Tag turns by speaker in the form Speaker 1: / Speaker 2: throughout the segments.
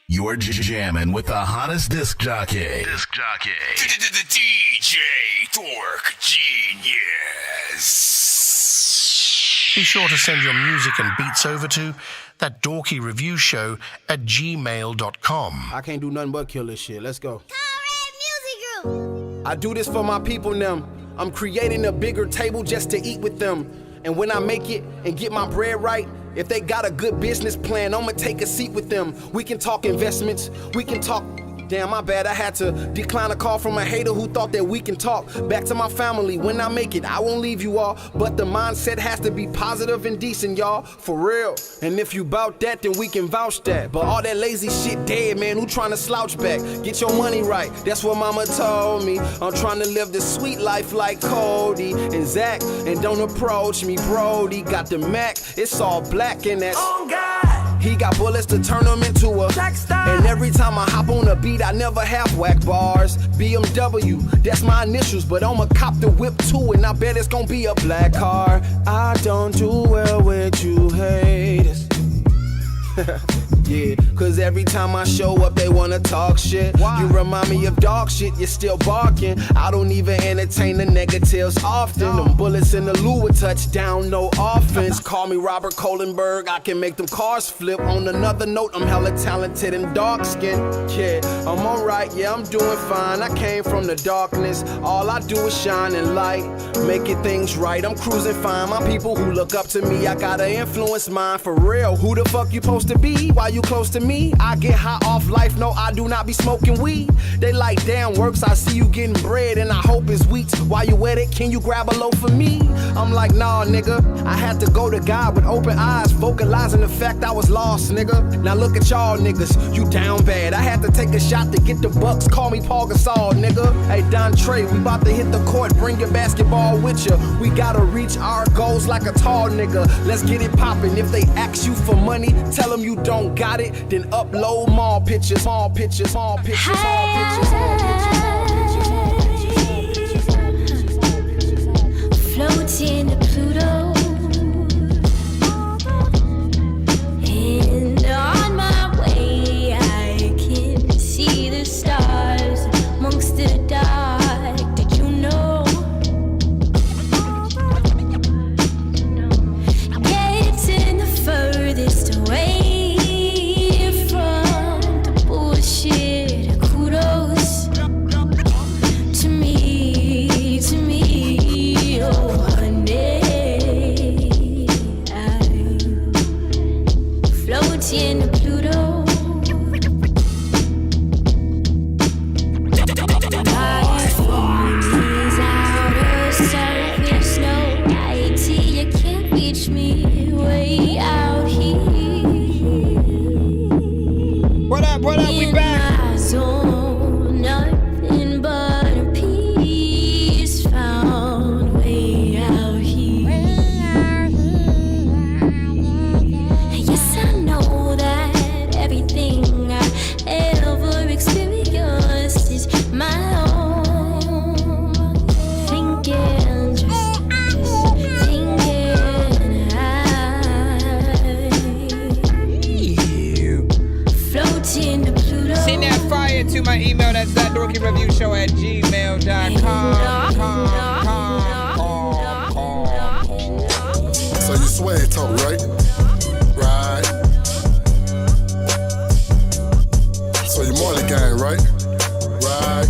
Speaker 1: You're jamming with the hottest disc jockey. DJ Dork Genius.
Speaker 2: Be sure to send your music and beats over to ThatDorkyReviewShow@gmail.com.
Speaker 3: I can't do nothing but kill this shit. Let's go. I do this for my people now. I'm creating a bigger table just to eat with them. And when I make it and get my bread right, if they got a good business plan, I'ma take a seat with them. We can talk investments, we can talk... Damn, my bad, I had to decline a call from a hater who thought that we can talk. Back to my family, when I make it, I won't leave you all. But the mindset has to be positive and decent, y'all, for real. And if you bout that, then we can vouch that. But all that lazy shit dead, man, who trying to slouch back? Get your money right, that's what mama told me. I'm trying to live this sweet life like Cody and Zach. And don't approach me, Brody. Got the Mac, it's all black in that. Oh, God. He got bullets to turn them into a Jackstar. And every time I hop on a beat, I never have whack bars. BMW, that's my initials, but I'ma cop the whip too, and I bet it's gonna be a black car. I don't do well with you haters. Yeah, cause every time I show up, they wanna talk shit. Why? You remind me of dog shit, you're still barking. I don't even entertain the negatives often. Them bullets in the lure touchdown, no offense. Call me Robert Kohlenberg, I can make them cars flip. On another note, I'm hella talented and dark skin. Yeah, I'm alright, yeah, I'm doing fine. I came from the darkness, all I do is shine and light, making things right. I'm cruising fine, my people who look up to me, I gotta influence mine for real. Who the fuck you supposed to be? Why you close to me? I get high off life, no, I do not be smoking weed. They like, damn, works, I see you getting bread, and I hope it's wheat. While you at it, can you grab a loaf for me? I'm like, nah, nigga, I had to go to God with open eyes, vocalizing the fact I was lost, nigga. Now look at y'all niggas, you down bad. I had to take a shot to get the bucks, call me Paul Gasol, nigga. Hey, Don Trey, we about to hit the court, bring your basketball with you. We gotta reach our goals like a tall nigga. Let's get it poppin'. If they ask you for money, tell them you don't got it, then upload more pictures, more pictures, more pictures, more pictures, more pictures.
Speaker 4: Floating to Pluto, and on my way I can see the stars amongst the dark. Did you know? Getting the furthest away from the bullshit. Kudos to me, oh honey. I'm floating to Pluto. My phone is out of service, no IT, you can't reach me way out here.
Speaker 5: What up, we back.
Speaker 4: In my zone, nothing but a peace found way out here. Yes, I know that everything I ever experienced is my own. Thinking, just thinking floating to Pluto.
Speaker 5: Send that fire to my email, that's ThatDorkyReviewShow@gmail.com.
Speaker 6: So you swag talk, right? Right. So you Marley gang, right? Right.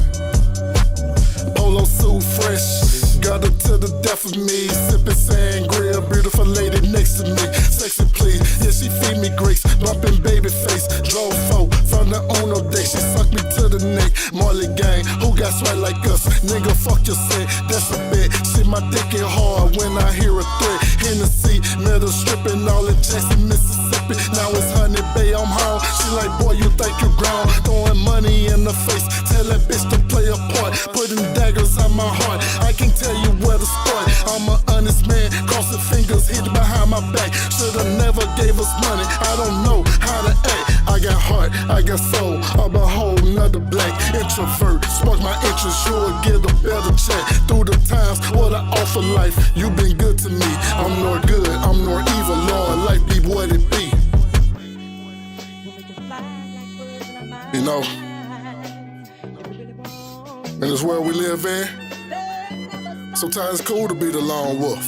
Speaker 6: Polo suit fresh, got her to the death of me. Sipping sangria, beautiful lady next to me. Sexy please, yeah she feed me grapes, bumping baby face. Drove foe from the Uno deck, she sucked me to the neck. Marley gang, who got sweat like us? Nigga, fuck your set, that's a bet. Shit, my dick get hard when I hear a threat. Hennessy, metal stripping, all in Jackson, Mississippi. Now it's Honey Bay, I'm home. She like, boy, you think you grown? Throwing money in the face, tell that bitch to play a part. Putting daggers on my heart, I can tell you where to start. I'm an honest man, crossing fingers, hit behind my back. Should've never gave us money, I don't know how to act. I got heart, I got soul, I'm a whole nother black introvert. Spark my interest, you'll get a better chat. Through the times, what an awful life. You been good to me, I'm nor good, I'm nor evil. Lord, life be what it be.
Speaker 4: We'll make it fly like
Speaker 6: You know, in this world we live in, sometimes it's cool to be the lone wolf.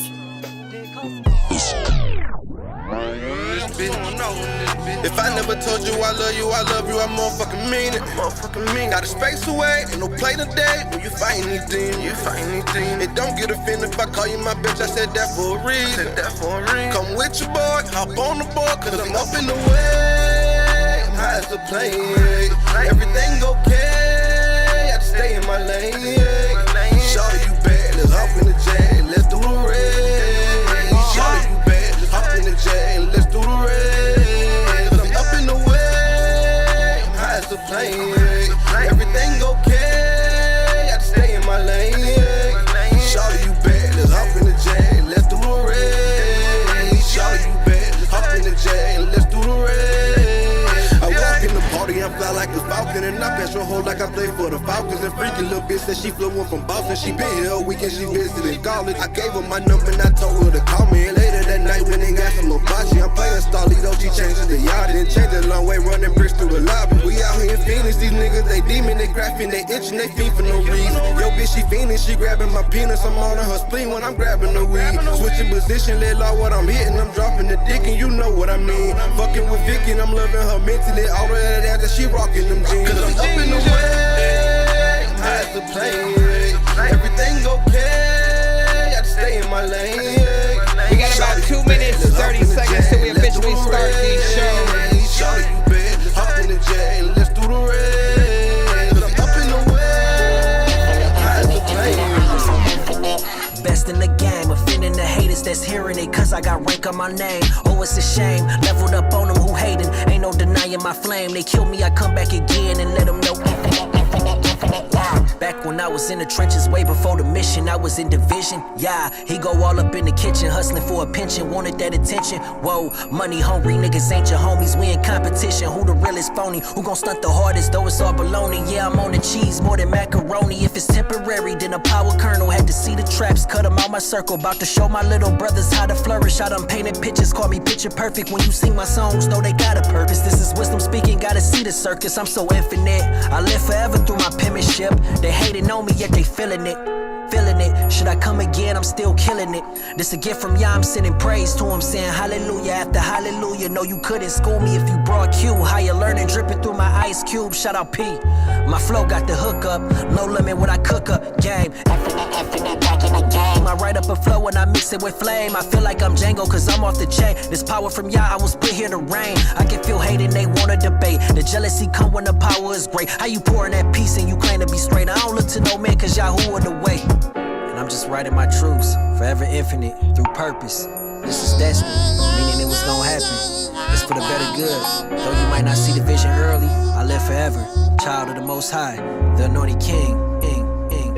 Speaker 7: If I never told you I love you, I motherfucking mean it. Got a space away, ain't no play today. When you find anything, It don't get offended if I call you my bitch, I said that for a reason. Come with your boy, hop on the board, cause I'm up in the way. I'm high as a plane. Everything okay, I just stay in my lane. Shawty, you bad, let's hop in the jet, let's do the race. Shawty, you bad, let's hop in the jet, let's do the race. Cause I'm up in the way, I'm high as a plane. Everything okay, I just stay in my lane. Shawty, you bad, let's hop in the jet, let's do the race. Shawty, you bad, let's hop in the jet, let's do the race. I walk in the party, I fly like a falcon, and I pass your hoe like I play for the Falcons. And freaky little bitch said she flew in from Boston. She been here a weekend, she visited college. I gave her my number and I told her to call me. And later that night when they got some hibachi, I'm playing Starlito, she changes the yard. And change a long way, running bricks through the lobby. We out here in Phoenix, these niggas, they demon, they graphing, they itching, they fiend for no reason. Yo, bitch, she fiending, she grabbing my penis. I'm on her spleen when I'm grabbing the weed. Switching position, let law what I'm hitting. I'm dropping the dick and you know what I mean. Fucking with Vicky and I'm loving her mentally. All of that after she rocking them jeans. Cause I'm up in the way, I'm high as a plane. Everything okay, I just stay in my lane.
Speaker 5: We got about 2 minutes, 30 seconds till we officially start these shows.
Speaker 7: Shawty, you bad, let's hop in the jet, let's do the race. Cause I'm up in the way, I'm high as a plane.
Speaker 8: Best in the game, offending the haters that's hearing it, cause I got rank on my name. Oh, it's a shame, leveled up on them who hating. Ain't no denying my flame. They kill me, I come back again and let them know. Back when I was in the trenches, way before the mission, I was in division. Yeah, he go all up in the kitchen, hustling for a pension, wanted that attention. Whoa, money hungry niggas ain't your homies, we in competition. Who the realest phony? Who gon' stunt the hardest, though it's all baloney? Yeah, I'm on the cheese more than macaroni. If it's temporary, then a power kernel. Had to see the traps, cut them out my circle. About to show my little brothers how to flourish. I done painted pictures, call me picture perfect. When you sing my songs, know they got a purpose. This is wisdom speaking, gotta see the circus. I'm so infinite, I live forever through my penmanship. They hating on me, yet they feeling it. Should I come again, I'm still killing it. This a gift from Yah, I'm sending praise to him, saying hallelujah after hallelujah. No, you couldn't school me if you brought Q. Higher learning, dripping through my ice cube. Shout out P. My flow got the hook up, no limit what I cook up. Game, infinite back in the game. I write up a flow and I mix it with flame. I feel like I'm Django cause I'm off the chain. This power from Yah, I was put here to reign. I can feel hate and they wanna debate. The jealousy come when the power is great. How you pouring that peace and you claim to be straight? I don't look to no man cause Yahoo are the way. I'm just writing my truths, forever infinite, through purpose. This is destiny, meaning it was gonna happen. It's for the better good. Though you might not see the vision early, I live forever. Child of the Most High, the anointed King.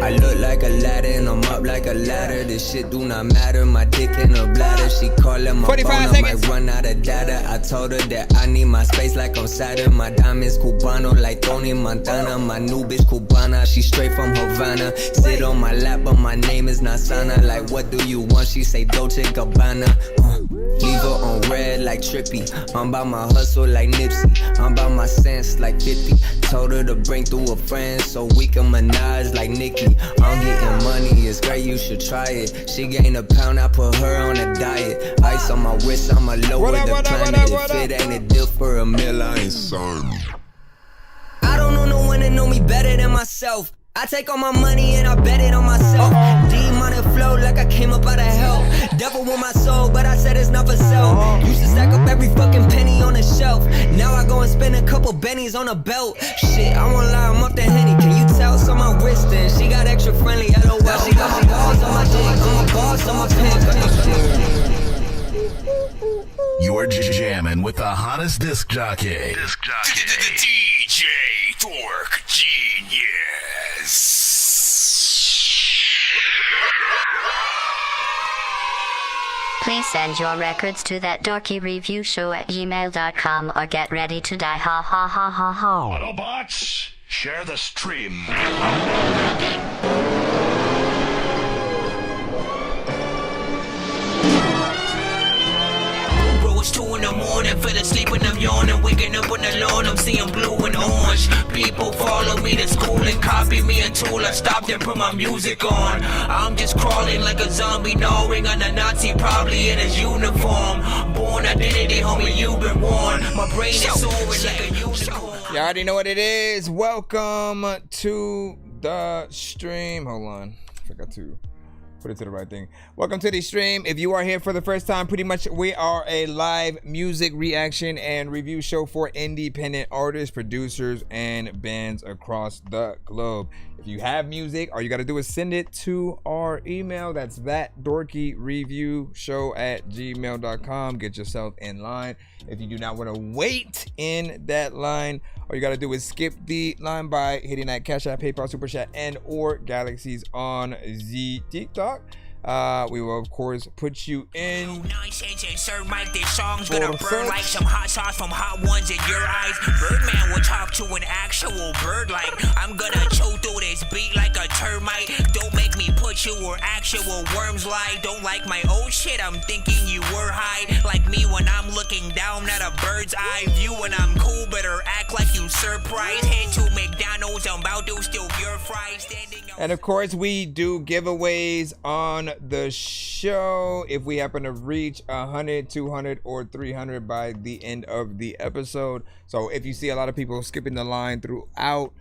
Speaker 9: I look like a ladder and I'm up like a ladder. This shit do not matter, my dick in her bladder. She callin' my phone, I might run out of data. I told her that I need my space like I'm Saturn. My diamonds Cubano like Tony Montana. My new bitch Cubana, she straight from Havana. Sit on my lap but my name is Nasana. Like what do you want, she say Dolce Gabbana. Leave her on red like Trippy. I'm about my hustle like Nipsey. I'm about my sense like 50. Told her to bring through a friend so we can menage like Nicki. I'm getting money, it's great, you should try it. She gained a pound, I put her on a diet. Ice on my wrist, I'ma lower the planet. If it ain't a deal for a meal, I ain't sorry.
Speaker 10: I don't know no one that know me better than myself. I take all my money and I bet it on myself. D-money flow like I came up out of hell. Devil want my soul, but I said it's not for sale. Used to stack up every fucking penny on the shelf. Now I go and spend a couple bennies on a belt. Shit, I won't lie, I'm off the Henny. Can you tell? It's on my wrist and she got extra friendly. LOL, she got my balls on my dick. I'm a boss on my pimp.
Speaker 1: You're jamming with the hottest disc jockey. DJ Dork Genius.
Speaker 11: Please send your records to ThatDorkyReviewShow@gmail.com or get ready to die. Ha ha ha ha ha.
Speaker 1: Autobots, share the stream.
Speaker 12: It's 2 in the morning, fell asleep when I'm yawning. Waking up on the lawn, I'm seeing blue and people follow me to school and copy me until I stop and put my music on. I'm just crawling like a zombie, gnawing on a Nazi, probably in his uniform. Born identity, homie, you've been warned. My brain is soaring like a unicorn.
Speaker 5: You already know what it is. Welcome to the stream. Hold on, forgot to put it to the right thing. Welcome to the stream. If you are here for the first time, pretty much we are a live music reaction and review show for independent artists, producers, and bands across the globe. If you have music, all you got to do is send it to our email. That's ThatDorkyReviewShow@gmail.com. Get yourself in line. If you do not want to wait in that line, all you got to do is skip the line by hitting that Cash App, PayPal, Super Chat, and or Galaxies on the TikTok. We will of course put you in.
Speaker 12: Nonsense and Sir Mike, this song's gonna burn like some hot sauce from Hot Ones in your eyes. Birdman will talk to an actual bird like I'm gonna chew through this beat like a termite. Don't make me put you where actual worms lie. Don't like my old shit, I'm thinking you were high. Like me when I'm looking down at a bird's eye view. When I'm cool, better act like you surprised. Head to McDonald's, I'm about to steal your fries.
Speaker 5: And of course we do giveaways on the show if we happen to reach 100, 200, or 300 by the end of the episode. So if you see a lot of people skipping the line throughout,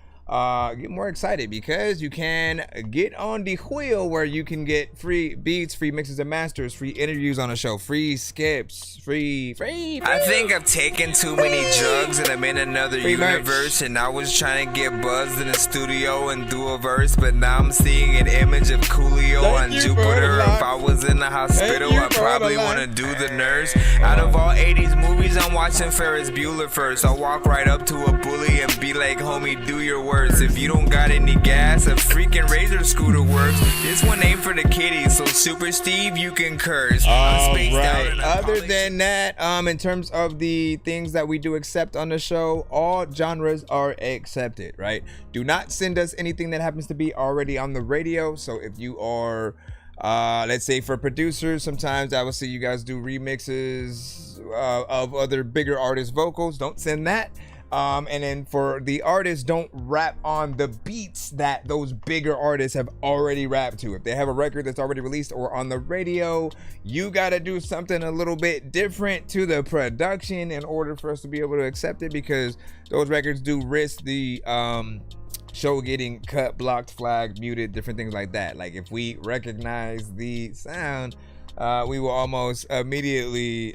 Speaker 5: get more excited because you can get on the wheel where you can get free beats, free mixes and masters, free interviews on the show, free skips, free.
Speaker 13: I think I've taken too many drugs and I'm in another universe, and I was trying to get buzzed in the studio and do a verse, but now I'm seeing an image of Coolio on Jupiter. If I was in the hospital, I probably want to do the nurse. Out of all 80s movies, I'm watching Ferris Bueller first. I'll walk right up to a bully and be like, homie, do your work. If you don't got any gas, a freaking Razor scooter works. This one ain't for the kiddies, so Super Steve, you can curse.
Speaker 5: Other than that, in terms of the things that we do accept on the show, all genres are accepted, right? Do not send us anything that happens to be already on the radio. So if you are, let's say for producers, sometimes I will see you guys do remixes of other bigger artists' vocals. Don't send that. And then for the artists, don't rap on the beats that those bigger artists have already rapped to. If they have a record that's already released or on the radio, you got to do something a little bit different to the production in order for us to be able to accept it, because those records do risk the show getting cut, blocked, flagged, muted, different things like that. Like if we recognize the sound, we will almost immediately,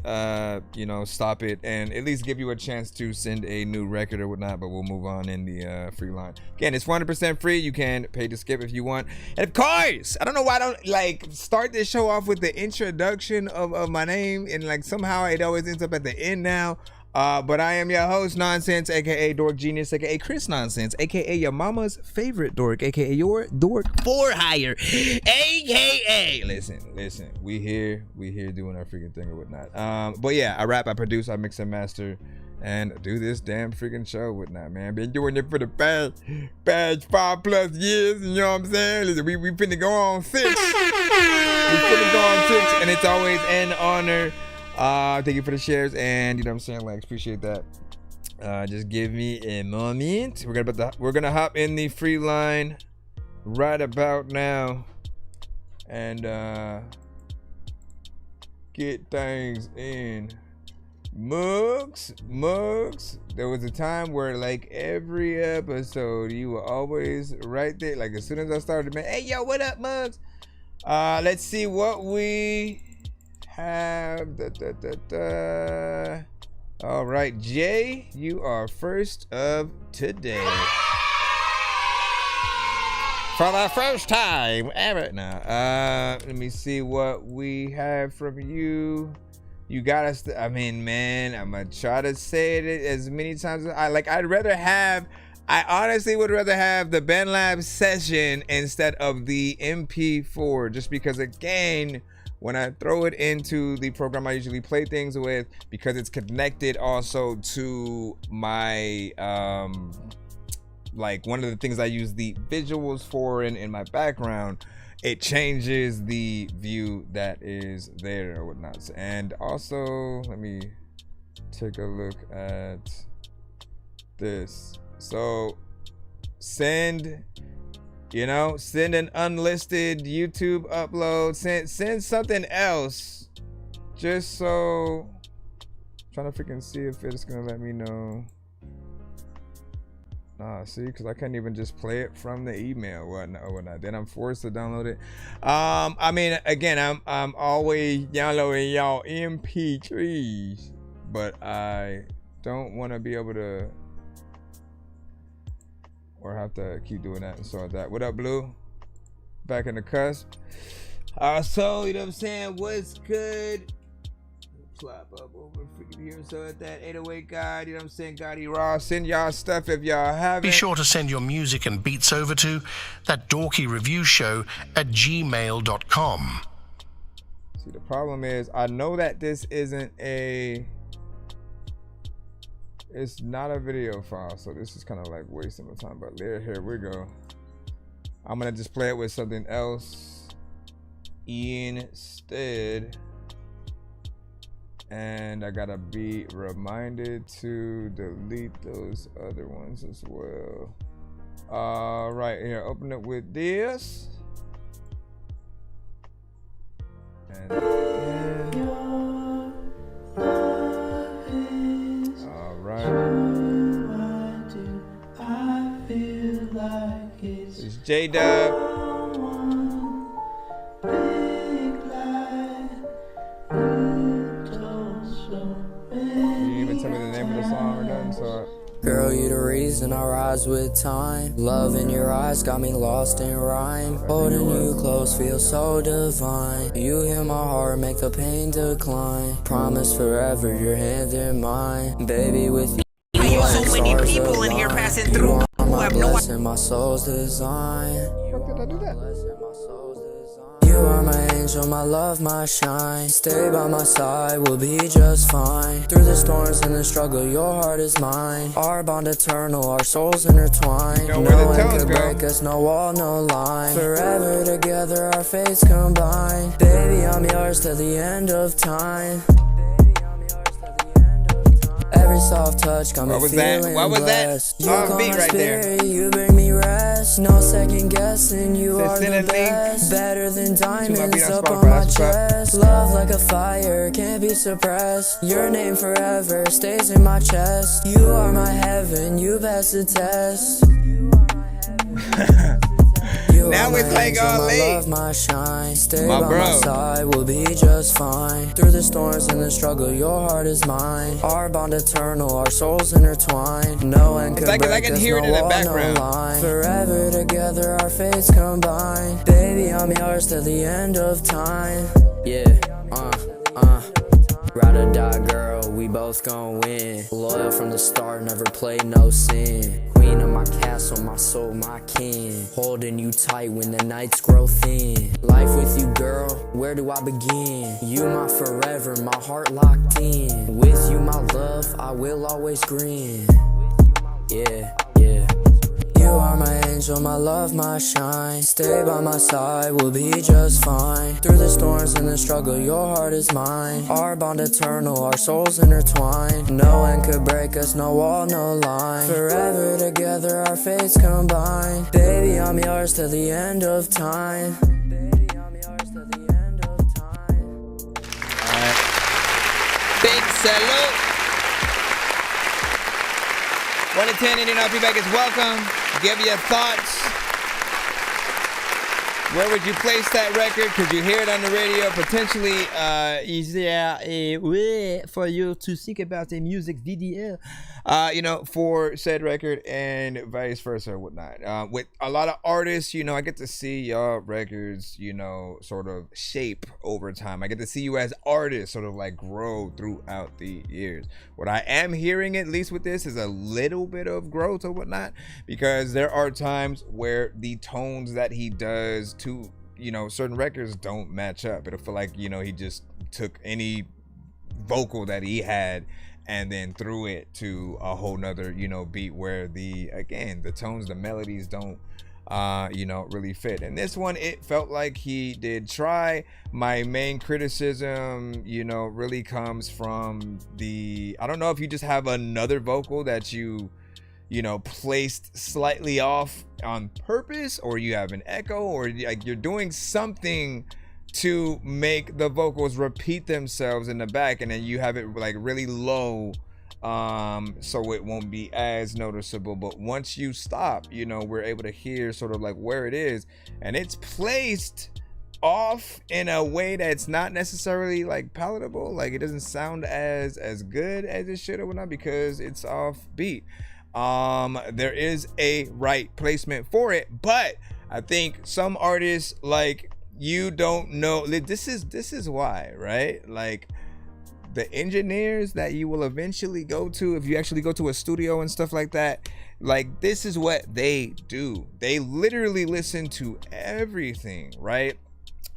Speaker 5: stop it and at least give you a chance to send a new record or whatnot, but we'll move on in the free line. Again, it's 100% free. You can pay to skip if you want. And of course, I don't know why I don't start this show off with the introduction of my name, and somehow it always ends up at the end now. But I am your host, Nonsense, aka Dork Genius, aka Chris Nonsense, aka your mama's favorite dork, aka your dork for hire, aka listen, we here doing our freaking thing or whatnot. But yeah, I rap, I produce, I mix and master, and do this damn freaking show whatnot, man. Been doing it for the past 5+ years, you know what I'm saying? Listen, we finna go on 6. And it's always an honor. Thank you for the shares, and you know what I'm saying, appreciate that. Just give me a moment. We're gonna hop in the free line right about now and get things in. Mugs. There was a time where every episode you were always right there. As soon as I started, man, hey yo, what up, Mugs? Let's see what we have. All right, Jay, you are first of today. For the first time ever. Let me see what we have from you. You got us. I mean, man, I'm gonna try to say it as many times as I honestly would rather have the BandLab session instead of the MP4, just because, again, when I throw it into the program I usually play things with, because it's connected also to my one of the things I use the visuals for in my background, it changes the view that is there or whatnot. And also, let me take a look at this. So send an unlisted YouTube upload, send something else, just so. Trying to freaking see if it's gonna let me know. See, because I couldn't even just play it from the email or whatnot. Then I'm forced to download it. I mean, again, I'm always downloading y'all MP3s, but I don't want to be able to, or have to keep doing that and sort that. What up, Blue? Back in the cusp. So you know what I'm saying? What's good? Slap up over freaking here. So at that 808 guide, you know what I'm saying? Gotti Raw, send y'all stuff if y'all haven't.
Speaker 2: Be sure to send your music and beats over to ThatDorkyReviewShow@gmail.com.
Speaker 5: See, the problem is, I know that this isn't it's not a video file, so this is kind of like wasting my time, but here we go. I'm gonna just play it with something else instead. And I gotta be reminded to delete those other ones as well. Right here, open it with this. And all right. It's J-Dub. Tell me the name of the song or nothing, so.
Speaker 14: Girl, you the reason I rise with time. Love in your eyes got me lost in rhyme. Holding you close feels so divine. You heal my heart, make the pain decline. Promise forever, your hand in mine. Baby, with you.
Speaker 12: So many people in here passing through.
Speaker 14: You are my blessing, my soul's design.
Speaker 5: Did I do that?
Speaker 14: You are my angel, my love, my shine. Stay by my side, we'll be just fine. Through the storms and the struggle, your heart is mine. Our bond eternal, our souls intertwined. No one could break us, no wall, no line. Forever together, our fates combine. Baby, I'm yours till the end of time. Every soft touch got me feeling blessed. You calm my spirit, you bring me rest. No second guessing, you are the best. Better than diamonds up on my chest. Love like a fire, can't be suppressed. Your name forever stays in my chest. You are my heaven, you pass the test.
Speaker 5: Now it's like all late.
Speaker 14: Love, my shine. Stay by my side, we'll be just fine. Through the storms and the struggle, your heart is mine. Our bond eternal, our souls intertwined. No one can break
Speaker 5: I can hear it in the background.
Speaker 14: Forever together, our fates combine. Baby, I'm yours till the end of time. Yeah, ride or die, girl, we both gon' win. Loyal from the start, never play no sin. Queen of my castle, my soul, my kin. Holding you tight when the nights grow thin. Life with you, girl, where do I begin? You my forever, my heart locked in. With you, my love, I will always grin. Yeah. You are my angel, my love, my shine. Stay by my side, we'll be just fine. Through the storms and the struggle, your heart is mine. Our bond eternal, our souls intertwined. No one could break us, no wall, no line. Forever together, our fates combine. Baby, I'm yours till the end of time.
Speaker 5: Alright. Big salute. 1 to 10, Indian feedback is welcome. Give your thoughts. Where would you place that record? Could you hear it on the radio? Potentially,
Speaker 15: is there a way for you to think about a music video?
Speaker 5: For said record and vice versa or whatnot. With a lot of artists, I get to see y'all records, sort of shape over time. I get to see you as artists sort of like grow throughout the years. What I am hearing, at least with this, is a little bit of growth or whatnot, because there are times where the tones that he does to, certain records don't match up. It'll feel like, he just took any vocal that he had and then threw it to a whole nother, beat where the tones, the melodies don't, really fit. And this one, it felt like he did try. My main criticism, really comes from I don't know if you just have another vocal that you you know, placed slightly off on purpose, or you have an echo, or like you're doing something to make the vocals repeat themselves in the back, and then you have it like really low, so it won't be as noticeable. But once you stop, you know, we're able to hear sort of like where it is, and it's placed off in a way that's not necessarily like palatable. Like it doesn't sound as good as it should or whatnot because it's off beat. There is a right placement for it, but I think some artists, like, you don't know, this is why, right? Like the engineers that you will eventually go to, if you actually go to a studio and stuff like that, like this is what they do. They literally listen to everything, right?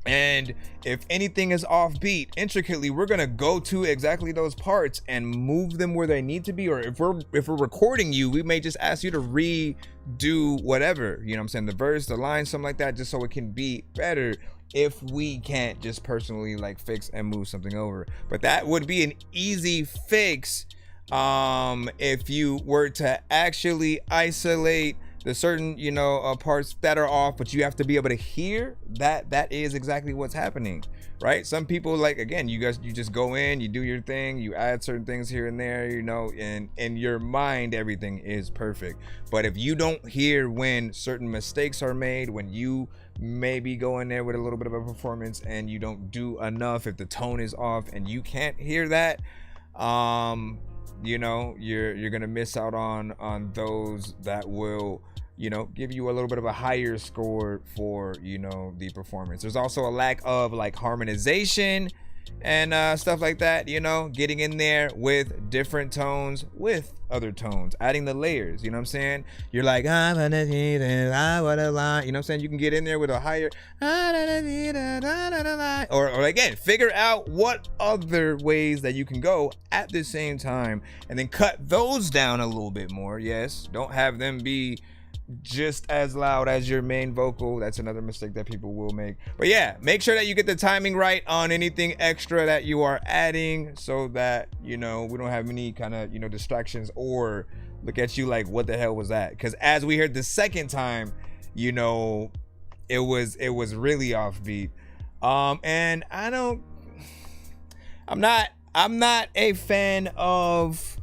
Speaker 5: And if anything is off beat intricately, we're gonna go to exactly those parts and move them where they need to be. Or if we're recording you, we may just ask you to redo whatever, you know what I'm saying, the verse, the line, something like that, just so it can be better, if we can't just personally like fix and move something over. But that would be an easy fix if you were to actually isolate the certain, you know, parts that are off, but you have to be able to hear that that is exactly what's happening, right? Some people, like, again, you just go in, you do your thing, you add certain things here and there, you know, and in your mind everything is perfect. But if you don't hear when certain mistakes are made, when you maybe go in there with a little bit of a performance and you don't do enough, if the tone is off and you can't hear that, you know, you're gonna miss out on those that will, you know, give you a little bit of a higher score for, you know, the performance. There's also a lack of like harmonization and stuff like that, you know, getting in there with different tones with other tones, adding the layers, you know what I'm saying? You're like, I'm gonna need it, I wanna lie, you know what I'm saying? You can get in there with a higher, or again, figure out what other ways that you can go at the same time, and then cut those down a little bit more. Yes, don't have them be just as loud as your main vocal. That's another mistake that people will make. But yeah, make sure that you get the timing right on anything extra that you are adding, so that, you know, we don't have any kind of, you know, distractions or look at you like, what the hell was that? Because as we heard the second time, you know, it was really offbeat. And I'm not a fan of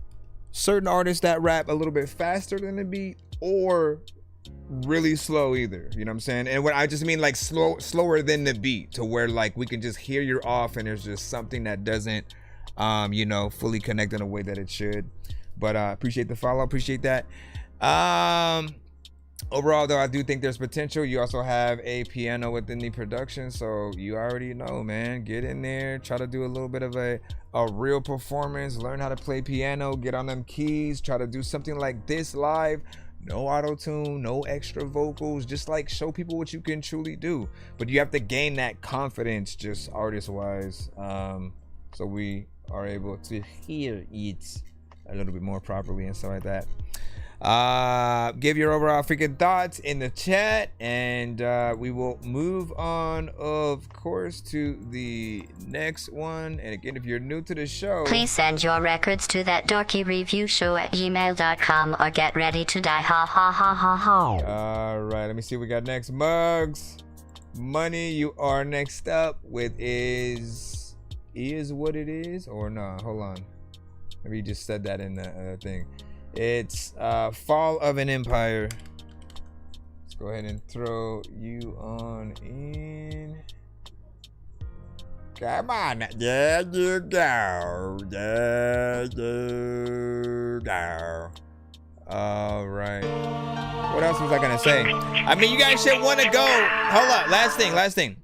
Speaker 5: certain artists that rap a little bit faster than the beat or really slow either, you know what I'm saying? And what I just mean, like, slower than the beat, to where like we can just hear you're off and there's just something that doesn't you know, fully connect in a way that it should. But appreciate the follow, appreciate that. Overall though, I do think there's potential. You also have a piano within the production, so you already know, man, get in there, try to do a little bit of a real performance, learn how to play piano, get on them keys, try to do something like this live. No auto-tune, no extra vocals, just like show people what you can truly do. But you have to gain that confidence just artist-wise, so we are able to hear it a little bit more properly and stuff like that. Give your overall freaking thoughts in the chat, and we will move on, of course, to the next one. And again, if you're new to the show,
Speaker 11: please send your records to ThatDorkyReviewShow@gmail.com or get ready to die. Ha ha ha ha ha.
Speaker 5: All right, let me see what we got next. Mugs Money, you are next up with is what it is, or no, hold on, maybe you just said that in the thing. It's Fall of an Empire. Let's go ahead and throw you on in. Come on. There you go. There you go. All right. What else was I going to say? I mean, you guys should want to go. Hold up. Last thing.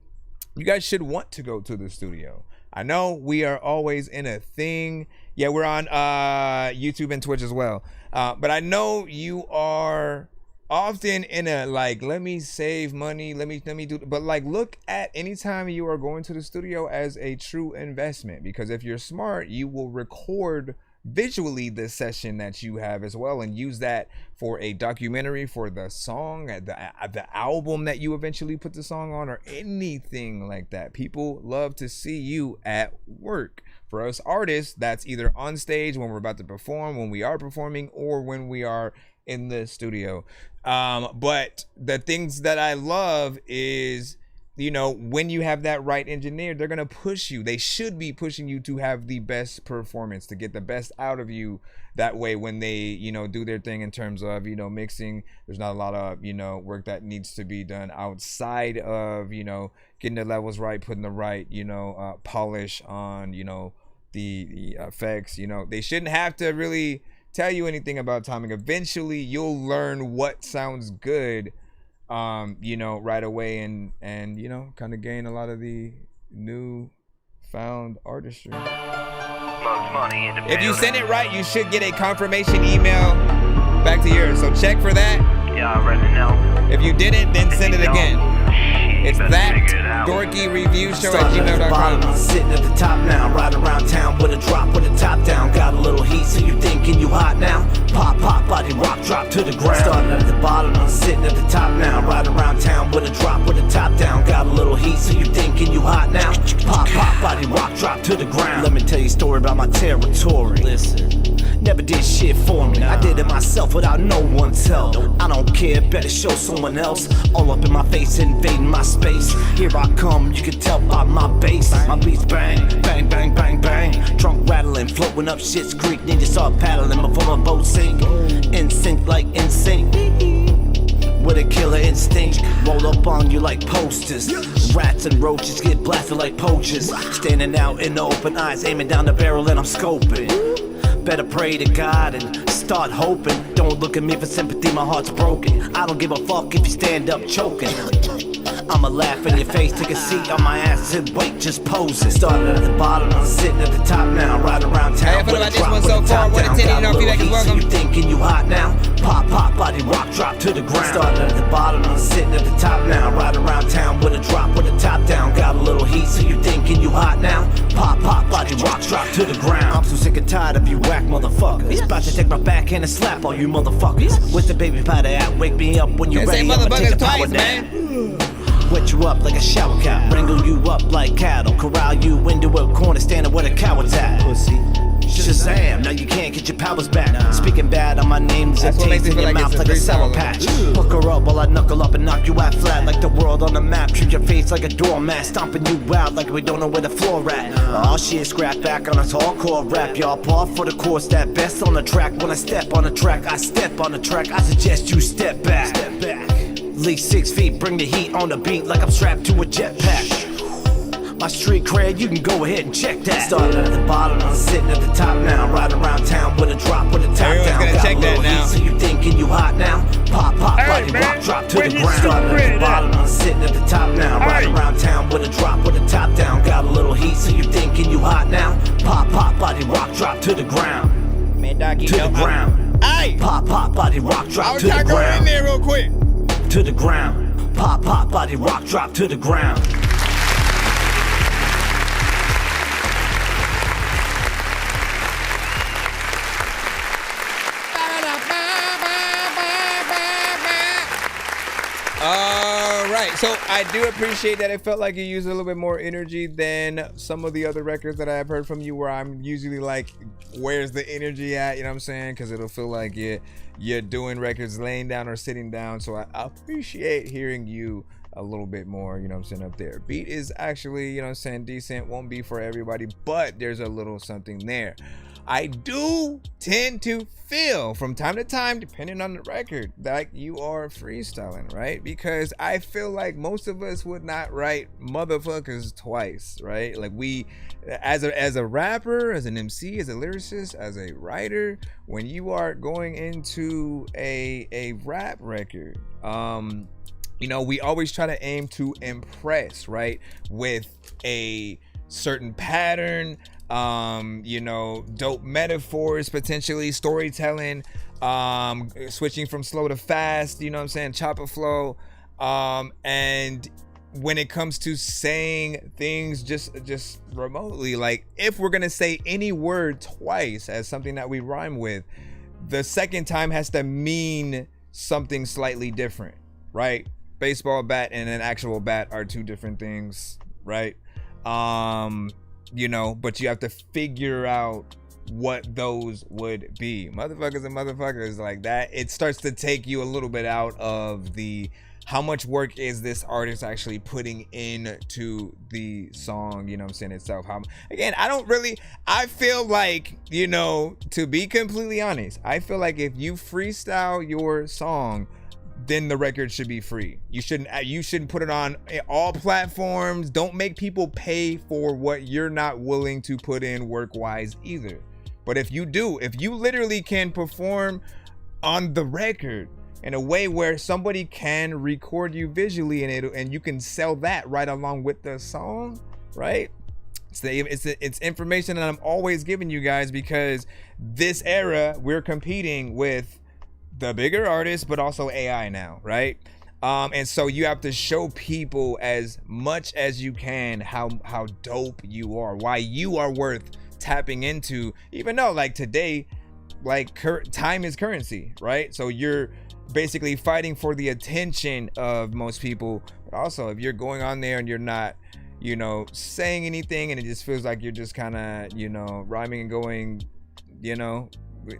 Speaker 5: You guys should want to go to the studio. I know we are always in a thing. Yeah, we're on YouTube and Twitch as well. But I know you are often in a like, let me save money, let me do, but like, look at anytime you are going to the studio as a true investment, because if you're smart, you will record visually the session that you have as well and use that for a documentary, for the song, the album that you eventually put the song on, or anything like that. People love to see you at work. For us artists, that's either on stage when we're about to perform, when we are performing, or when we are in the studio. But the things that I love is, you know, when you have that right engineer, they're gonna push you. They should be pushing you to have the best performance, to get the best out of you. That way, when they, you know, do their thing in terms of, you know, mixing, there's not a lot of, you know, work that needs to be done outside of, you know, getting the levels right, putting the right, you know, polish on, you know, the effects. You know, they shouldn't have to really tell you anything about timing. Eventually, you'll learn what sounds good, you know, right away, and you know, kind of gain a lot of the new found artistry. If you send it right, you should get a confirmation email back to yours. So check for that.
Speaker 16: Yeah, I already know.
Speaker 5: If you didn't, then send it again. It's ThatDorkyReviewShow@gmail.com.
Speaker 17: Sitting at the top now, riding around town with a drop with a top down. Got a little heat, so you thinking you hot now? Pop, pop, body rock, drop to the ground. Starting at the bottom, I'm sitting at the top now, riding around town with a drop with a top down. Got a little heat, so you thinking you hot now? Pop, pop, body rock, drop to the ground. Let me tell you a story about my territory. Listen. Never did shit for me. I did it myself without no one's help. I don't care, better show someone else. All up in my face, invading my space. Here I come, you can tell by my bass. My beats bang, bang, bang, bang, bang. Trunk rattling, floating up shit's creek. Need to start paddling before my boat sink. In sync like in sync. With a killer instinct, roll up on you like posters. Rats and roaches get blasted like poachers. Standing out in the open eyes, aiming down the barrel and I'm scoping. Better pray to God and start hoping. Don't look at me for sympathy, my heart's broken. I don't give a fuck if you stand up choking. I'ma laugh in your face, take a seat on my ass and wait, just posing. Started at the bottom, I'm sitting at the top now. Ride around town.
Speaker 5: How you feel about this one so far? 1 to 10, you know, feedback is welcome.
Speaker 17: You thinking you hot now? Pop, pop, body rock, drop to the ground. Started at the bottom, I'm sitting at the top now. Ride around town with a drop with a top down. Got a little heat, so you thinking you hot now? Pop, pop, body rock, drop to the ground. I'm so sick and tired of you whack motherfuckers. About to take my backhand and slap all you motherfuckers. Where's the baby powder at? Wake me up when you're ready. I'ma take the power down. Wet you up like a shower cap, wrangle you up like cattle, corral you into a corner, standing where the coward's at. Pussy. Shazam, now you can't get your powers back. Speaking bad on my name, it tastes in your mouth like a sour patch. Hook her up while I knuckle up and knock you out flat like the world on the map. Treat your face like a doormat, stomping you out like we don't know where the floor at. Oh shit, scrap back on us hardcore rap, y'all. Par for the course, that best on the track. When I step on the track, I step on the track. I suggest you step back. Step back. At least 6 feet, bring the heat on the beat like I'm strapped to a jetpack. My street cred, you can go ahead and check that. Started at the bottom, I'm sitting at the top now. Riding around town with a drop with a top
Speaker 5: Everyone's
Speaker 17: down.
Speaker 5: gonna
Speaker 17: Got
Speaker 5: check
Speaker 17: a little
Speaker 5: that now.
Speaker 17: heat, so you thinking you hot now? Pop, pop, body rock, drop to the ground. Started at the bottom, I'm sitting at the top now. Riding around town with a drop with a top down. Got a little heat, so you thinking you hot now? Pop, pop, body rock, drop to the ground.
Speaker 5: Man, Dorky,
Speaker 17: to the ground.
Speaker 5: Hey!
Speaker 17: Pop, pop, body rock, drop to the
Speaker 5: I was
Speaker 17: ground.
Speaker 5: in there real quick.
Speaker 17: To the ground. Pop, pop, body rock, drop to the ground.
Speaker 5: All right, so I do appreciate that. It felt like you used a little bit more energy than some of the other records that I've heard from you, where I'm usually like, where's the energy at? You know what I'm saying? Because it'll feel like you're doing records laying down or sitting down. So I appreciate hearing you a little bit more, you know what I'm saying, up there. Beat is actually, you know what I'm saying, decent. Won't be for everybody, but there's a little something there. I do tend to feel from time to time, depending on the record, that you are freestyling, right? Because I feel like most of us would not write motherfuckers twice, right? Like we, as a rapper, as an MC, as a lyricist, as a writer, when you are going into a rap record, you know, we always try to aim to impress, right? With a certain pattern, you know, dope metaphors, potentially storytelling, switching from slow to fast, you know what I'm saying, chopper flow, and when it comes to saying things just remotely, like if we're gonna say any word twice as something that we rhyme with, the second time has to mean something slightly different, right? Baseball bat and an actual bat are two different things, right? You know, but you have to figure out what those would be. Motherfuckers and motherfuckers like that. It starts to take you a little bit out of the how much work is this artist actually putting into the song, you know what I'm saying, itself. Again, I feel like, you know, to be completely honest, I feel like if you freestyle your song, then the record should be free. You shouldn't put it on all platforms. Don't make people pay for what you're not willing to put in work-wise either. But if you literally can perform on the record in a way where somebody can record you visually and you can sell that right along with the song, right? It's information that I'm always giving you guys, because this era we're competing with the bigger artists, but also AI now, right? And so you have to show people as much as you can how dope you are, why you are worth tapping into, even though like today, like time is currency, right? So you're basically fighting for the attention of most people. But also, if you're going on there and you're not, you know, saying anything, and it just feels like you're just kind of, you know, rhyming and going, you know,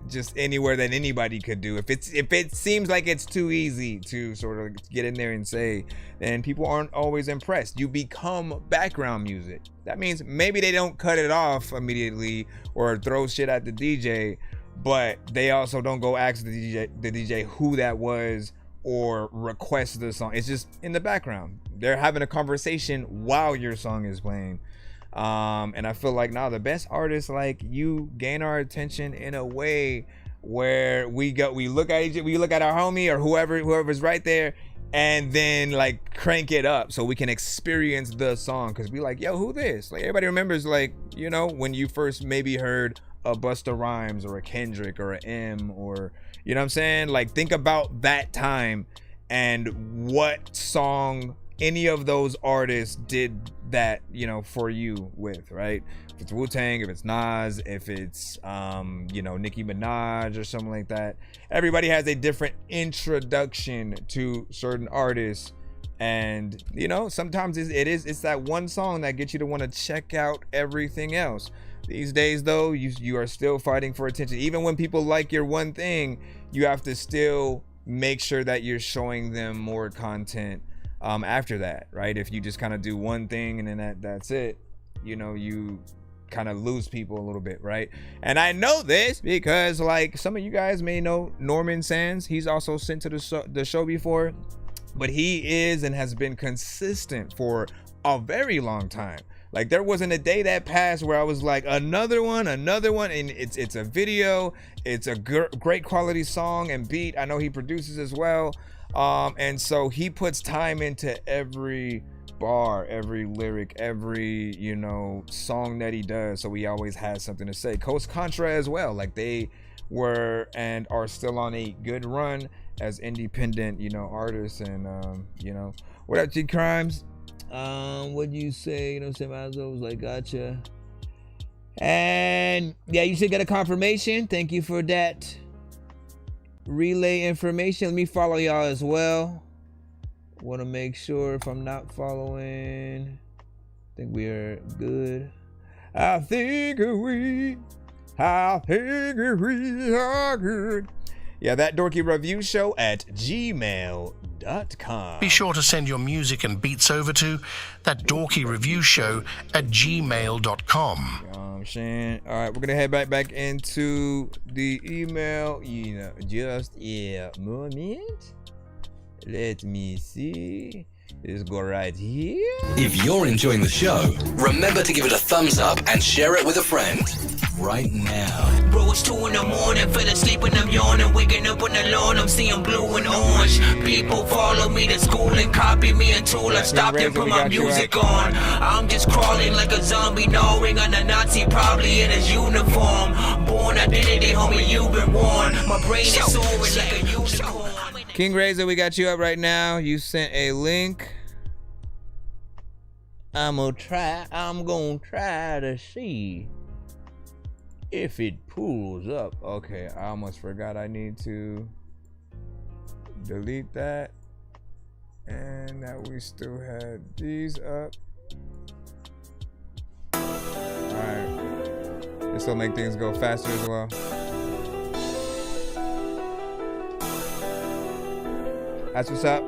Speaker 5: just anywhere that anybody could do. If it seems like it's too easy to sort of get in there and say, then people aren't always impressed. You become background music. That means maybe they don't cut it off immediately or throw shit at the DJ, but they also don't go ask the DJ who that was or request the song. It's just in the background. They're having a conversation while your song is playing. And I feel like now the best artists like you gain our attention in a way where we look at our homie or whoever's right there, and then like crank it up so we can experience the song, because we like, yo, who this? Like everybody remembers, like, you know, when you first maybe heard a Busta Rhymes or a Kendrick or a M, or, you know what I'm saying? Like, think about that time and what song any of those artists did that, you know, for you with, right? If it's Wu-Tang, if it's Nas, if it's you know, Nicki Minaj or something like that. Everybody has a different introduction to certain artists, and you know, sometimes it's that one song that gets you to want to check out everything else. These days though, you are still fighting for attention. Even when people like your one thing, you have to still make sure that you're showing them more content after that, right? If you just kind of do one thing and then that's it, you know, you kind of lose people a little bit, right? And I know this because, like, some of you guys may know Norman Sands. He's also sent to the show before, but he is and has been consistent for a very long time. Like, there wasn't a day that passed where I was like, another one, and it's a video, it's a great quality song and beat. I know he produces as well. And so he puts time into every bar, every lyric, every, you know, song that he does. So he always has something to say. Coast Contra as well. Like, they were and are still on a good run as independent, you know, artists. And, you know, what up, G Crimes? What'd you say? You know what I'm saying? I was like, gotcha. And yeah, you should get a confirmation. Thank you for that relay information. Let me follow y'all as well. Want to make sure if I'm not following, I think we are good. I think we are good. Yeah, ThatDorkyReviewShow at gmail.com.
Speaker 2: Be sure to send your music and beats over to ThatDorkyReviewShow at gmail.com.
Speaker 5: You know what I'm saying? All right, we're gonna head back into the email. You know, just a moment. Let me see. Let's go right here.
Speaker 1: If you're enjoying the show, remember to give it a thumbs up and share it with a friend right now.
Speaker 12: Bro, it's 2 in the morning, fell asleep and I'm yawning, waking up on the lawn, I'm seeing blue and orange. People follow me to school and copy me until I stopped and put my music on. I'm just crawling like a zombie, gnawing on a Nazi, probably in his uniform. Born identity, homie, you've been warned. My brain is soaring like a unicorn.
Speaker 5: King Razor, we got you up right now. You sent a link. I'm gonna try to see if it pulls up. Okay, I almost forgot I need to delete that. And that we still had these up. Alright. This will make things go faster as well. That's what's up.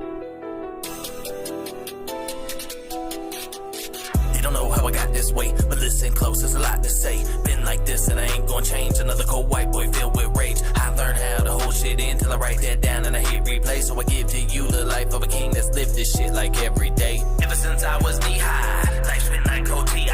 Speaker 16: You don't know how I got this way, but listen close, there's a lot to say. Been like this and I ain't gonna change. Another cold white boy filled with rage. I learned how to hold shit in till I write that down and I hit replay. So I give to you the life of a king that's lived this shit like every day. Ever since I was knee high, life's been like OTI.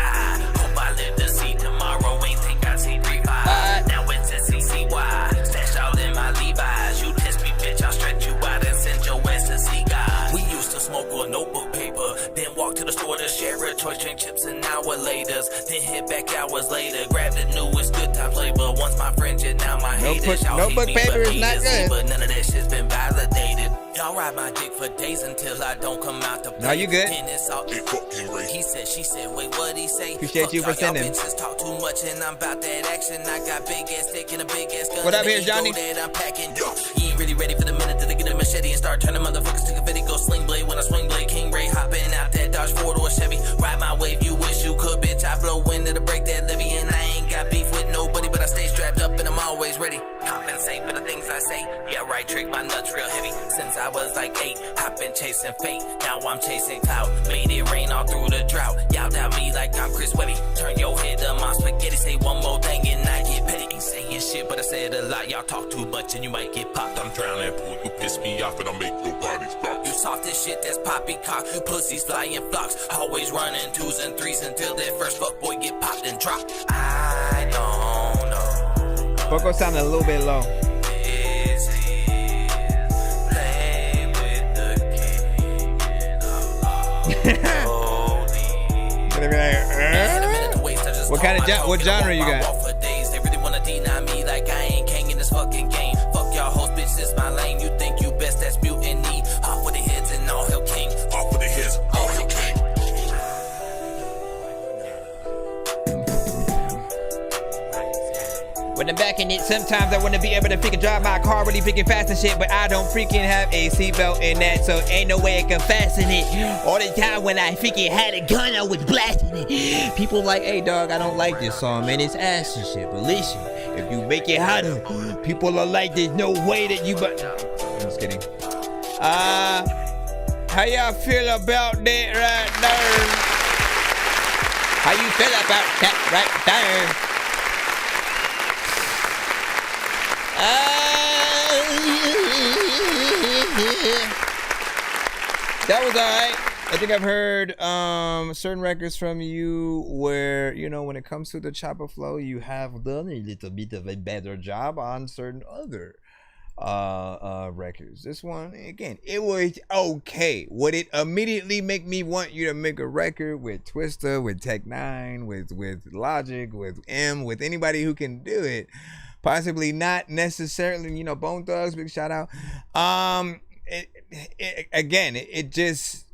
Speaker 16: Hope I live to see tomorrow, ain't think I'd see 3-5. Now it's SCCY, stashed all in my Levi's. You test me, bitch, I'll stretch you out and send your ass to see God. We used to smoke on notebook paper, then walk to the store to share a choice, drink chips an hour later, then hit back hours later, grab the newest good time flavor. Once my friend, and now my haters.
Speaker 5: Notebook paper is not good.
Speaker 16: But none of that shit's been validated. Y'all ride my dick for days until I don't come out to play.
Speaker 5: No, you good.
Speaker 16: He said, she said, wait, what'd he say?
Speaker 5: Appreciate you for sending.
Speaker 16: Y'all bitches talk too much and I'm about that action. I got big ass stick and a big ass gun.
Speaker 5: What up here, Johnny?
Speaker 16: That I'm packing. You ain't really ready for the minute that I get a machete and start turning motherfuckers to confetti. Go sling blade when I swing blade. King Ray hopping out that Dodge Ford or Chevy. Ride my wave, you wish you could, bitch. I blow into the break that levy and I ain't got beef with nobody, but I stay strapped up and I'm always ready. Compensate for the things I say. Yeah, right, trick my nuts real heavy. Since I was like 8, I've been chasing fate. Now I'm chasing clout. Made it rain all through the drought. Y'all doubt me like I'm Chris Webby. Turn your head to my spaghetti. Say one more thing and I get petty. Ain't saying shit, but I said a lot. Y'all talk too much and you might get popped. I'm drowning. You piss me off and I'll make your body stop. You soft as shit, that's poppycock. You pussies fly in flocks. Always running 2s and 3s until that first fuckboy get popped and dropped. I don't know.
Speaker 5: Vocal sounded a little bit low. What kind of what genre you got?
Speaker 16: They really wanna deny me like I ain't king in this fucking game. Fuck y'all hoes, bitch, this my lane. You think you best, that's mutiny. Off with the heads and all hell king. Off with the heads, all hell king.
Speaker 5: When I'm back in it, sometimes I want to be able to freaking drive my car really freaking fast and shit, but I don't freaking have a seatbelt in that, so ain't no way I can fasten it. All the time when I freaking had a gun, I was blasting it. People like, hey dog, I don't like this song, man, it's ass and shit, but listen, if you make it hotter, people are like, there's no way that you, but no, I'm just kidding. How y'all feel about that right there? How you feel about that right there? That was alright. I think I've heard certain records from you where, you know, when it comes to the chopper flow, you have done a little bit of a better job on certain other records. This one, again, it was okay. Would it immediately make me want you to make a record with Twista, with Tech 9, with Logic, with M, with anybody who can do it? Possibly not necessarily, you know, Bone Thugs, big shout out. It just,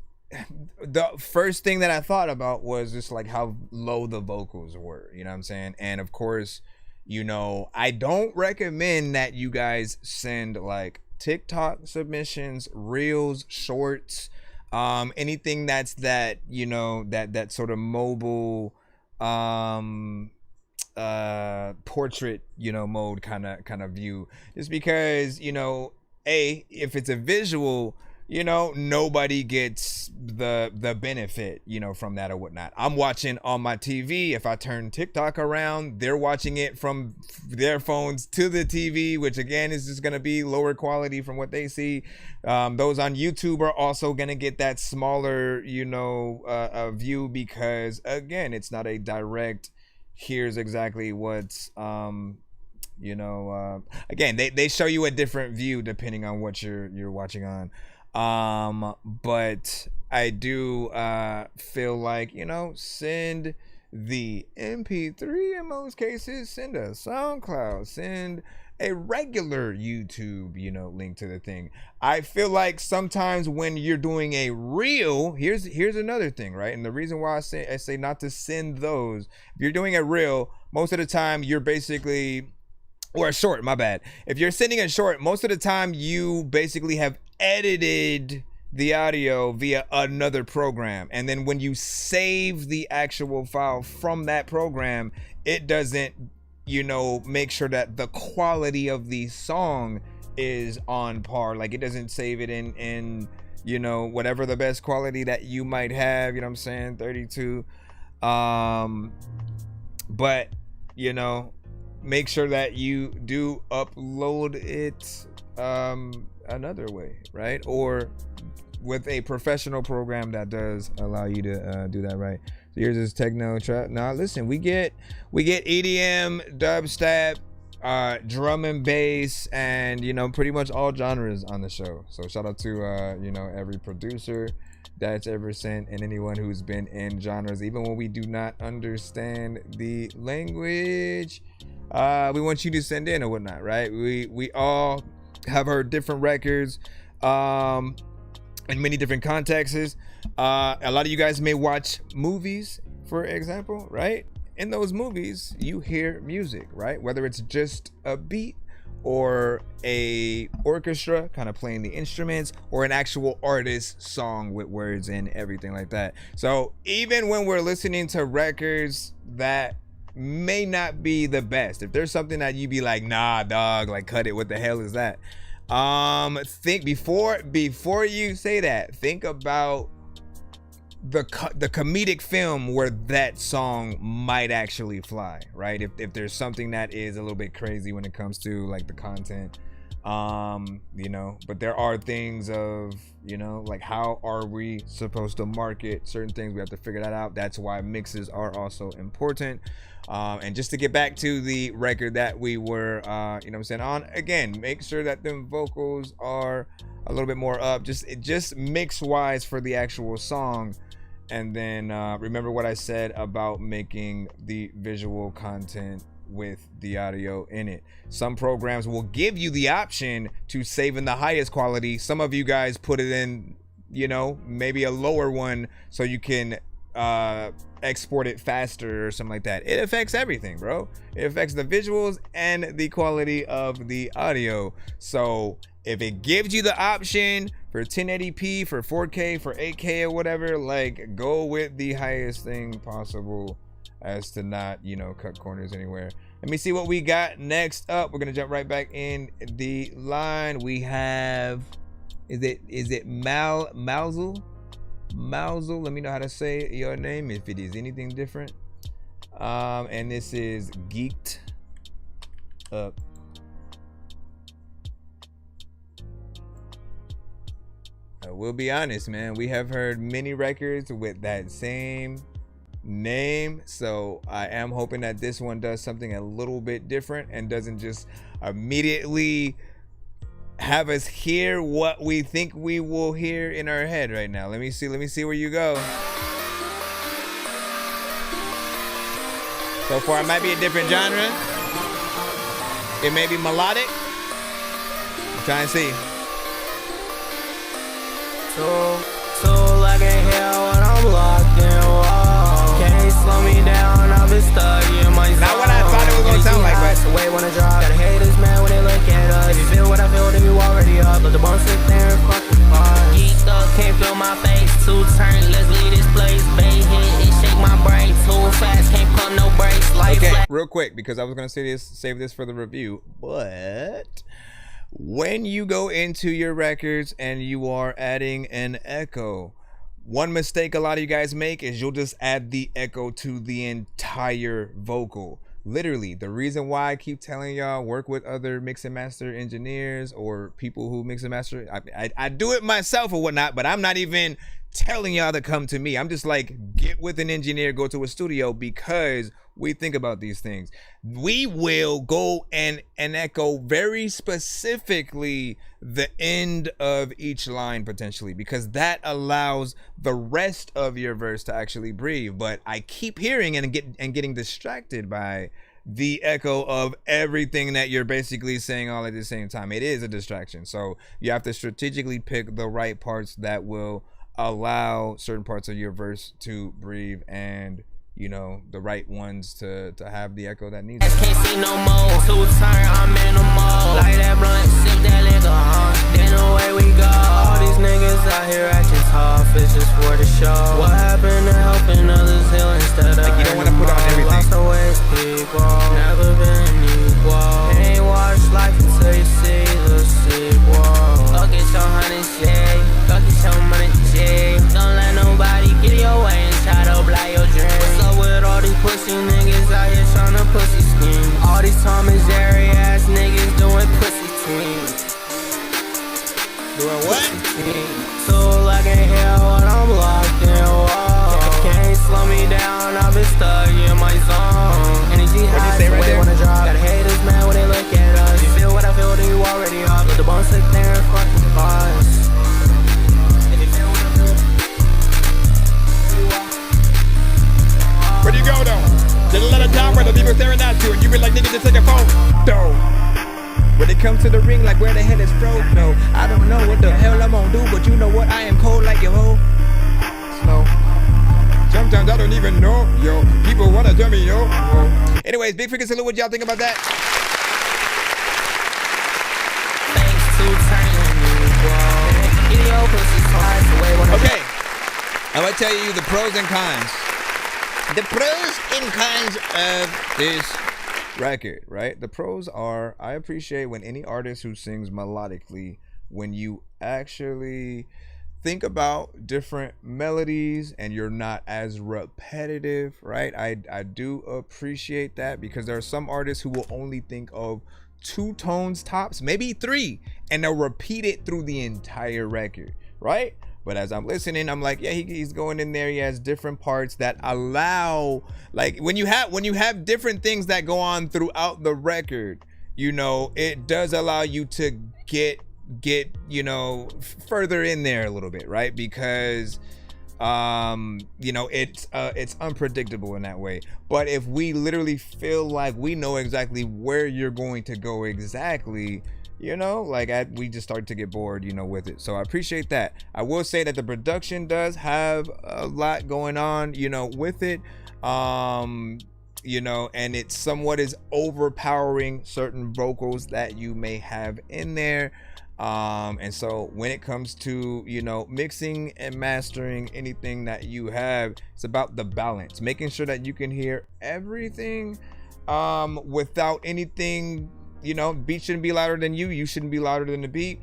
Speaker 5: the first thing that I thought about was just like how low the vocals were, you know what I'm saying? And of course, you know, I don't recommend that you guys send like TikTok submissions, reels, shorts, anything that's that, you know, that sort of mobile, portrait, you know, mode kind of view, just because, you know, if it's a visual, you know, nobody gets the benefit, you know, from that or whatnot. I'm watching on my TV. If I turn TikTok around, they're watching it from their phones to the TV, which again is just gonna be lower quality from what they see. Those on YouTube are also gonna get that smaller, you know, view, because again, it's not a direct, here's exactly what's you know, again, they show you a different view depending on what you're watching on. But I do feel like, you know, send the MP3 in most cases, send a SoundCloud, send a regular YouTube, you know, link to the thing. I feel like sometimes when you're doing a reel, here's another thing, right? And the reason why I say not to send those, if you're doing a reel, most of the time you're basically, or a short, my bad. If you're sending a short, most of the time you basically have edited the audio via another program, and then when you save the actual file from that program, it doesn't you know, make sure that the quality of the song is on par. Like, it doesn't save it in you know, whatever the best quality that you might have, you know what I'm saying, 32. But, you know, make sure that you do upload it another way, right? Or with a professional program that does allow you to do that, right? So here's this techno trap. Now listen, we get EDM, dubstep, drum and bass, and you know, pretty much all genres on the show. So shout out to you know, every producer that's ever sent, and anyone who's been in genres, even when we do not understand the language. We want you to send in or whatnot, right? We all have heard different records in many different contexts. A lot of you guys may watch movies, for example, right? In those movies, you hear music, right? Whether it's just a beat or a orchestra kind of playing the instruments, or an actual artist song with words and everything like that. So even when we're listening to records that may not be the best, if there's something that you be like, nah dog, like cut it, what the hell is that? Think before you say that, think about the comedic film where that song might actually fly, right? If there's something that is a little bit crazy when it comes to like the content, you know, but there are things of, you know, like how are we supposed to market certain things? We have to figure that out. That's why mixes are also important. And just to get back to the record that we were, you know what I'm saying, on, again, make sure that them vocals are a little bit more up, just mix wise for the actual song. And then remember what I said about making the visual content with the audio in it. Some programs will give you the option to save in the highest quality. Some of you guys put it in, you know, maybe a lower one so you can export it faster or something like that. It affects everything, bro. It affects the visuals and the quality of the audio. So if it gives you the option for 1080p, for 4K, for 8K or whatever, like, go with the highest thing possible as to not, you know, cut corners anywhere. Let me see what we got next up. We're gonna jump right back in the line. We have, is it Malzel? Let me know how to say your name if it is anything different. And this is Geeked Up. I will be honest, man, we have heard many records with that same name, so I am hoping that this one does something a little bit different and doesn't just immediately have us hear what we think we will hear in our head right now. Let me see where you go. So far it might be a different genre. It may be melodic. I'm trying to see.
Speaker 18: So like a hell when I'm locked in. Whoa. Can't slow me down, I've been stuck in my zone.
Speaker 5: Not what I thought it was gonna sound like, but
Speaker 18: the way when I drop, gotta hate this man when they look at us. If you feel what I feel, then you already up. Let the bone sit there and fucking pause. Geeked up, can't feel my face. Too turn, let's leave this place. Bay hit, it shake my brain. Too fast, can't pump no brakes.
Speaker 5: Okay, real quick, because I was gonna say this, save this for the review, but when you go into your records and you are adding an echo, one mistake a lot of you guys make is you'll just add the echo to the entire vocal. Literally, the reason why I keep telling y'all work with other mix and master engineers or people who mix and master, I do it myself or whatnot, but I'm not even telling y'all to come to me. I'm just like, get with an engineer, go to a studio, because we think about these things. We will go and echo very specifically the end of each line potentially, because that allows the rest of your verse to actually breathe. But I keep hearing and getting distracted by the echo of everything that you're basically saying all at the same time. It is a distraction. So you have to strategically pick the right parts that will allow certain parts of your verse to breathe, and you know, the right ones to have the echo that needs it.
Speaker 18: Can't see no more. Two turn, I'm in the mall. Like that blunt, sip that liquor, then away we go. All these niggas out here acting tough, it's just for the show. What happened to helping others heal instead of,
Speaker 5: like, you don't want to put on everything.
Speaker 18: Lost the ways, people. Never been So I can hear when I'm locked in. Whoa. Can't slow me down, I've been stuck in my zone. Energy high, so they wanna drop. Got haters mad when they look at us. You feel what I feel, then you already up. Let the bones sit there and fucking pause.
Speaker 5: Where do you go though? Did a lot of time where the people staring at you and you be like, nigga, just take a photo. When it comes to the ring, like where the hell is Fro? No, I don't know what the hell I'm gonna do, but you know what? I am cold like a hoe. Slow. Sometimes I don't even know, yo. People wanna tell me, yo. Whoa. Anyways, big freaking salute. What y'all think about that? Okay, I'm gonna tell you the pros and cons. The pros and cons of this record, right? The pros are, I appreciate when any artist who sings melodically, when you actually think about different melodies and you're not as repetitive, right? I do appreciate that, because there are some artists who will only think of 2 tones tops, maybe 3, and they'll repeat it through the entire record, right? But as I'm listening, I'm like, yeah, he's going in there. He has different parts that allow, like when you have different things that go on throughout the record, you know, it does allow you to get you know, further in there a little bit, right? Because you know, it's unpredictable in that way. But if we literally feel like we know exactly where you're going to go exactly, you know, like we just start to get bored, you know, with it. So I appreciate that. I will say that the production does have a lot going on, you know, with it, you know, and it somewhat is overpowering certain vocals that you may have in there. And so when it comes to, you know, mixing and mastering anything that you have, it's about the balance, making sure that you can hear everything without anything. You know, beat shouldn't be louder than you shouldn't be louder than the beat.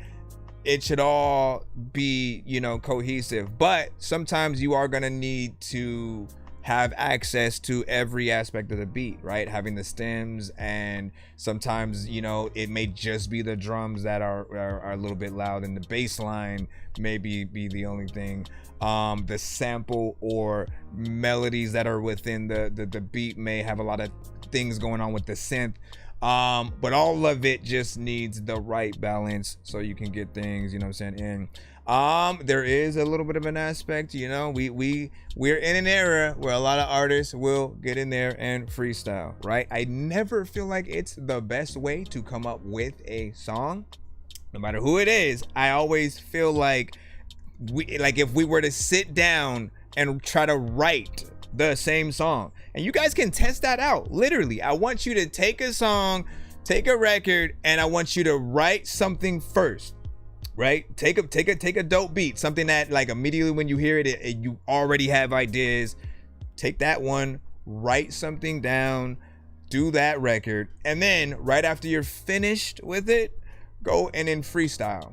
Speaker 5: It should all be, you know, cohesive. But sometimes you are gonna need to have access to every aspect of the beat, right? Having the stems, and sometimes, you know, it may just be the drums that are a little bit loud, and the bass line maybe be the only thing. The sample or melodies that are within the beat may have a lot of things going on with the synth. But all of it just needs the right balance so you can get things, you know what I'm saying, in. There is a little bit of an aspect, you know, we're in an era where a lot of artists will get in there and freestyle, right? I never feel like it's the best way to come up with a song, no matter who it is. I always feel like if we were to sit down and try to write the same song, and you guys can test that out. Literally, I want you to take a song, take a record, and I want you to write something first, right? Take a dope beat, something that like immediately when you hear it, you already have ideas. Take that one, write something down, do that record, and then right after you're finished with it, go and then freestyle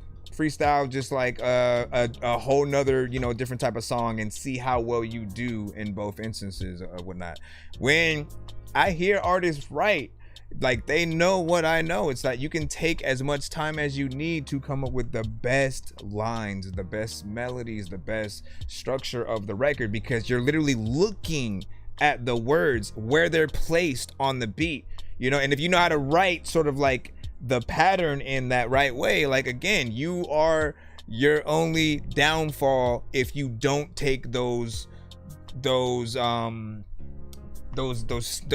Speaker 5: just like a whole nother, you know, different type of song, and see how well you do in both instances or whatnot. When I hear artists write, like they know what I know. It's like you can take as much time as you need to come up with the best lines, the best melodies, the best structure of the record, because you're literally looking at the words, where they're placed on the beat, you know. And if you know how to write sort of like the pattern in that right way, like again, you are your only downfall if you don't take those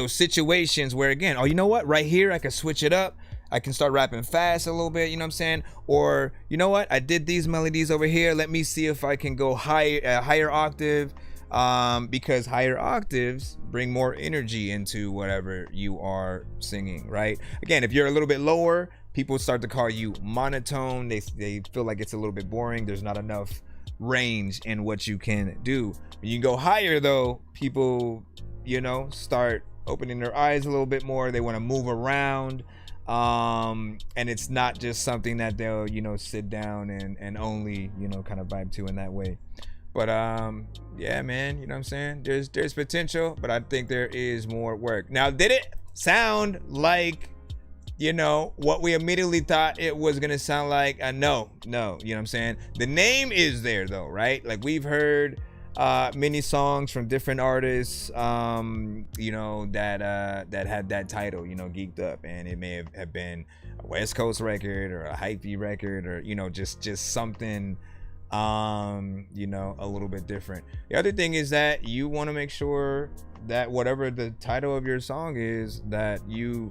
Speaker 5: situations where, again, oh, you know what, right here I can switch it up, I can start rapping fast a little bit, you know what I'm saying? Or you know what, I did these melodies over here, let me see if I can go higher octave, because higher octaves bring more energy into whatever you are singing, right? Again, if you're a little bit lower, people start to call you monotone. They feel like it's a little bit boring. There's not enough range in what you can do. When you go higher though, people, you know, start opening their eyes a little bit more. They want to move around, and it's not just something that they'll, you know, sit down and only, you know, kind of vibe to in that way. But yeah, man, you know what I'm saying? There's potential, but I think there is more work. Now, did it sound like you know, what we immediately thought it was gonna sound like. No, you know what I'm saying? The name is there though, right? Like we've heard many songs from different artists, you know, that had that title, you know, Geeked Up, and it may have been a West Coast record or a hypey record, or, you know, just something, you know, a little bit different. The other thing is that you want to make sure that whatever the title of your song is, that you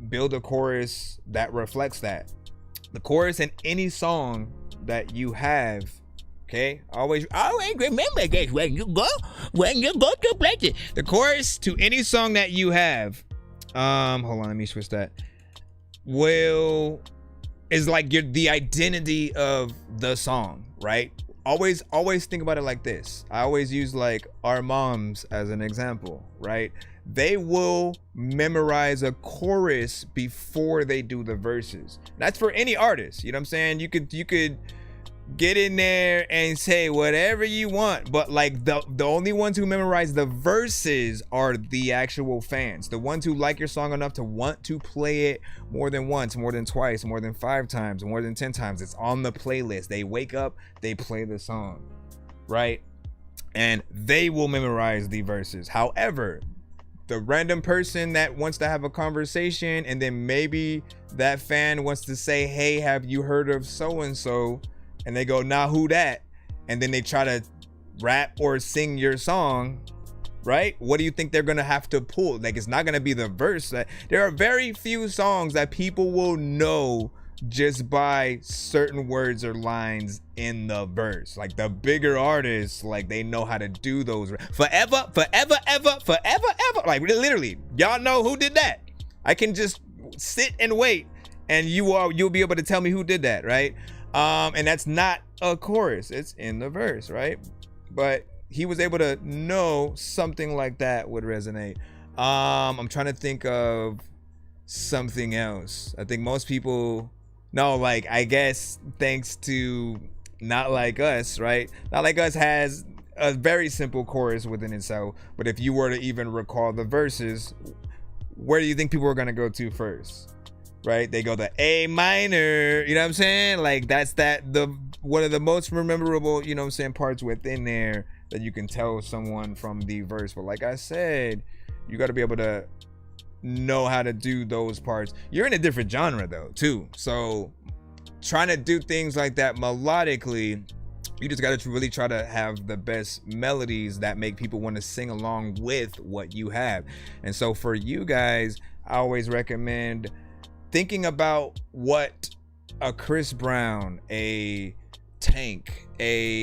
Speaker 5: build a chorus that reflects that. The chorus in any song that you have, okay, always remember this when you go to places. The chorus to any song that you have, hold on, let me switch that, is like the identity of the song, right? Always think about it like this. I always use like our moms as an example, right? They will memorize a chorus before they do the verses. That's for any artist, you know what I'm saying? You could get in there and say whatever you want, but like the only ones who memorize the verses are the actual fans, the ones who like your song enough to want to play it more than once, more than twice, more than 5 times, more than 10 times. It's on the playlist. They wake up, they play the song, right? And they will memorize the verses. However, the random person that wants to have a conversation, and then maybe that fan wants to say, hey, have you heard of so and so? And they go, nah, who that? And then they try to rap or sing your song, right? What do you think they're gonna have to pull? Like, it's not gonna be the verse. There are very few songs that people will know just by certain words or lines in the verse. Like the bigger artists, like they know how to do those. Forever. Like literally, y'all know who did that. I can just sit and wait, and you'll be able to tell me who did that, right? And that's not a chorus, it's in the verse, right? But he was able to know something like that would resonate. I'm trying to think of something else. I think most people know, like, I guess thanks to Not Like Us, right? Not Like Us has a very simple chorus within itself, but if you were to even recall the verses, where do you think people are gonna go to first? Right, they go to A minor, you know what I'm saying? Like that's one of the most memorable, you know what I'm saying, parts within there that you can tell someone from the verse. But like I said, you got to be able to know how to do those parts. You're in a different genre though too, so trying to do things like that melodically, you just got to really try to have the best melodies that make people want to sing along with what you have. And so for you guys, I always recommend thinking about what a Chris Brown, a Tank,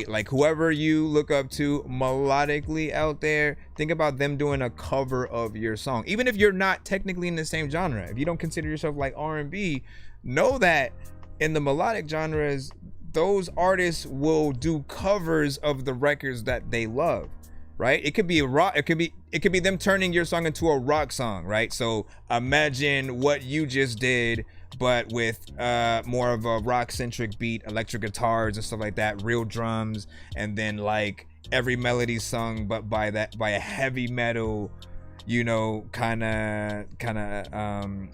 Speaker 5: like whoever you look up to melodically out there, think about them doing a cover of your song. Even if you're not technically in the same genre, if you don't consider yourself like R&B, know that in the melodic genres, those artists will do covers of the records that they love. Right? It could be a rock, it could be them turning your song into a rock song, right? So imagine what you just did, but with more of a rock centric beat, electric guitars and stuff like that, real drums, and then like every melody sung but by a heavy metal, you know, kind of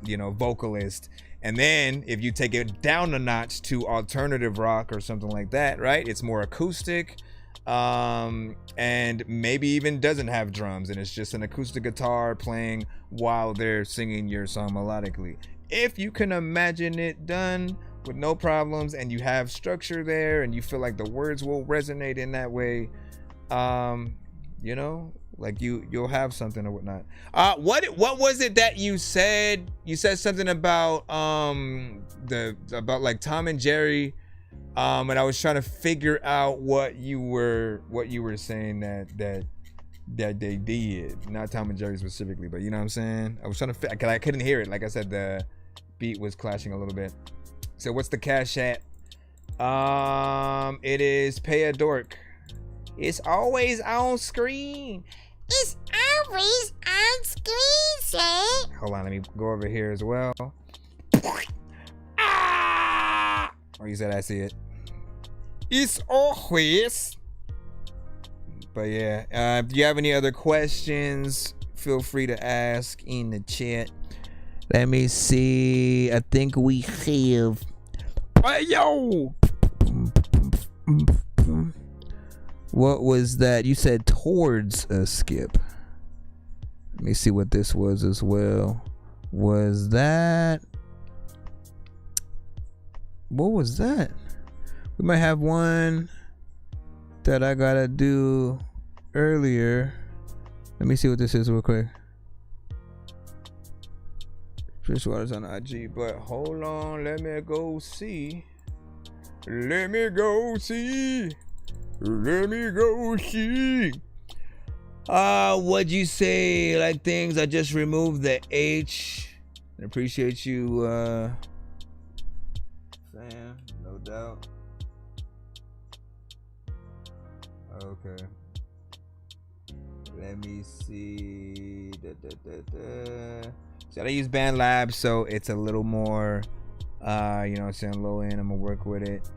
Speaker 5: you know, vocalist. And then if you take it down a notch to alternative rock or something like that, right? It's more acoustic, and maybe even doesn't have drums, and it's just an acoustic guitar playing while they're singing your song melodically. If you can imagine it done with no problems, and you have structure there, and you feel like the words will resonate in that way, you know, like you'll have something or whatnot. What was it that you said? You said something about about like Tom and Jerry. And I was trying to figure out what you were saying that they did, not Tom and Jerry specifically, but you know what I'm saying. I was trying to, cause I couldn't hear it. Like I said, the beat was clashing a little bit. So what's the cash at? It is Pay a Dork. It's always on screen.
Speaker 19: It's always on screen, say.
Speaker 5: Hold on, let me go over here as well. Oh, you said I see it. It's always. But yeah, if you have any other questions, feel free to ask in the chat. Let me see. I think we have. Hey, yo! What was that? You said towards a skip. Let me see what this was as well. Was that? What was that? We might have one that I gotta do earlier. Let me see what this is real quick. Freshwater's on IG, but hold on, let me go see. Let me go see. What'd you say? Like things, I just removed the H. I appreciate you, Sam, no doubt. Okay. Let me see. So I use BandLab, so it's a little more, you know what I'm saying, low end. I'm gonna work with it.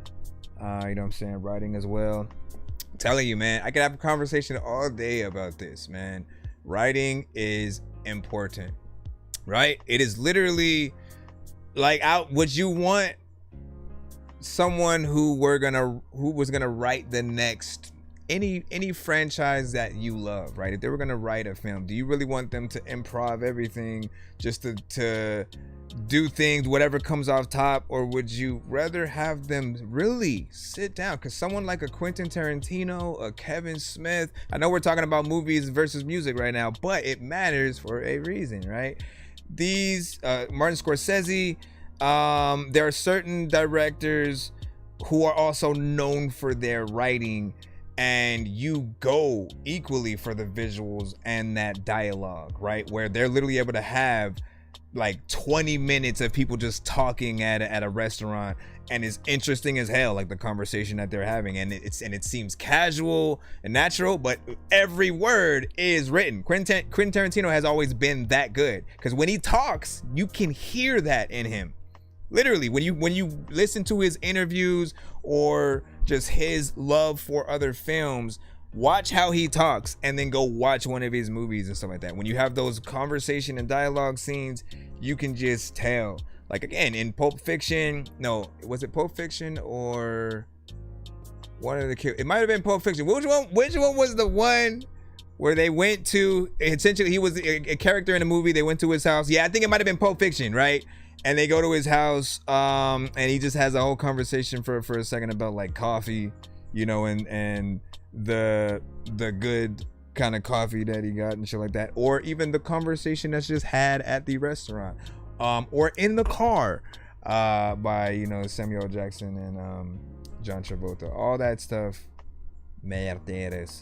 Speaker 5: You know what I'm saying, writing as well. I'm telling you, man, I could have a conversation all day about this, man. Writing is important, right? It is literally like, would you want someone who was gonna write the next any franchise that you love, right? If they were gonna write a film, do you really want them to improv everything just to do things, whatever comes off top, or would you rather have them really sit down? Because someone like a Quentin Tarantino, a Kevin Smith, I know we're talking about movies versus music right now, but it matters for a reason, right? These Martin Scorsese, there are certain directors who are also known for their writing, and you go equally for the visuals and that dialogue, right? Where they're literally able to have like 20 minutes of people just talking at a restaurant, and it's interesting as hell, like the conversation that they're having, and it seems casual and natural, but every word is written. Quentin Tarantino has always been that good, because when he talks, you can hear that in him. Literally, when you listen to his interviews or just his love for other films, watch how he talks and then go watch one of his movies and stuff like that. When you have those conversation and dialogue scenes, you can just tell. Like again, in Pulp Fiction, no, was it Pulp Fiction or one of the kids? It might have been Pulp Fiction. Which one was the one where they went to, essentially he was a character in a movie, they went to his house. Yeah, I think it might have been Pulp Fiction, right? And they go to his house, and he just has a whole conversation for a second about like coffee, you know, and the good kind of coffee that he got and shit like that, or even the conversation that's just had at the restaurant, or in the car, by, you know, Samuel L. Jackson and John Travolta, all that stuff. Merderes.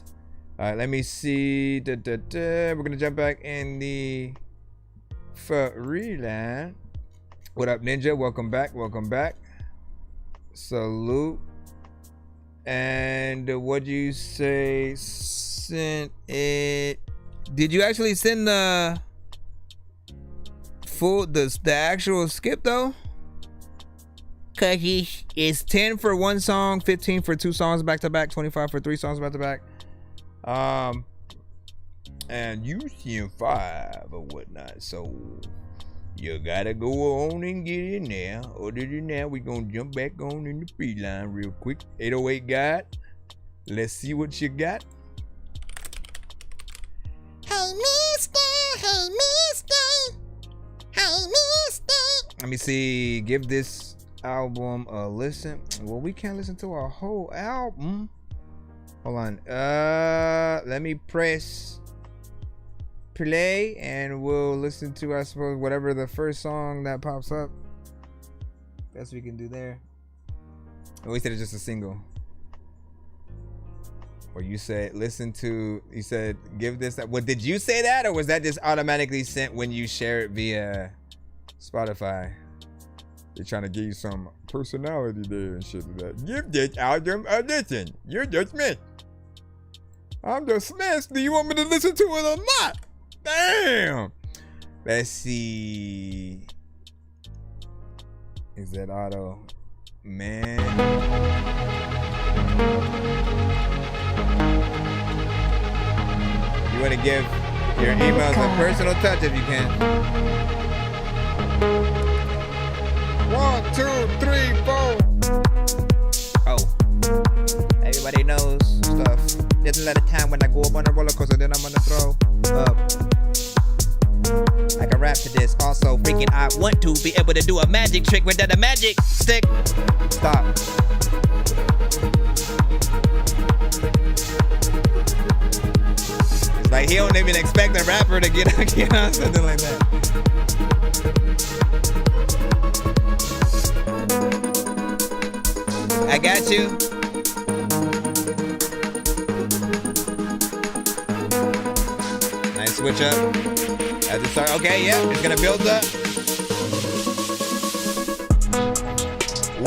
Speaker 5: All right, let me see. We're gonna jump back in the Freeland. What up, Ninja? Welcome back. Welcome back. Salute. And what'd you say? Sent it. Did you actually send the actual skip though? Cause it's 10 for one song, 15 for two songs back to back, 25 for three songs back to back. And you seeing 5 or whatnot, so you gotta go on and get in there. Other than that, we gonna jump back on in the free line real quick. 808 God, let's see what you got.
Speaker 19: Hey, mister. Hey, mister. Hey, mister.
Speaker 5: Let me see. Give this album a listen. Well, we can't listen to a whole album. Hold on. Let me press play and we'll listen to, I suppose, whatever the first song that pops up. Best we can do there. Oh, we said it's just a single. Or you said listen to, you said give this. What did you say that, or was that just automatically sent when you share it via Spotify? They're trying to give you some personality there and shit like that. Give this album a listen. You're just Smith. I'm just Smith. Do you want me to listen to it or not? Damn. Let's see. Is that auto? Man. You want to give your emails a personal touch if you can. 2, 3, 4. Oh, everybody knows stuff. There's a lot of time when I go up on a roller coaster, then I'm gonna throw up. I can rap to this. Also, freaking, I want to be able to do a magic trick without a magic stick. Stop. It's like he don't even expect a rapper to get on something like that. I got you. Nice switch up. As it starts, okay, yeah, it's gonna build up.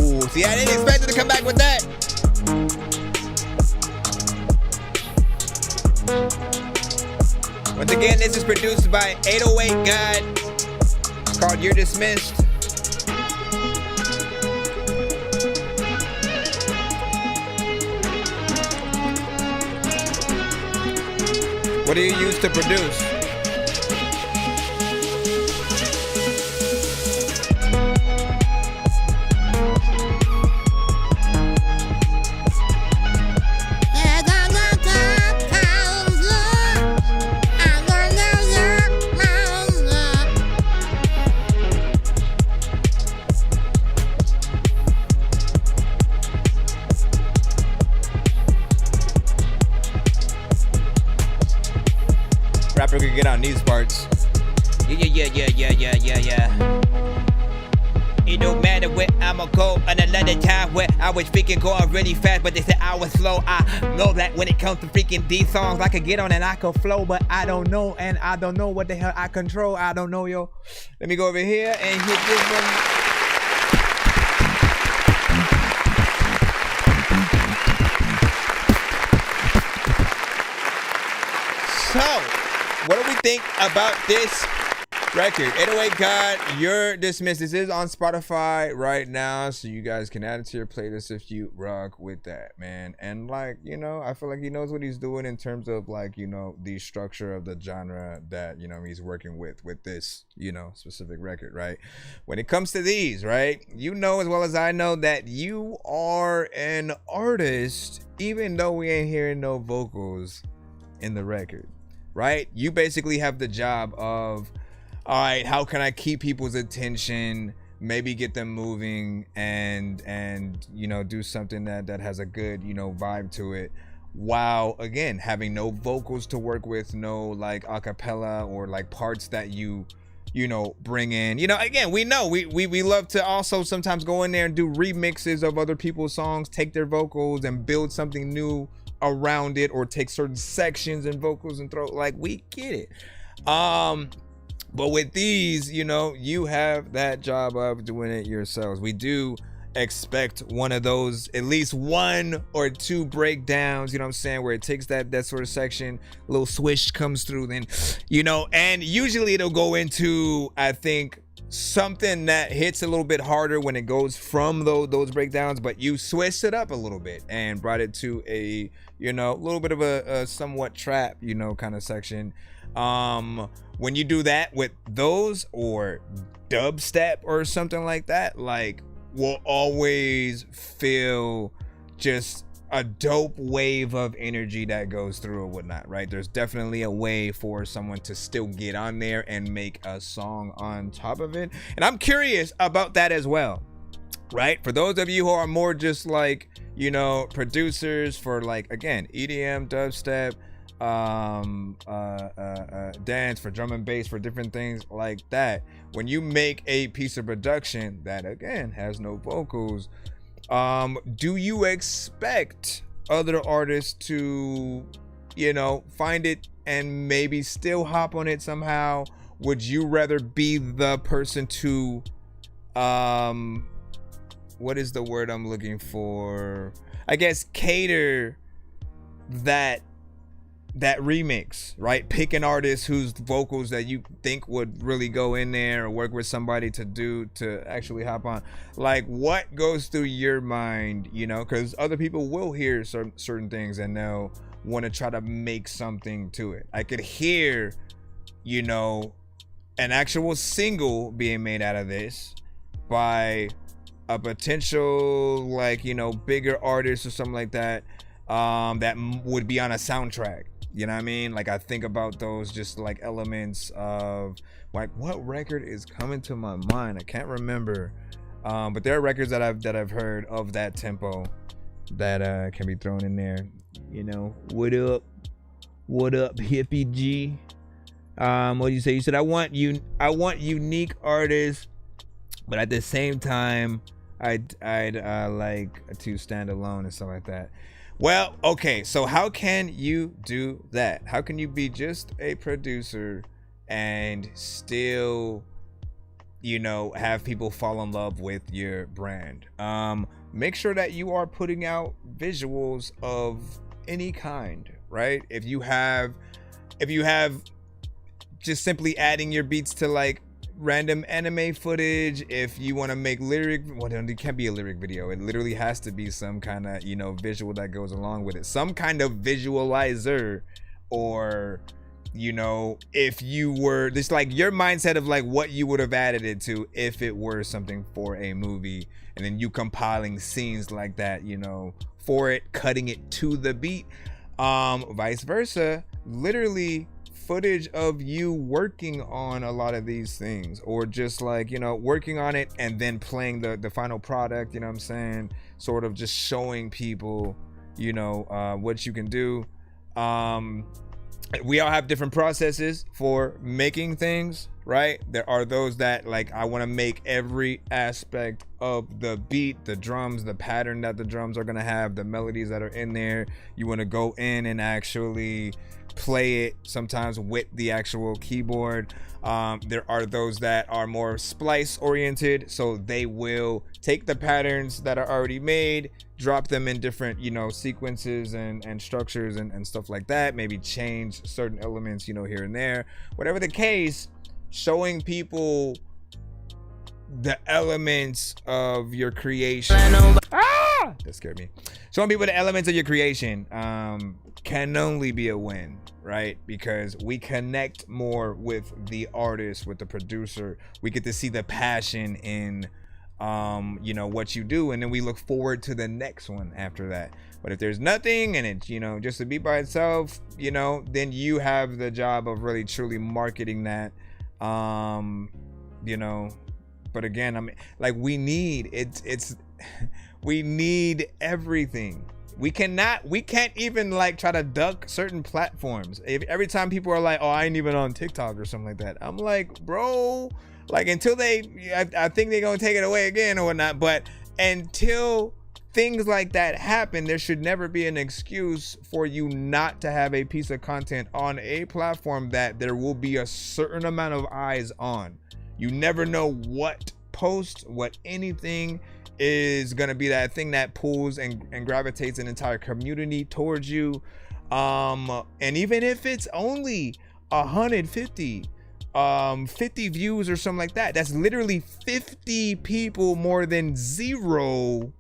Speaker 5: Ooh, see, I didn't expect it to come back with that. Once again, this is produced by 808 God. It's called You're Dismissed. What do you use to produce? Rapper could get on these parts. Yeah. It don't matter where I'ma go. And another time where I was freaking going really fast, but they said I was slow. I know that when it comes to freaking these songs, I could get on and I could flow, but I don't know, and I don't know what the hell I control. I don't know, yo. Let me go over here and hit this one. So, what do we think about this record? 808 God, You're Dismissed. This is on Spotify right now, so you guys can add it to your playlist if you rock with that, man. And like, you know, I feel like he knows what he's doing in terms of like, you know, the structure of the genre that, you know, he's working with this, you know, specific record, right? When it comes to these, right, you know as well as I know that you are an artist, even though we ain't hearing no vocals in the record. Right? You basically have the job of, all right, how can I keep people's attention, maybe get them moving and you know, do something that has a good, you know, vibe to it, while again having no vocals to work with, no like a cappella or like parts that you know, bring in. You know, again, we know we love to also sometimes go in there and do remixes of other people's songs, take their vocals and build something new around it, or take certain sections and vocals and throw, like, we get it. But with these, you know, you have that job of doing it yourselves. We do expect one of those, at least 1 or 2 breakdowns, you know what I'm saying, where it takes that sort of section, a little swish comes through, then, you know, and usually it'll go into, I think, something that hits a little bit harder when it goes from those breakdowns, but you switched it up a little bit and brought it to a, you know, a little bit of a somewhat trap, you know, kind of section. When you do that with those or dubstep or something like that, like, will always feel just a dope wave of energy that goes through or whatnot, right? There's definitely a way for someone to still get on there and make a song on top of it. And I'm curious about that as well, right? For those of you who are more just like, you know, producers for like, again, EDM, dubstep, dance, for drum and bass, for different things like that, when you make a piece of production that again has no vocals, do you expect other artists to, you know, find it and maybe still hop on it somehow? Would you rather be the person to what is the word I'm looking for, I guess, cater that remix, right? Pick an artist whose vocals that you think would really go in there, or work with somebody to actually hop on. Like, what goes through your mind, you know, because other people will hear certain things and they'll want to try to make something to it. I could hear, you know, an actual single being made out of this by a potential, like, you know, bigger artist or something like that, that would be on a soundtrack. You know what I mean? Like, I think about those just like elements of like, what record is coming to my mind? I can't remember. But there are records that I've heard of that tempo that can be thrown in there. You know, what up, hippie G? What do you say? You said I want unique artists, but at the same time, I'd like to stand alone and stuff like that. Well, okay, so how can you do that? How can you be just a producer and still, you know, have people fall in love with your brand? Make sure that you are putting out visuals of any kind, right? If you have just simply adding your beats to like random anime footage, if you want to make lyric, well, it can't be a lyric video, it literally has to be some kind of, you know, visual that goes along with it, some kind of visualizer, or, you know, if you were just like your mindset of like what you would have added it to if it were something for a movie, and then you compiling scenes like that, you know, for it, cutting it to the beat, vice versa, literally footage of you working on a lot of these things, or just like, you know, working on it and then playing the final product, you know what I'm saying, sort of just showing people, you know, what you can do. We all have different processes for making things, right? There are those that like, I want to make every aspect of the beat, the drums, the pattern that the drums are going to have, the melodies that are in there. You want to go in and actually play it sometimes with the actual keyboard. There are those that are more splice oriented, so they will take the patterns that are already made, drop them in different, you know, sequences and structures and stuff like that, maybe change certain elements, you know, here and there, whatever the case, showing people the elements of your creation. That scared me. Showing people the elements of your creation can only be a win, right? Because we connect more with the artist, with the producer. We get to see the passion in, you know, what you do, and then we look forward to the next one after that. But if there's nothing and it's, you know, just a beat by itself, you know, then you have the job of really truly marketing that, you know. But again, I mean, like, we need we need everything. We can't even like try to duck certain platforms. Every time people are like, oh, I ain't even on TikTok or something like that, I'm like, bro, like, until I think they're gonna take it away again or whatnot, but until things like that happen, there should never be an excuse for you not to have a piece of content on a platform that there will be a certain amount of eyes on. You never know what post, what anything is gonna be that thing that pulls and gravitates an entire community towards you. And even if it's only 150 50 views or something like that, that's literally 50 people more than zero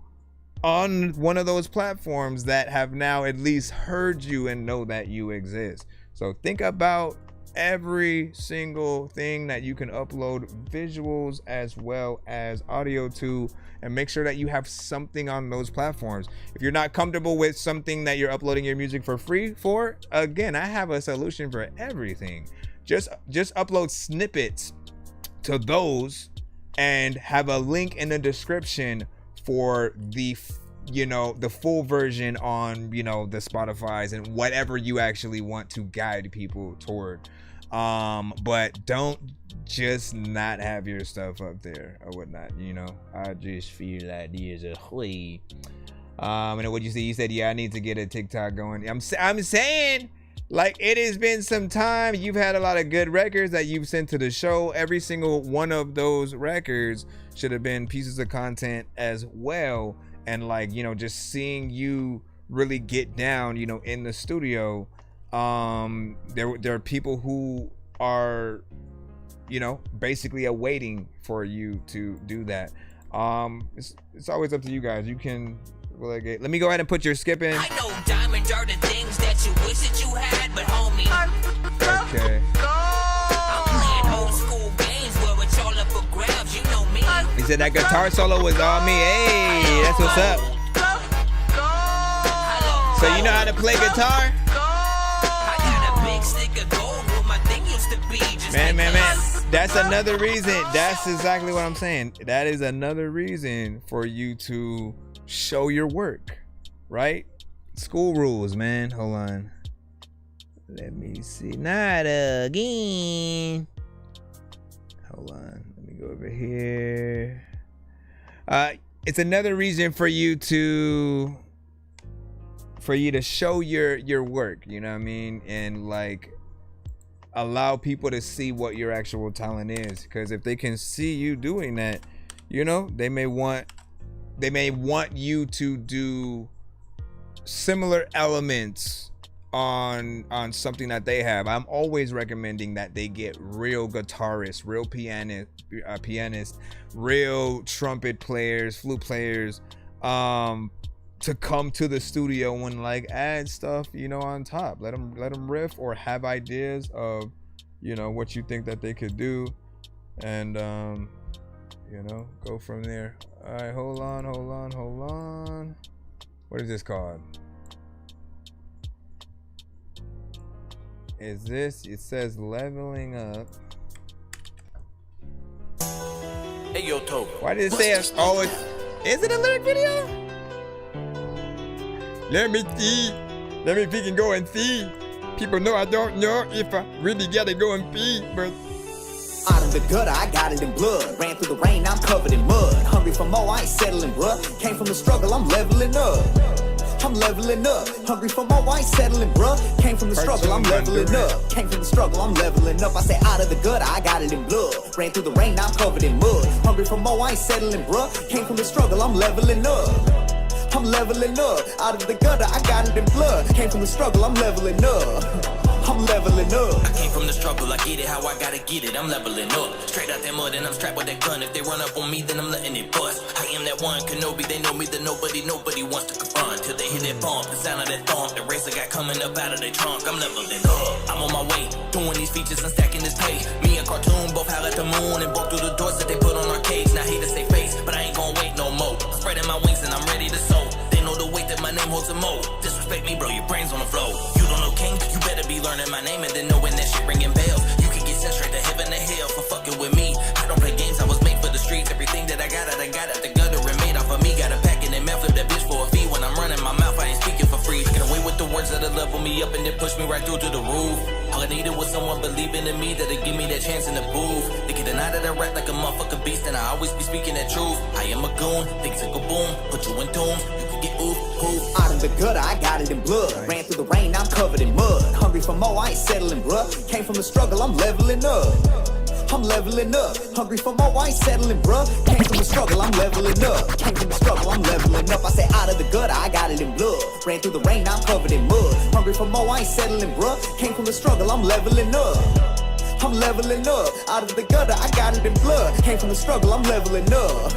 Speaker 5: on one of those platforms that have now at least heard you and know that you exist. So think about every single thing that you can upload visuals as well as audio to, and make sure that you have something on those platforms. If you're not comfortable with something that you're uploading your music for free for, again, I have a solution for everything. Just upload snippets to those and have a link in the description for the, you know, the full version on, you know, the Spotify's and whatever you actually want to guide people toward. But don't just not have your stuff up there or whatnot, you know. I just feel like there's a way. And what you say, you said, yeah, I need to get a TikTok going. I'm saying, like, it has been some time. You've had a lot of good records that you've sent to the show. Every single one of those records should have been pieces of content as well. And, like, you know, just seeing you really get down, you know, in the studio. There are people who are, you know, basically awaiting for you to do that. It's always up to you guys. You can relegate. Let me go ahead and put your skip in.
Speaker 12: I know diamonds are the things that you wish that you had, but homie,
Speaker 5: okay.
Speaker 12: I'm playing old school games where it's all up for grabs. You know me.
Speaker 5: said that guitar solo was all me. Hey, that's what's up. So you know how to play guitar? Man. That's another reason. That's exactly what I'm saying. That is another reason for you to show your work, right? School rules, man. Hold on. Let me see. Not again. Hold on. Let me go over here. It's another reason for you to show your work, you know what I mean? And like allow people to see what your actual talent is, because if they can see you doing that, you know, they may want you to do similar elements on something that they have. I'm always recommending that they get real guitarists, real pianists, real trumpet players, flute players, to come to the studio and like add stuff, you know, on top. Let them riff or have ideas of, you know, what you think that they could do, and you know, go from there. All right, hold on. What is this called? Is this? It says leveling up.
Speaker 16: Hey, yo, Toby.
Speaker 5: Why did it say? Oh, is it a lyric video? Let me see. Let me peek and go and see. People know I don't know if I really gotta go and pee, but
Speaker 17: out of the gutter, I got it in blood. Ran through the rain, I'm covered in mud. Hungry for more, I ain't settling, bruh. Came from the struggle, I'm leveling up. I'm leveling up. Hungry for more, I ain't settling, bruh. Came from the struggle, I'm leveling up. Came from the struggle, I'm leveling up. I say out of the gutter, I got it in blood. Ran through the rain, I'm covered in mud. Hungry for more, I ain't settling, bruh. Came from the struggle, I'm leveling up. I'm leveling up. Out of the gutter, I got it in blood. Came from the struggle, I'm leveling up. I'm leveling up.
Speaker 16: I came from the struggle, I get it how I gotta get it. I'm leveling up. Straight out that mud and I'm strapped with that gun. If they run up on me, then I'm letting it bust. I am that one Kenobi, they know me, that nobody wants to confront. Till they hit that bump, the sound of that thump. The razor got coming up out of their trunk. I'm leveling up. I'm on my way, doing these features and stacking this pay. Me and Cartoon both howl at the moon and broke through the doors that they put on arcades. Now haters say face, but I ain't gonna wait no more. Spreading my wings and I'm ready to soar. They know the weight that my name holds a mo. Disrespect me, bro, your brains on the floor. You don't know King, you better be learning my name and then knowing that shit ringing bells. You can get sent straight to heaven or hell for fucking with me. I don't play games, I was made for the streets. Everything that I got out the gutter and made off of me. Got a pack in that mouth, flip that bitch for a fee. When I'm running my mouth, I ain't speaking for free. Get away with the words that'll level me up and then push me right through to the roof. All I needed was someone believing in me that'll give me that chance in the booth. They get a night of that rap like a motherfucking beast, and I always be speaking that truth. I am a goon, things that go boom, put you in doom. You can get oof, poof.
Speaker 17: Out of the gutter, I got it in blood. Ran through the rain, I'm covered in mud. Hungry for more, I ain't settling, bruh. Came from the struggle, I'm leveling up. I'm leveling up. Hungry for more, I ain't settling, bruh. Came from the struggle, I'm leveling up. Came from the struggle, I'm leveling up. I say out of the gutter, I got it in blood. Ran through the rain, I'm covered in mud. Hungry for more, I ain't settling, bruh. Came from the struggle, I'm leveling up. I'm leveling up. Out of the gutter, I got it in blood. Came from the struggle, I'm leveling up.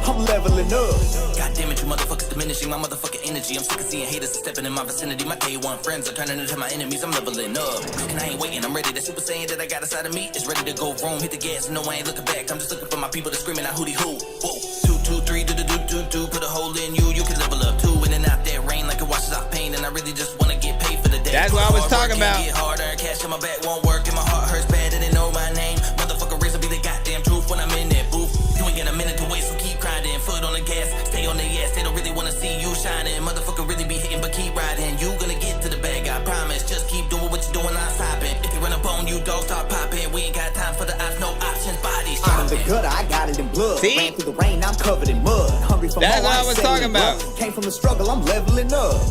Speaker 17: I'm leveling up.
Speaker 16: God damn it, you motherfuckers diminishing my motherfucking energy. I'm sick of seeing haters stepping in my vicinity. My day one friends are turning into my enemies. I'm leveling up. And I ain't waiting, I'm ready. That super saiyan that I got inside of me is ready to go roam. Hit the gas, no, I ain't looking back. I'm just looking for my people to screaming out hootie hoo. Whoa, 2, 2, 3, do, do, do, do, do. Put a hole in you, you can level up too. In and out that rain like it washes off pain. And I really just wanna get paid for the day.
Speaker 5: That's what I was talking about.
Speaker 16: Get harder, cash in my back won't work, and my heart hurts bad, and they know my name. Motherfucker, razor be the goddamn truth when I'm in that booth. You ain't got a minute to waste, so keep grinding. Foot on the gas, stay on the ass. They don't really wanna see you shining. Motherfucker really be hitting, but keep riding. You gonna get to the bag, I promise. Just keep doing what you're doing, not stopping. If they run up on you, dogs start popping. We ain't got time for the ops, no options, bodies
Speaker 17: Out of the
Speaker 16: dropping.
Speaker 17: gutter, I got it in blood.
Speaker 5: See?
Speaker 17: Ran through the rain, I'm covered in mud. Hungry for
Speaker 5: That's
Speaker 17: more,
Speaker 5: what I
Speaker 17: ain't
Speaker 5: was
Speaker 17: settling,
Speaker 5: talking about.
Speaker 17: bruh. Came from the struggle, I'm leveling up.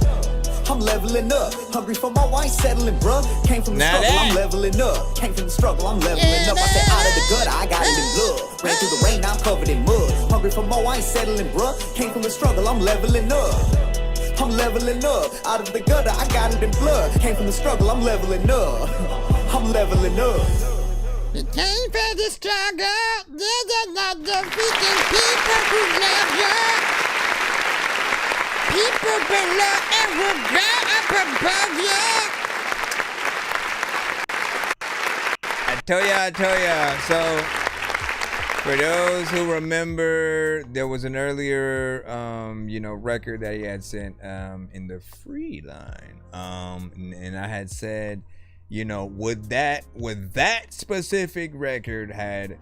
Speaker 17: I'm leveling up. Hungry for more, I ain't settling, bruh. Came from the
Speaker 5: Now
Speaker 17: struggle,
Speaker 5: that-
Speaker 17: I'm leveling up. Came from the struggle, I'm leveling up. I said out of the gutter, I got it in blood. Ran through the rain, I'm covered in mud. Hungry for more, I ain't settling, bruh. Came from the struggle, I'm leveling up. I'm leveling up. Out of the gutter, I got it in blood. Came from the struggle, I'm leveling up. I'm leveling up.
Speaker 19: You came for the struggle. There's another freaking people who love you. People below and will go up above you.
Speaker 5: I tell ya. So For those who remember, there was an earlier, record that he had sent in the free line, and I had said, would that specific record had,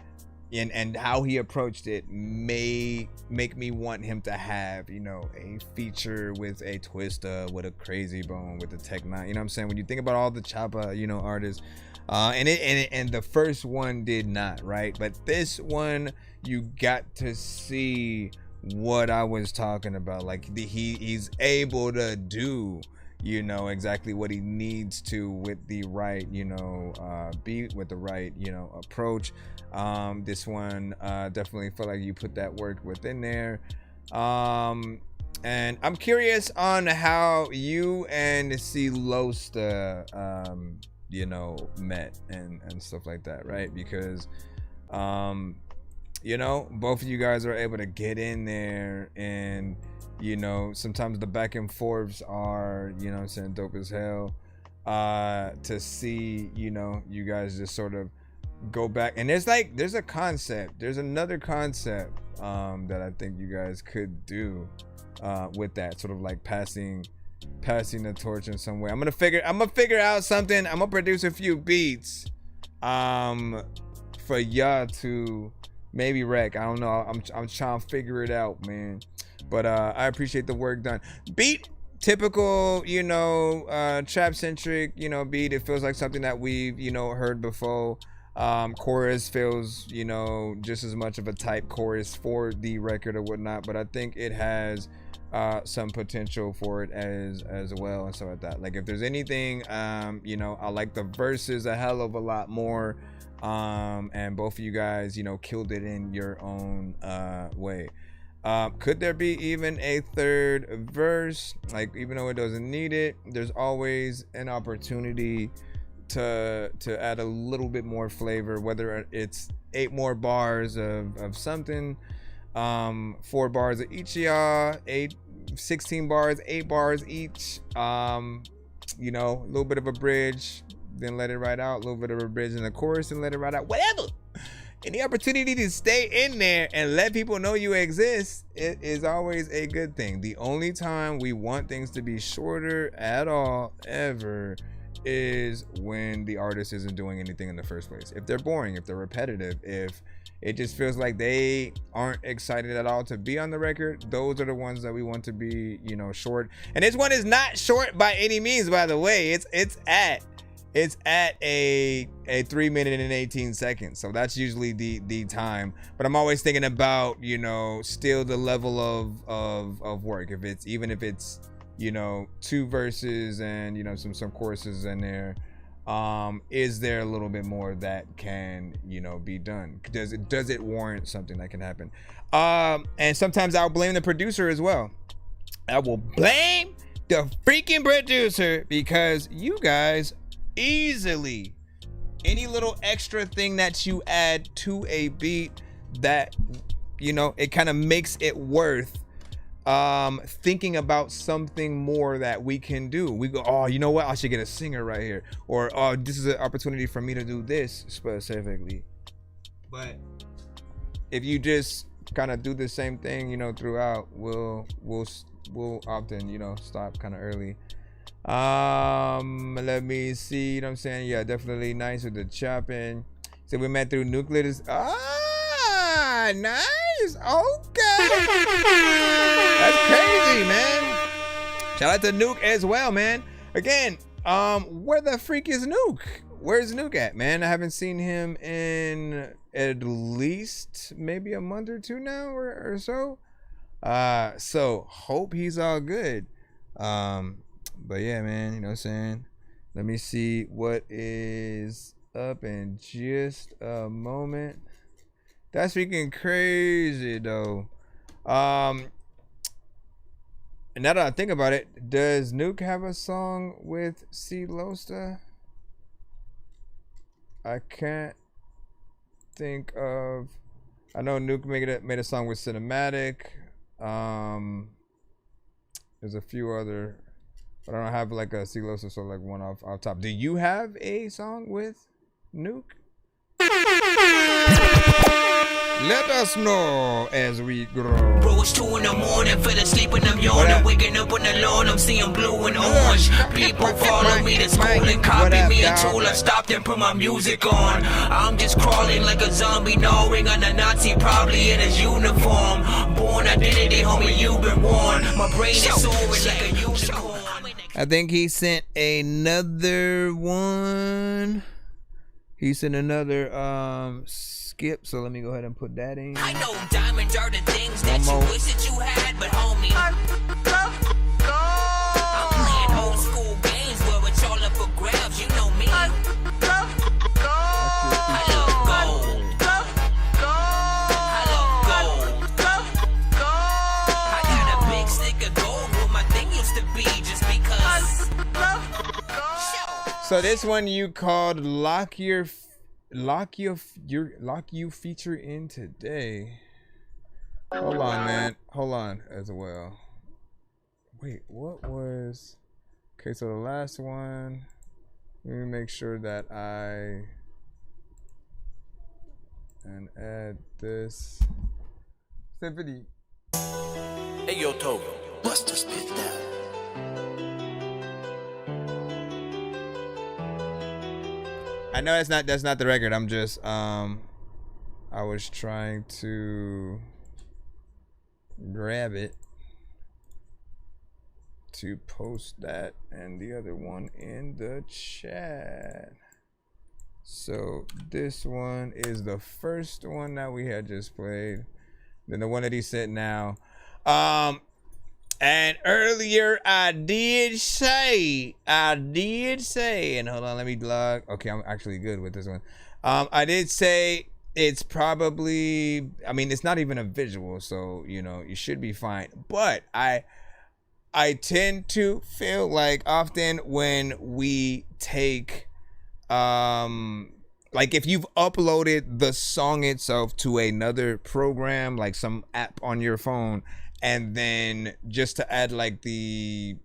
Speaker 5: and how he approached it may make me want him to have, a feature with a Twista, with a Crazy Bone, with a Tech Nine. You know what I'm saying? When you think about all the Choppa, artists. And the first one did not, right? But this one, you got to see what I was talking about. Like he's able to do, exactly what he needs to with the right, beat, with the right, approach. This one definitely felt like you put that work within there. And I'm curious on how you and C Losta met and stuff like that, right? Because both of you guys are able to get in there, and sometimes the back and forths are saying dope as hell, to see you guys just sort of go back, and there's another concept that I think you guys could do with that, sort of like passing the torch in some way. I'm gonna figure out something. I'm gonna produce a few beats for y'all to maybe wreck. I don't know. I'm trying to figure it out, man. But I appreciate the work done. Beat, typical, trap centric, beat. It feels like something that we've heard before. Chorus feels just as much of a type chorus for the record or whatnot, but I think it has some potential for it as well, and stuff like that. Like if there's anything, I like the verses a hell of a lot more, and both of you guys killed it in your own way. Could there be even a third verse? Like, even though it doesn't need it, there's always an opportunity to add a little bit more flavor, whether it's 8 more bars of something, 4 bars of each of y'all, 16 bars, 8 bars each, a little bit of a bridge, then let it ride out, a little bit of a bridge in the chorus and let it ride out, whatever. Any opportunity to stay in there and let people know you exist, it is always a good thing. The only time we want things to be shorter at all, ever, is when the artist isn't doing anything in the first place. If they're boring, if they're repetitive, if it just feels like they aren't excited at all to be on the record, those are the ones that we want to be, short. And this one is not short by any means, by the way. It's at a 3 minute and 18 seconds. So that's usually the time. But I'm always thinking about, still the level of work. If it's 2 verses and some choruses in there, is there a little bit more that can be done? Does it warrant something that can happen? And sometimes I'll blame the producer as well. I will blame the freaking producer, because you guys easily, any little extra thing that you add to a beat that it kind of makes it worth thinking about something more that we can do. We go, oh, you know what, I should get a singer right here, or oh, this is an opportunity for me to do this specifically. But if you just kind of do the same thing throughout, we'll often stop kind of early. Let me see, what I'm saying? Yeah, definitely nice with the chopping. So we met through Nucleus. Nice. Okay. That's crazy, man. Shout out to Nuke as well, man. Again, where the freak is Nuke? Where's Nuke at, man? I haven't seen him in at least maybe a month or 2 now or so. So hope he's all good. But yeah, man, what I'm saying? Let me see what is up in just a moment. That's freaking crazy though. And now that I think about it, does Nuke have a song with C Losta? I can't think of. I know Nuke made a song with Cinematic. There's a few other, but I don't have like a C Losta, so like one off top. Do you have a song with Nuke? Let us know as we grow.
Speaker 12: Bro, it's 2 in the morning, fell asleep and I'm yawning. Waking up on the lawn, I'm seeing blue and orange. People follow me to school and copy me until I stopped and put my music on. I'm just crawling like a zombie, gnawing on a Nazi, probably in his uniform. Born identity, homie, you've been warned. My brain is soaring like a unicorn.
Speaker 5: I think he sent another one. He sent another skip, so let me go ahead and put that in.
Speaker 12: I know diamonds are the things that you wish that you had, but homie, I'm playing old school games where it's all up for grabs, you know me. I love gold. I got a big stick of gold where my thing used to be just because.
Speaker 5: So this one you called lock you feature in today. Hold on, man. Hold on as well. Wait, what was? Okay, so the last one. Let me make sure that I and add this. Symphony.
Speaker 17: Hey yo, Toby, bust this bitch down.
Speaker 5: I know that's not the record. I'm just I was trying to grab it to post that and the other one in the chat. So this one is the first one that we had just played. Then the one that he sent now. And earlier I did say, and hold on, let me log. Okay, I'm actually good with this one. I did say it's probably, I mean, it's not even a visual, so, you know, you should be fine. But I tend to feel like often when we take, like if you've uploaded the song itself to another program, like some app on your phone, and then just to add like the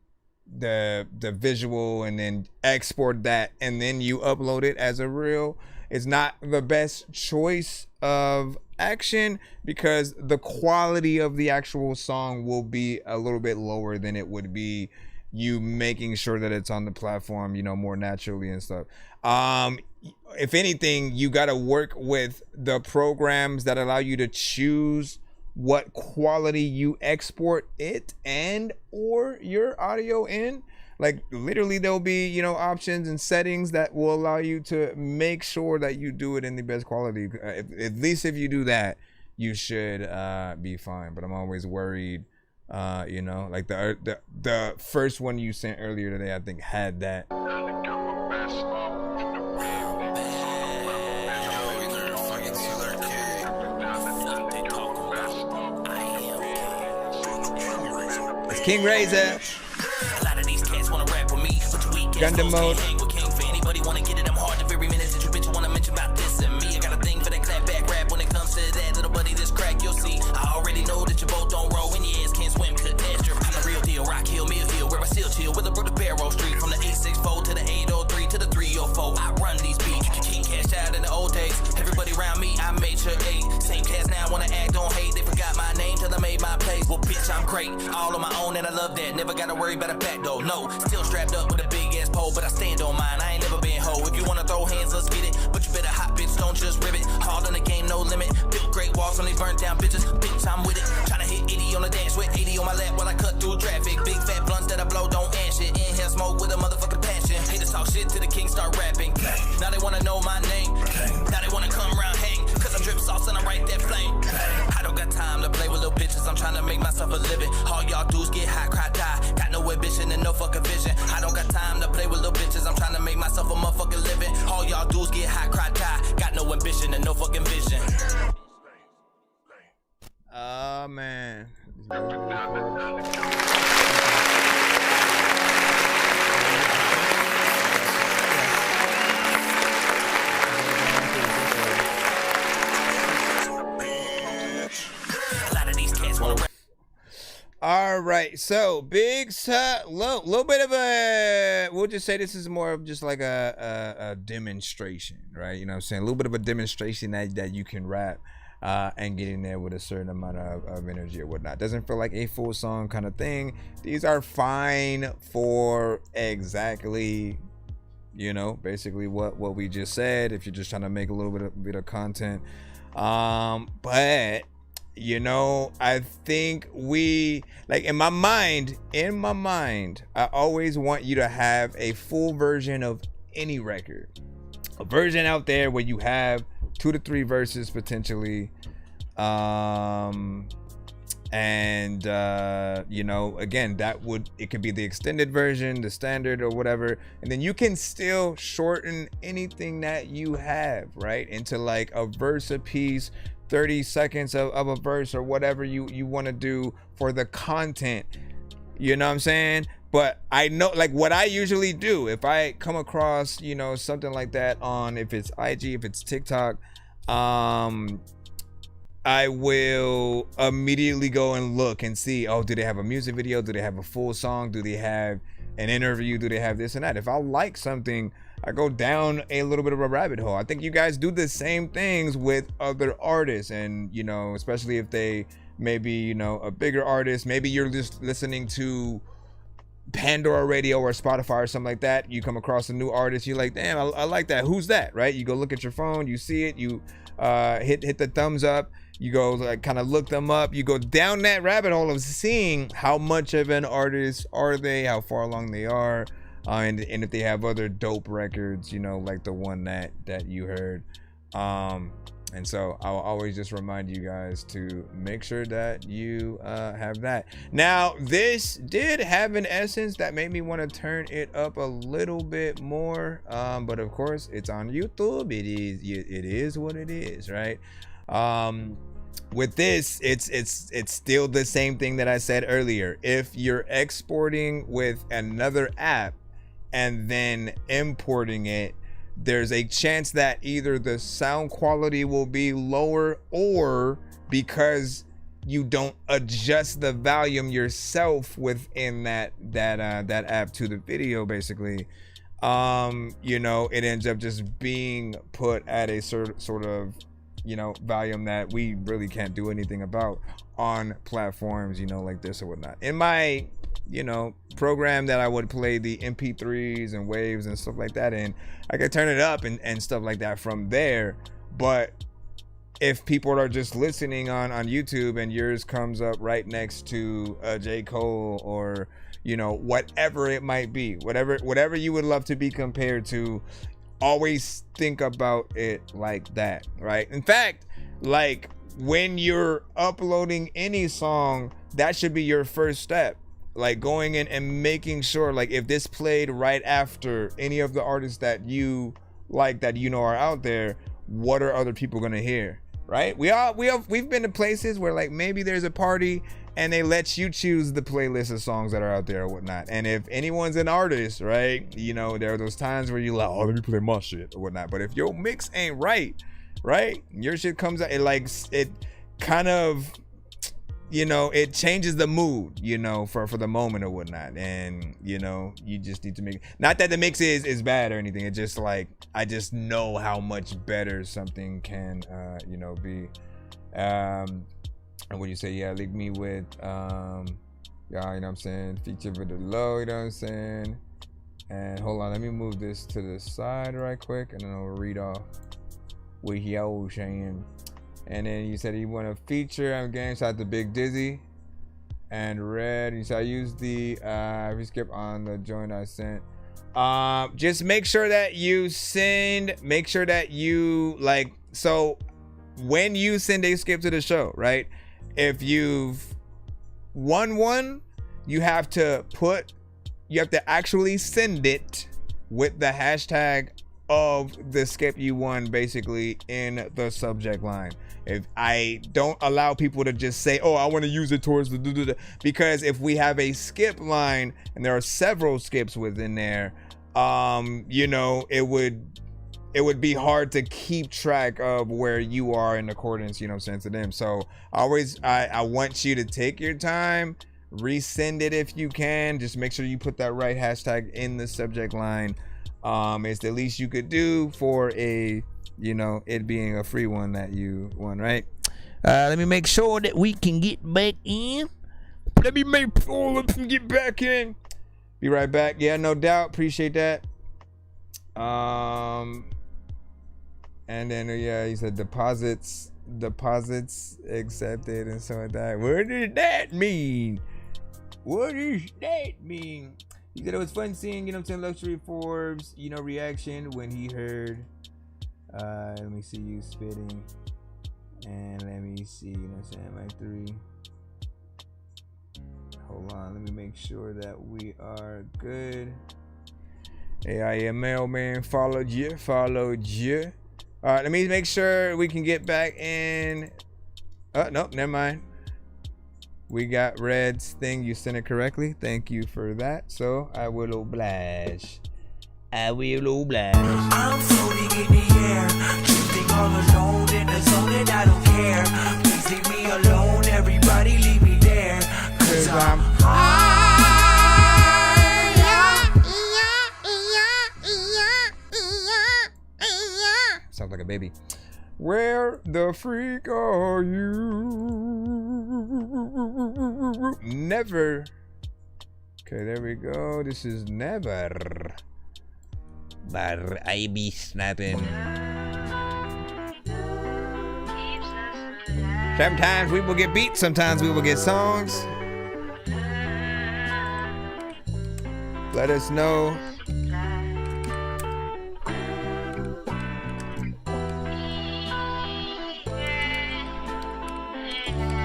Speaker 5: visual and then export that and then you upload it as a reel, it's not the best choice of action because the quality of the actual song will be a little bit lower than it would be you making sure that it's on the platform, you know, more naturally and stuff. If anything, you got to work with the programs that allow you to choose what quality you export it and or your audio in. Like literally there'll be, you know, options and settings that will allow you to make sure that you do it in the best quality. At least if you do that, you should be fine. But I'm always worried, you know, like the first one you sent earlier today, I think had that. King Razor.
Speaker 16: A lot of these cats wanna rap with me, but you weak
Speaker 5: Gundam mode.
Speaker 16: with King for anybody wanna get it. I'm hard the very minute that you bitch wanna mention about this and me. I got a thing for that clap back rap when it comes to that little buddy this crack. You'll see. I already know that you both don't roll when your ass can't swim. Catastrophe. I'm the real deal. Rock Hill, Mill Hill, where I still chill with a brother Barrow Street from the 864 to the 803 to the 304. I run these beats. King cash out in the old days. Everybody around me, I made sure eight. Same cast now wanna act on hate. They forgot my name till I made my place. Well, bitch, I'm great. All on my own and I love that. Never gotta worry about a back door. No, still strapped up with a big ass pole, but I stand on mine. I ain't never been hoe. If you wanna throw hands, let's get it. But you better hot bitch, don't just rip it. Hard in the game, no limit. Built great walls, only burnt down bitches. Bitch, I'm with it. Tryna hit 80 on the dance with 80 on my lap while I cut through traffic. Big fat blunts that I blow, don't ash shit. Inhale smoke with a motherfucking passion. Haters talk shit till the king start rapping. Now they wanna know my name. Now they wanna come around hang. Cause I drip sauce and I write that flame. I don't got time to play with little bitches. I'm trying to make myself a living. All y'all dudes get high, cry, die. Got no ambition and no fucking vision. I don't got time to play with little bitches. I'm trying to make myself a motherfucking living. All y'all dudes get high, cry, die. Got no ambition and no fucking vision.
Speaker 5: Oh man. All right, so big little bit of a, we'll just say this is more of just like a demonstration, right? You know what I'm saying? A little bit of a demonstration that you can rap. and getting there with a certain amount of energy or whatnot. Doesn't feel like a full song kind of thing. These are fine for exactly, you know, basically what we just said, if you're just trying to make a little bit of content. But you know, I think we, like, in my mind, I always want you to have a full version of any record, a version out there where you have 2 to 3 verses potentially, and you know, again, it could be the extended version, the standard, or whatever, and then you can still shorten anything that you have, right, into like a verse a piece, 30 seconds of a verse, or whatever you want to do for the content, you know what I'm saying? But I know, like, what I usually do if I come across, you know, something like that on, if it's IG, if it's TikTok, I will immediately go and look and see, oh, do they have a music video? Do they have a full song? Do they have an interview? Do they have this and that? If I like something, I go down a little bit of a rabbit hole. I think you guys do the same things with other artists, and, you know, especially if they maybe, you know, a bigger artist, maybe you're just listening to Pandora Radio or Spotify or something like that. You come across a new artist, you're like, damn, I like that. Who's that? Right? You go look at your phone, you see it, you hit the thumbs up, you go like kind of look them up, you go down that rabbit hole of seeing how much of an artist are they, how far along they are, and if they have other dope records, you know, like the one that you heard. And so I'll always just remind you guys to make sure that you have that. Now, this did have an essence that made me want to turn it up a little bit more, but of course it's on YouTube. It is what it is, right? With this, it's still the same thing that I said earlier. If you're exporting with another app and then importing it, there's a chance that either the sound quality will be lower, or because you don't adjust the volume yourself within that app to the video, basically, you know, it ends up just being put at a sort of, you know, volume that we really can't do anything about on platforms, you know, like this or whatnot. In my, you know, program that I would play the MP3s and waves and stuff like that in, I could turn it up and stuff like that from there. But if people are just listening on YouTube and yours comes up right next to J. Cole, or, you know, whatever it might be, whatever you would love to be compared to, always think about it like that, right? In fact, like, when you're uploading any song, that should be your first step. Like, going in and making sure, like, if this played right after any of the artists that you like, that you know are out there, what are other people gonna hear, right? We've been to places where, like, maybe there's a party and they let you choose the playlist of songs that are out there or whatnot. And if anyone's an artist, right, you know, there are those times where you're like, oh, let me play my shit or whatnot. But if your mix ain't right, your shit comes out, it kind of, you know, it changes the mood, you know, for the moment or whatnot. And, you know, you just need to make, not that the mix is bad or anything, it's just like, I just know how much better something can you know, be. And when you say, yeah, leave me with yeah, you know what I'm saying, feature with the low, you know what I'm saying. And hold on, let me move this to the side right quick, and then I'll read off what he was saying. And then you said you want a feature. I'm getting shout out to Big Dizzy and Red. You said I use the skip on the joint I sent. Just make sure that you send, make sure that you, like, so when you send a skip to the show, right, if you've won one, you have to actually send it with the hashtag of the skip you won, basically, in the subject line. If I don't allow people to just say, oh, I want to use it towards the because if we have a skip line and there are several skips within there, you know, it would be hard to keep track of where you are in accordance, you know what I'm saying, to them. So I want you to take your time, resend it if you can. Just make sure you put that right hashtag in the subject line. It's the least you could do for a, you know, it being a free one that you won, right? Let me make sure that we can get back in. Let me make sure we can get back in. Be right back. Yeah, no doubt. Appreciate that. And then yeah, he said deposits accepted and so like that. What does that mean? What does that mean? He said it was fun seeing, you know what I'm saying, Luxury Forbes, you know, reaction when he heard let me see you spitting. And let me see, you know what I'm saying, my 3. Hold on, let me make sure that we are good. AIML man, followed you. All right, let me make sure we can get back in. Oh, nope, never mind. We got Red's thing. You sent it correctly. Thank you for that. So I will oblige.
Speaker 17: I'm floating in the air, drifting all alone in the zone and I don't care. Please leave me alone, everybody leave me there. Cause I'm
Speaker 5: sounds like a baby. Where the freak are you? Never. Okay, there we go. This is Never. But I be snapping. Sometimes we will get beats, sometimes we will get songs. Let us know.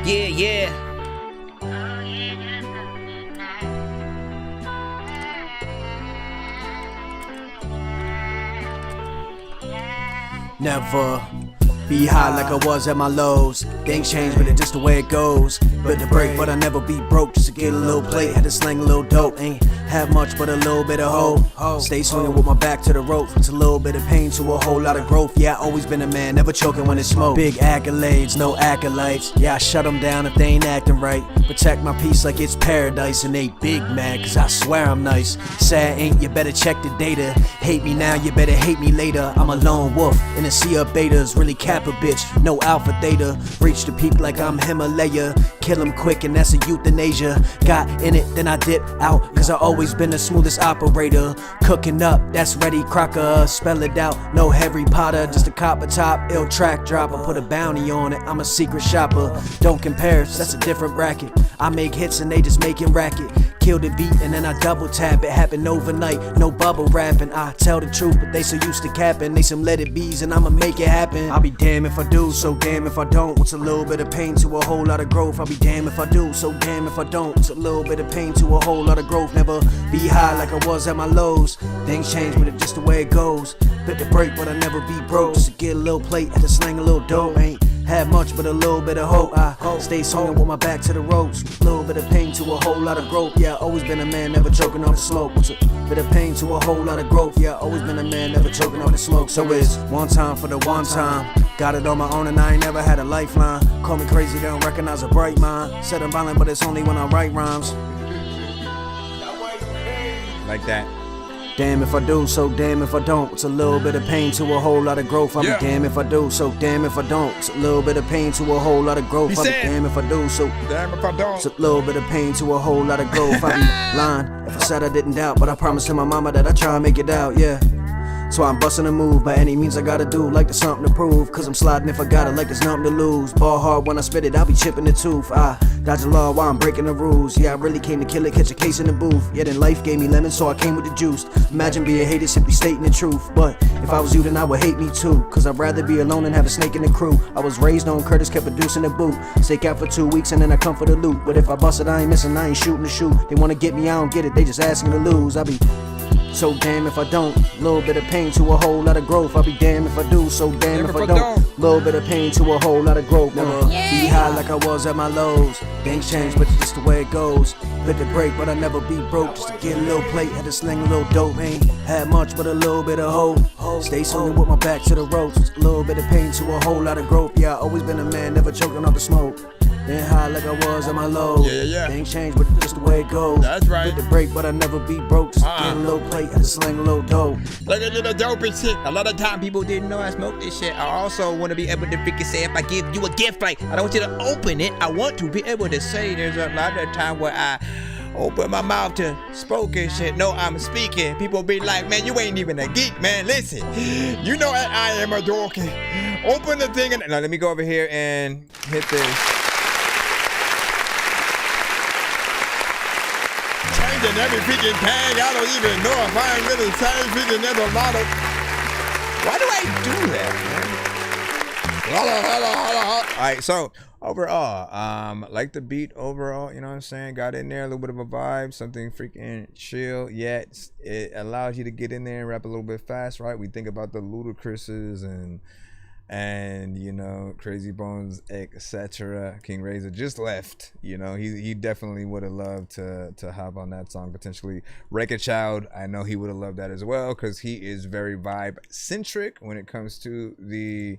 Speaker 5: Yeah.
Speaker 20: Never be high like I was at my lows. Things change, but it's just the way it goes. But the break, but I never be broke just to get a little plate. Had to slang a little dope. Ain't have much but a little bit of hope. Stay swinging with my back to the rope. It's a little bit of pain to a whole lot of growth. Yeah, I always been a man, never choking when it's smoke. Big accolades, no acolytes. Yeah, I shut them down if they ain't acting right. Protect my peace like it's paradise. And they big mad, cause I swear I'm nice. Sad ain't, you better check the data. Hate me now, you better hate me later. I'm a lone wolf in a sea of betas. Really cap a bitch, no alpha theta. Reach the peak like I'm Himalaya. Kill him quick and that's a euthanasia. Got in it, then I dip out. Cause I always been the smoothest operator. Cooking up, that's ready crocker. Spell it out, no Harry Potter. Just a copper top, ill track dropper. Put a bounty on it, I'm a secret shopper. Don't compare, that's a different bracket. I make hits and they just making racket. Kill the beat and then I double tap it. Happened overnight, no bubble rapping. I tell the truth, but they so used to capping. They some let it bees and I'ma make it happen. I'll be damn if I do, so damn if I don't. What's a little bit of pain to a whole lot of growth? I'll be damn if I do, so damn if I don't. It's a little bit of pain to a whole lot of growth. Never be high like I was at my lows. Things change, but it's just the way it goes. Bit the break, but I never be broke. Just to get a little plate, had to slang a little dough. Ain't had much, but a little bit of hope. I stay swinging with my back to the ropes. A little bit of pain to a whole lot of growth. Yeah, always been a man, never choking off the smoke. What's a bit of pain to a whole lot of growth. Yeah, always been a man, never choking off the smoke. So it's one time for the one time. Got it on my own and I ain't never had a lifeline. Call me crazy, they don't recognize a bright mind. Said I'm violent, but it's only when I write rhymes.
Speaker 5: Like that.
Speaker 20: Damn if I do, so damn if I don't. It's a little bit of pain to a whole lot of growth. I'll be damn if I do, so damn if I don't. It's a little bit of pain to a whole lot of growth. I'll be damn if I do, so
Speaker 5: damn if I don't.
Speaker 20: It's a little bit of pain to a whole lot of growth. I'll be lying if I said I didn't doubt, but I promised to my mama that I'd try and make it out, yeah. So I'm busting a move by any means I gotta do. Like there's something to prove, cause I'm sliding if I got it, like there's nothing to lose. Ball hard when I spit it, I'll be chipping the tooth. I dodge the law while I'm breaking the rules. Yeah, I really came to kill it, catch a case in the booth. Yeah, then life gave me lemons, so I came with the juice. Imagine being hated, simply stating the truth. But if I was you, then I would hate me too. Cause I'd rather be alone than have a snake in the crew. I was raised on Curtis, kept producing the boot. Stake out for 2 weeks and then I come for the loot. But if I bust it, I ain't missing, I ain't shooting the shoot. They wanna get me, I don't get it, they just asking to lose. I be so damn if I don't. Little bit of pain to a whole lot of growth. I'll be damned if I do, so damn if I don't. Little bit of pain to a whole lot of growth. Never be high like I was at my lows. Things change, but it's just the way it goes. Bit the break, but I never be broke. Just to get a little plate, had to sling a little dope. Ain't had much, but a little bit of hope. Stay swinging with my back to the ropes. A little bit of pain to a whole lot of growth. Yeah, I always been a man, never choking off the smoke. Been high like I was at my low.
Speaker 5: Yeah.
Speaker 20: Things change, but it's just the way it goes.
Speaker 5: That's right.
Speaker 20: With the break, but I never be broke. Just get a little plate, had to sling a little dough.
Speaker 5: Like a little dope and shit. A lot of time people didn't know I smoked this shit. I also want to be able to freaking say, if I give you a gift, like, I don't want you to open it. I want to be able to say, there's a lot of time where I open my mouth to spoken shit. No, I'm speaking. People be like, man, you ain't even a geek, man. Listen, you know I am a dorky. Open the thing and now let me go over here and hit this. Changing every freaking tag. I don't even know if I ain't really saying freaking every model. Why do I do that, man? All right, so overall, like the beat overall, you know what I'm saying? Got in there, a little bit of a vibe, something freaking chill, yet it allows you to get in there and rap a little bit fast, right? We think about the Ludacris's and you know, Crazy Bones, etc. King Razor just left, you know, he definitely would have loved to hop on that song potentially. Wreck-It Child, I know he would have loved that as well, because he is very vibe centric when it comes to the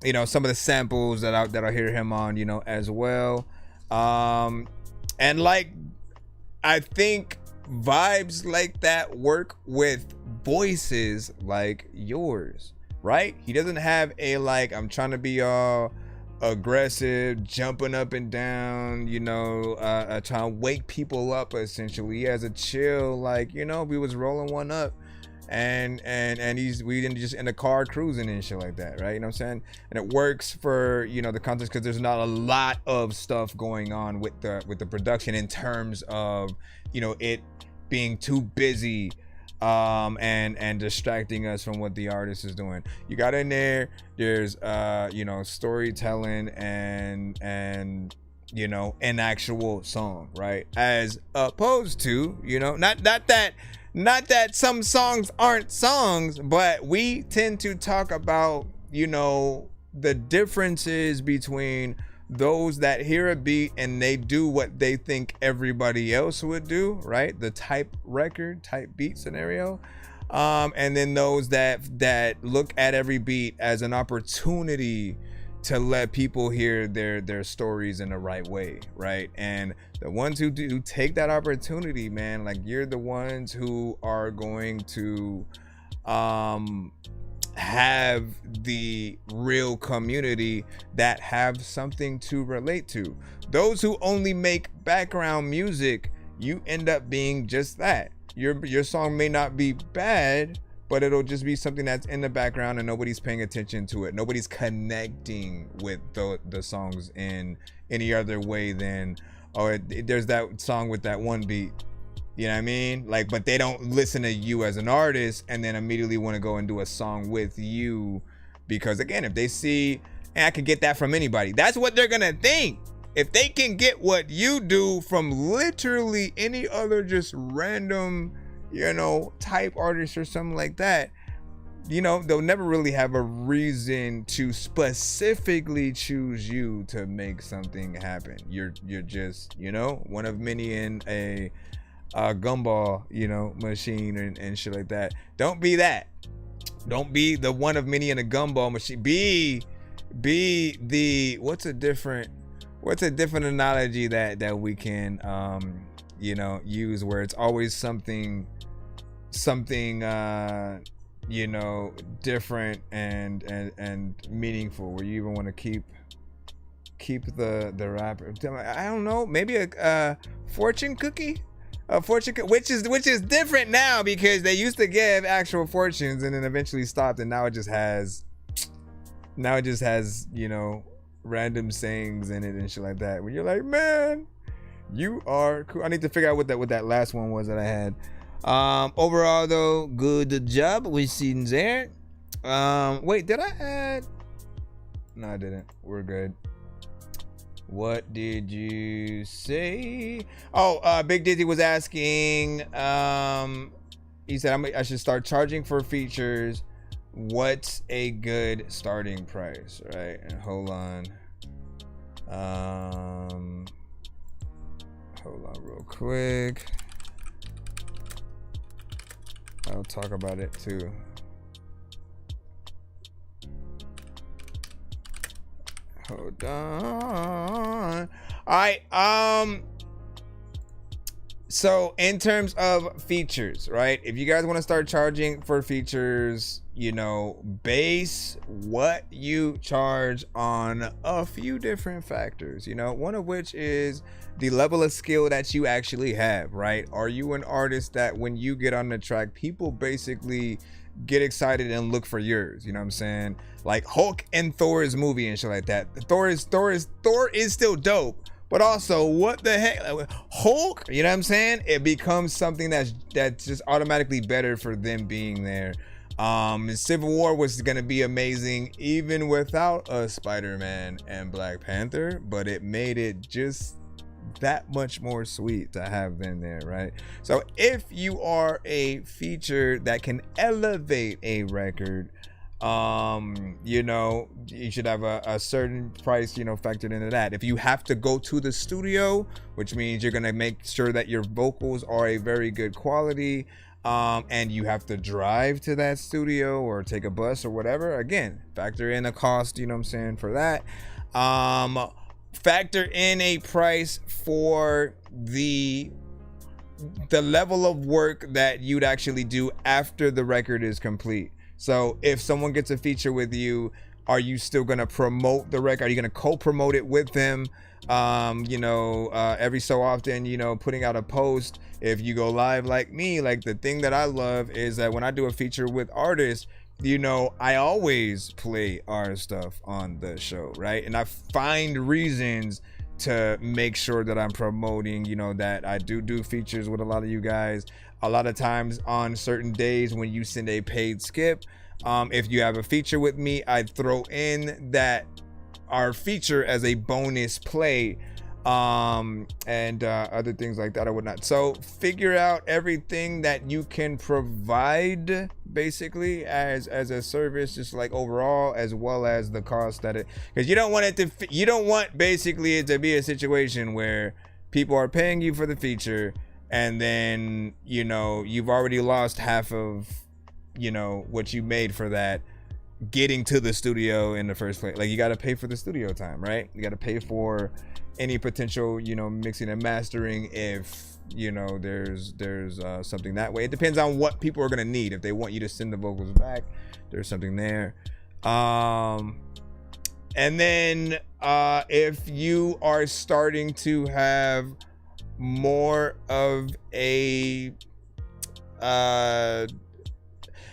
Speaker 5: you know, some of the samples that I hear him on, you know, as well. And like, I think vibes like that work with voices like yours, right? He doesn't have a, like, I'm trying to be all aggressive, jumping up and down, you know, trying to wake people up, essentially. He has a chill, like, you know, we was rolling one up and we didn't just in the car cruising and shit like that, right? You know what I'm saying? And it works for, you know, the context, because there's not a lot of stuff going on with the production in terms of, you know, it being too busy and distracting us from what the artist is doing. You got in there, there's you know, storytelling and you know, an actual song, right? As opposed to, you know, not that some songs aren't songs, but we tend to talk about, you know, the differences between those that hear a beat and they do what they think everybody else would do, right? The type record, type beat scenario. And then those that look at every beat as an opportunity to let people hear their stories in the right way, right? And the ones who do take that opportunity, man, like, you're the ones who are going to have the real community that have something to relate to. Those who only make background music, you end up being just that. Your song may not be bad, but it'll just be something that's in the background and nobody's paying attention to it. Nobody's connecting with the songs in any other way than, oh, there's that song with that one beat. You know what I mean? Like, but they don't listen to you as an artist and then immediately want to go and do a song with you, because again, if they see, and I can get that from anybody, that's what they're gonna think. If they can get what you do from literally any other just random, you know, type artist or something like that, you know, they'll never really have a reason to specifically choose you to make something happen. You're just, you know, one of many in a gumball, you know, machine and shit like that. Don't be that. Don't be the one of many in a gumball machine. Be the what's a different analogy that we can you know, use, where it's always something you know, different and meaningful, where you even want to keep the rapper. I don't know, maybe a fortune cookie. Which is different now, because they used to give actual fortunes and then eventually stopped, and now it just has you know, random sayings in it and shit like that, when you're like, man, you are cool. I need to figure out what that last one was that I had. Overall though, good job with scenes there. Wait, did I add? No, I didn't. We're good. What did you say? Oh, Big Dizzy was asking, he said, I should start charging for features. What's a good starting price, right? And hold on real quick. I'll talk about it too. Hold on. All right. So in terms of features, right? If you guys want to start charging for features, you know, base what you charge on a few different factors, you know, one of which is the level of skill that you actually have, right? Are you an artist that when you get on the track, people basically get excited and look for yours? You know what I'm saying? Like Hulk and Thor's movie and shit like that. Thor is still dope. But also, what the heck, Hulk? You know what I'm saying? It becomes something that's just automatically better for them being there. Civil War was gonna be amazing even without a Spider-Man and Black Panther, but it made it just that much more sweet to have them there, right? So if you are a feature that can elevate a record, you know, you should have a certain price, you know, factored into that. If you have to go to the studio, which means you're gonna make sure that your vocals are a very good quality, and you have to drive to that studio or take a bus or whatever, again, factor in a cost, you know what I'm saying, for that. Factor in a price for the level of work that you'd actually do after the record is complete. So if someone gets a feature with you, are you still going to promote the record? Are you going to co-promote it with them? You know, every so often, you know, putting out a post. If you go live like me, like the thing that I love is that when I do a feature with artists, you know, I always play our stuff on the show, right? And I find reasons to make sure that I'm promoting, you know, that I do features with a lot of you guys. A lot of times on certain days when you send a paid skip, if you have a feature with me, I throw in that our feature as a bonus play, and other things like that or whatnot. So figure out everything that you can provide basically as a service, just like overall, as well as the cost that it, because you don't want basically it to be a situation where people are paying you for the feature and then, you know, you've already lost half of, you know, what you made for that getting to the studio in the first place. Like, you got to pay for the studio time, right? You got to pay for any potential, you know, mixing and mastering if, you know, there's something that way. It depends on what people are going to need. If they want you to send the vocals back, there's something there. And then if you are starting to have more of a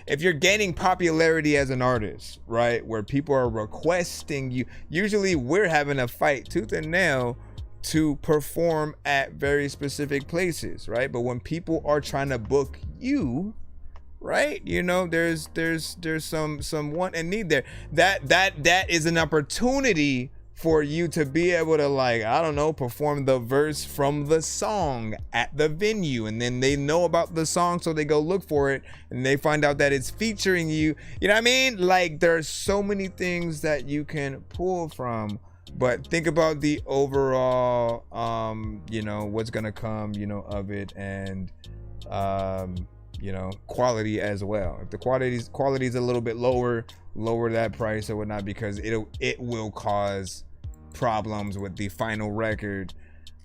Speaker 5: if you're gaining popularity as an artist, right, where people are requesting you, usually we're having to fight tooth and nail to perform at very specific places, right? But when people are trying to book you, right, you know, there's some want and need there. That is an opportunity for you to be able to, like, I don't know, perform the verse from the song at the venue, and then they know about the song, so they go look for it and they find out that it's featuring you. You know what I mean? Like, there's so many things that you can pull from, but think about the overall, you know, what's gonna come, you know, of it, and you know, quality as well. If the quality is a little bit lower that price or whatnot, because it will cause problems with the final record,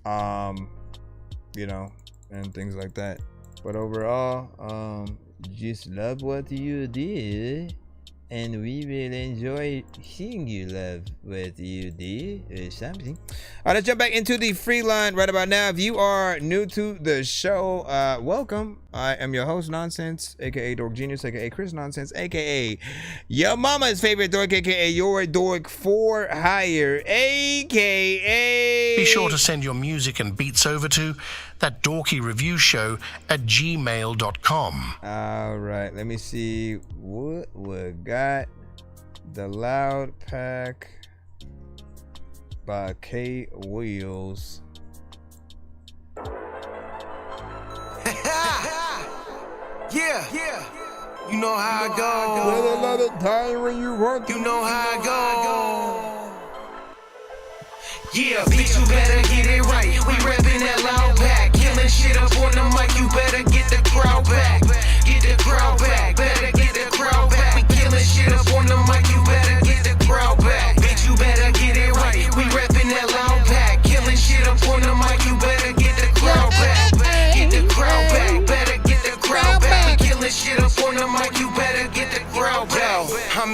Speaker 5: you know, and things like that. But overall, just love what you did, and we will enjoy seeing you love what you did or something. All right, let's jump back into the free line right about now. If you are new to the show, welcome. I am your host, Nonsense, aka Dork Genius, aka Chris Nonsense, aka your mama's favorite dork, aka your dork for hire, aka...
Speaker 2: Be sure to send your music and beats over to ThatDorkyReviewShow at gmail.com.
Speaker 5: All right, let me see what we got. The Loud Pack by K. Wheels.
Speaker 21: Yeah, you know how I go.
Speaker 5: Another time when you want.
Speaker 21: You know how I go. Yeah, bitch, you better get it right. We reppin' that Loud Pack, killing shit up on the mic. You better get the crowd back. Get the crowd back. Better get the crowd back. We killing shit up on the mic. You better get the crowd back. Bitch, you better get it right.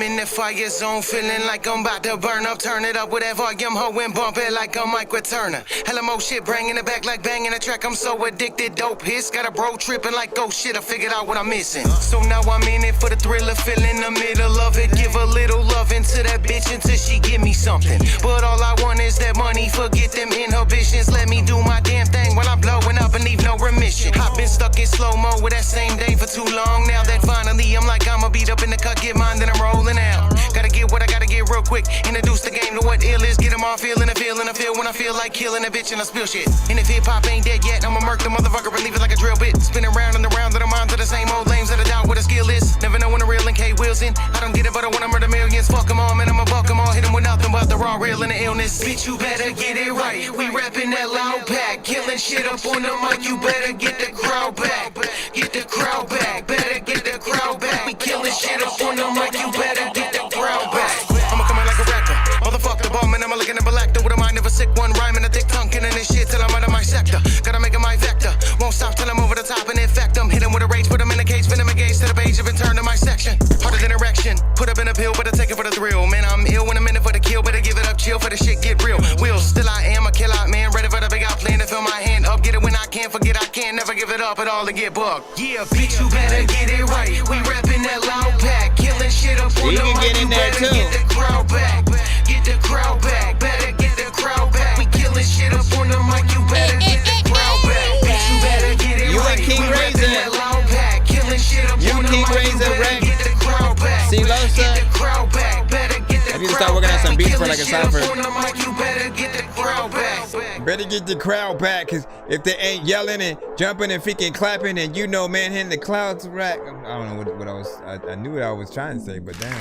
Speaker 21: in the fire zone, feeling like I'm about to burn up. Turn it up with that volume, ho, and bump it like a Mike Turner. Hella more shit, bringing it back like banging a track. I'm so addicted, dope hits. Got a bro tripping like, oh shit, I figured out what I'm missing. So now I'm in it for the thrill of feeling the middle of it. Give a little loving to that bitch until she give me something. But all I want is that money, forget them inhibitions. Let me do my damn thing while I'm blowing up and leave no remission. I've been stuck in slow-mo with that same day for too long. Now that finally I'm like, I'ma beat up in the cut, get mine, then I'm rolling out. Gotta get what I gotta get real quick. Introduce the game to what ill is. Get them all feeling the feeling I feel when I feel like killing a bitch and I spill shit. And if hip-hop ain't dead yet, I'ma murk the motherfucker and leave it like a drill bit. Spinning round and around, that I'm on to the same old lames that I doubt what a skill is. Never know when the real and K wheels in. I don't get it, but I wanna murder millions. Fuck them all, man, I'ma buck them all. Hit them with nothing but the raw, real, and the illness. Bitch, you better get it right. We rapping that loud pack, killing shit up on the mic. You better get the crowd back. Get the crowd back. Better get the crowd back. We killing shit up on the mic. You better get the crowd back. I'ma come out like a rapper. Motherfucker, the bum, and I'ma look in the balactor with a mind of a sick one. Rhyming a thick tongue, killing this shit till I'm out of my sector. Gotta make it my vector. Won't stop till I'm over the top and infect them. Hit them with a rage, put them in a cage, venom engaged to the page of turn to my section. Harder than erection. Put up in a pill, but I take it for the thrill. Man, I'm ill when I'm in it for the kill. Better give it up, chill for the shit, get real. Will, still I am a killer man. Ready for the big out plan to fill my hand up. Get it when I can, forget I can. Never give it up at all to get bugged. Yeah, bitch, you better get it right. We rapping that loud pack. Killing shit up on the mic. You better get the crowd back. Get the crowd back. Better get the crowd back. We killing shit up on the mic. You better get the crowd back. Bitch, you better get it right.
Speaker 5: King
Speaker 21: we rapping that loud pack. Killing shit up on the
Speaker 5: King
Speaker 21: mic. You better get the crowd back. Get the crowd back. Better get the
Speaker 5: I need to start working on some beats for like a cipher.
Speaker 21: You better get the crowd back.
Speaker 5: Better get the crowd back, cause if they ain't yelling and jumping and freaking clapping and you know, man, hitting the clouds rack. I don't know what I was. I knew what I was trying to say, but damn.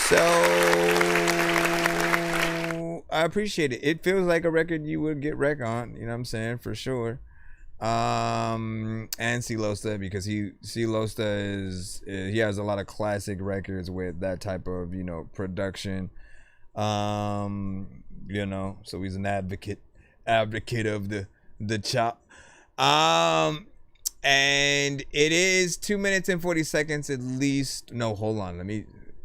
Speaker 5: So I appreciate it. It feels like a record you would get wreck on, you know what I'm saying, for sure. And Silosta, because Silosta is he has a lot of classic records with that type of, you know, production. You know, so he's an advocate of the chop. And it is 2 minutes and 40 seconds at least. No, hold on.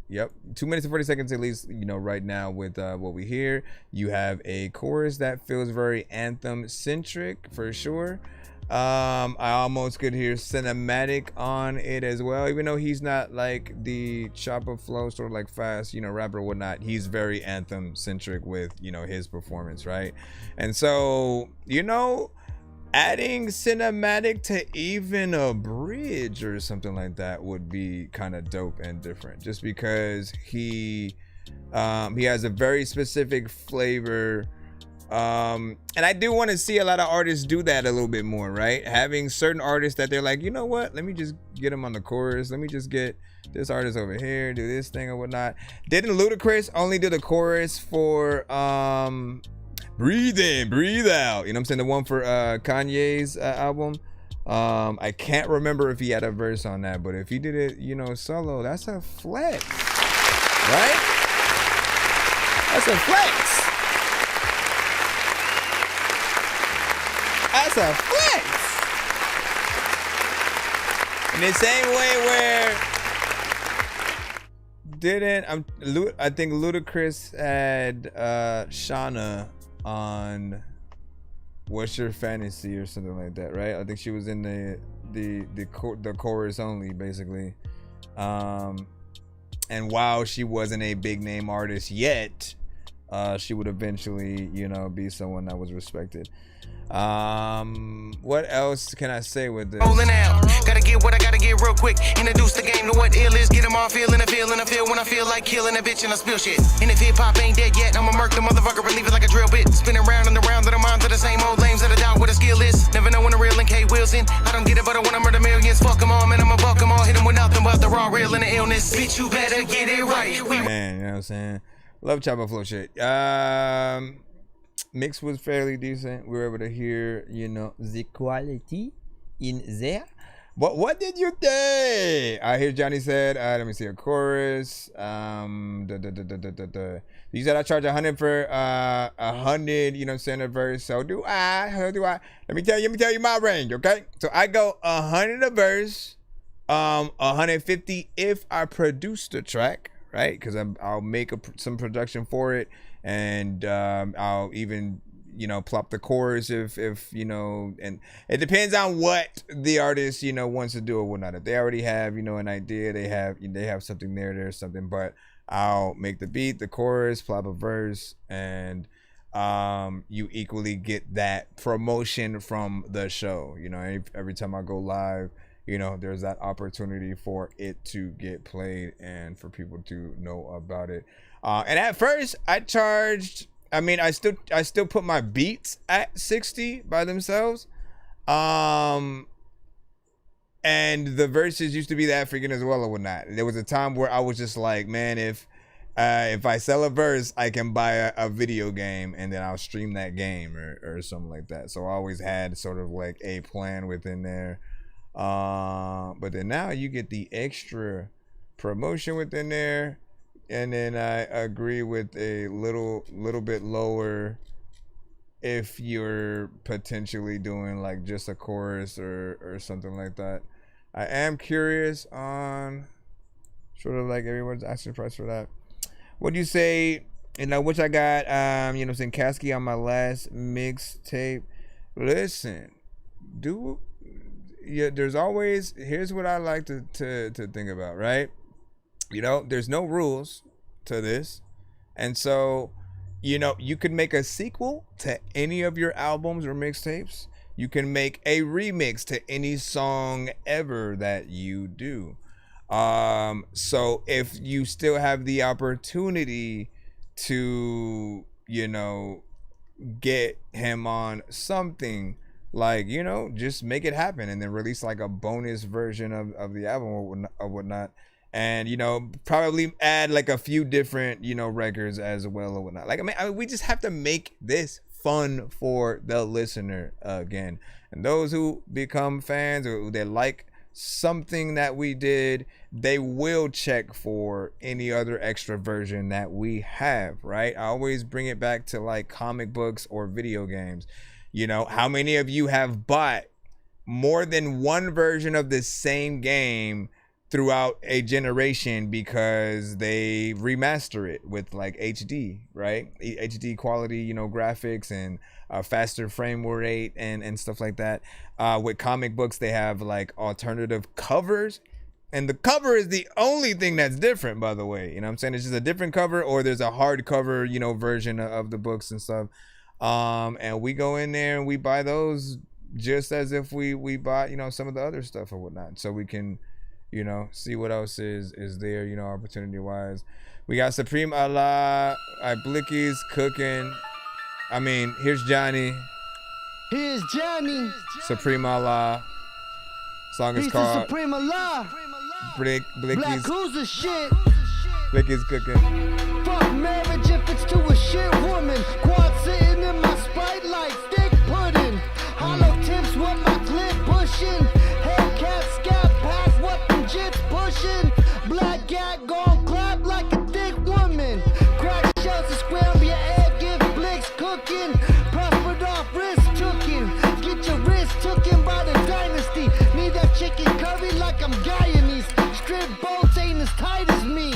Speaker 5: Yep, 2 minutes and 40 seconds at least, you know, right now with what we hear. You have a chorus that feels very anthem centric for sure. I almost could hear cinematic on it as well, even though he's not like the chopper flow sort of like fast, you know, rapper or whatnot. He's very anthem centric with, you know, his performance, right? And so, you know, adding cinematic to even a bridge or something like that would be kind of dope and different, just because he has a very specific flavor. And I do want to see a lot of artists do that a little bit more, right? Having certain artists that they're like, you know what, let me just get them on the chorus, let me just get this artist over here, do this thing or whatnot. Didn't Ludacris only do the chorus for Breathe In, Breathe Out, you know what I'm saying, the one for Kanye's album? I can't remember if he had a verse on that, but if he did it, you know, solo, that's a flex, right? That's a flex. That's a flex. In the same way where I think Ludacris had Shauna on What's Your Fantasy or something like that, right? I think she was in the chorus only, basically. And while she wasn't a big name artist yet, she would eventually, you know, be someone that was respected. What else can I say with this?
Speaker 21: Rolling out, gotta get what I gotta get real quick. Introduce the game to what ill is. Get them all feeling the feeling I feel when I feel like killing a bitch and I spill shit. And if hip hop ain't dead yet, I'ma murk the motherfucker and leave it like a drill bit. Spinning round and around that I'm on to the same old lames that I doubt what a skill is. Never know when the real and K wheels in. I don't get it, but I wanna murder millions. Fuck them all, man, I'ma buck them all. Hit them with nothing but the raw, real, and the illness. Bitch, you better get it right.
Speaker 5: Man, you know what I'm saying? Love chopper flow shit. Mix was fairly decent. We were able to hear, you know, the quality in there. What did you say? Here's Johnny said. Let me see a chorus. You said I charge 100 for 100. You know, center verse. So do I. Let me tell you my range. Okay. So I go 100 a verse. 150 if I produce the track, right? Because I'll make some production for it, and I'll even, you know, plop the chorus if you know, and it depends on what the artist, you know, wants to do or whatnot. If they already have, you know, an idea, they have something there's something, but I'll make the beat, the chorus, plop a verse, and you equally get that promotion from the show. You know, every time I go live, you know, there's that opportunity for it to get played and for people to know about it. And at first I charged, I mean, I still put my beats at 60 by themselves. And the verses used to be that freaking as well or whatnot. There was a time where I was just like, man, if I sell a verse, I can buy a video game and then I'll stream that game or something like that. So I always had sort of like a plan within there. But then now you get the extra promotion within there, and then I agree with a little bit lower if you're potentially doing like just a chorus or something like that. I am curious on sort of like everyone's asking price for that. What do you say? You know, which I got, you know, saying Kasky on my last mixtape. Listen, there's always, here's what I like to think about, right? You know, there's no rules to this. And so, you know, you could make a sequel to any of your albums or mixtapes. You can make a remix to any song ever that you do. So if you still have the opportunity to, you know, get him on something, like, you know, just make it happen and then release like a bonus version of the album or whatnot. And, you know, probably add like a few different, you know, records as well or whatnot. Like, I mean, we just have to make this fun for the listener again. And those who become fans or they like something that we did, they will check for any other extra version that we have, right? I always bring it back to like comic books or video games. You know, how many of you have bought more than one version of the same game throughout a generation because they remaster it with like HD, right? HD quality, you know, graphics and faster frame rate and stuff like that. With comic books, they have like alternative covers. And the cover is the only thing that's different, by the way. You know what I'm saying? It's just a different cover, or there's a hardcover, you know, version of the books and stuff. And we go in there and we buy those just as if we bought, you know, some of the other stuff or whatnot, so we can, you know, see what else is there, you know, opportunity wise. We got Supreme Allah, Blicky's cooking. I mean, here's Johnny.
Speaker 3: Here's Johnny.
Speaker 5: Supreme Allah. Song is called
Speaker 3: Supreme Allah.
Speaker 5: Blicky's
Speaker 3: Black Cruiser shit.
Speaker 5: Blicky's cooking.
Speaker 3: Fuck marriage if it's to a shit woman. Quad sitting in my Sprite like thick pudding. Hollow tips with my clip pushing. Hellcat scat past what them jits pushing. Black cat gon' clap like a thick woman. Crack shells and scramble your egg, give blicks cooking. Prospered off wrist tookin'. Get your wrist tookin' by the dynasty. Need that chicken curry like I'm Guyanese. Strip bolts ain't as tight as me.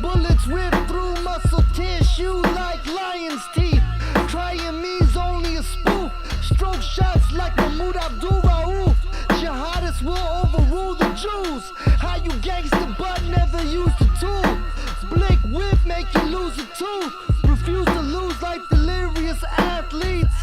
Speaker 3: Bullets rip through muscle tissue like lion's teeth. Trying me's only a spoof. Stroke shots like Mahmoud Abdul Rauf. Jihadists will overrule the Jews. How you gangster but never use the tool. Blick whip make you lose a tooth. Refuse to lose like delirious athletes.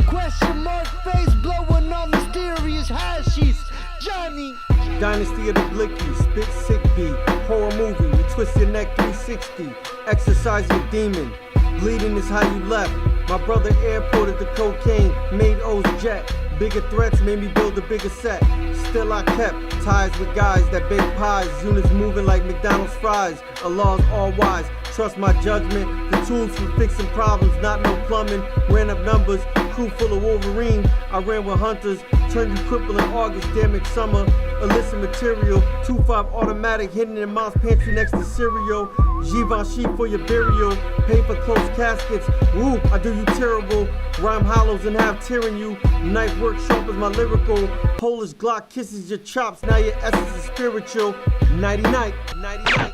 Speaker 3: Question mark face blowing on mysterious hashies. Johnny.
Speaker 22: Dynasty of the Blickies, spit sick beat. Horror movie, you twist your neck 360. Exercise your demon. Bleeding is how you left. My brother airported the cocaine, made O's jet. Bigger threats made me build a bigger set. Still I kept ties with guys that bake pies. Units moving like McDonald's fries. Allah's all wise. Trust my judgment. The tools for fixing problems, not no plumbing. Ran up numbers, crew full of Wolverines. I ran with hunters, turned you cripple in August, damn it summer. illicit material. 2.5 automatic hidden in mom's pantry next to cereal. Givenchy for your burial. Pay for close caskets. Ooh, I do you terrible. Rhyme hollows and have tearing you. Knife work sharp as my lyrical. Polish Glock kisses your chops. Now your essence is spiritual. Nighty night. Nighty night.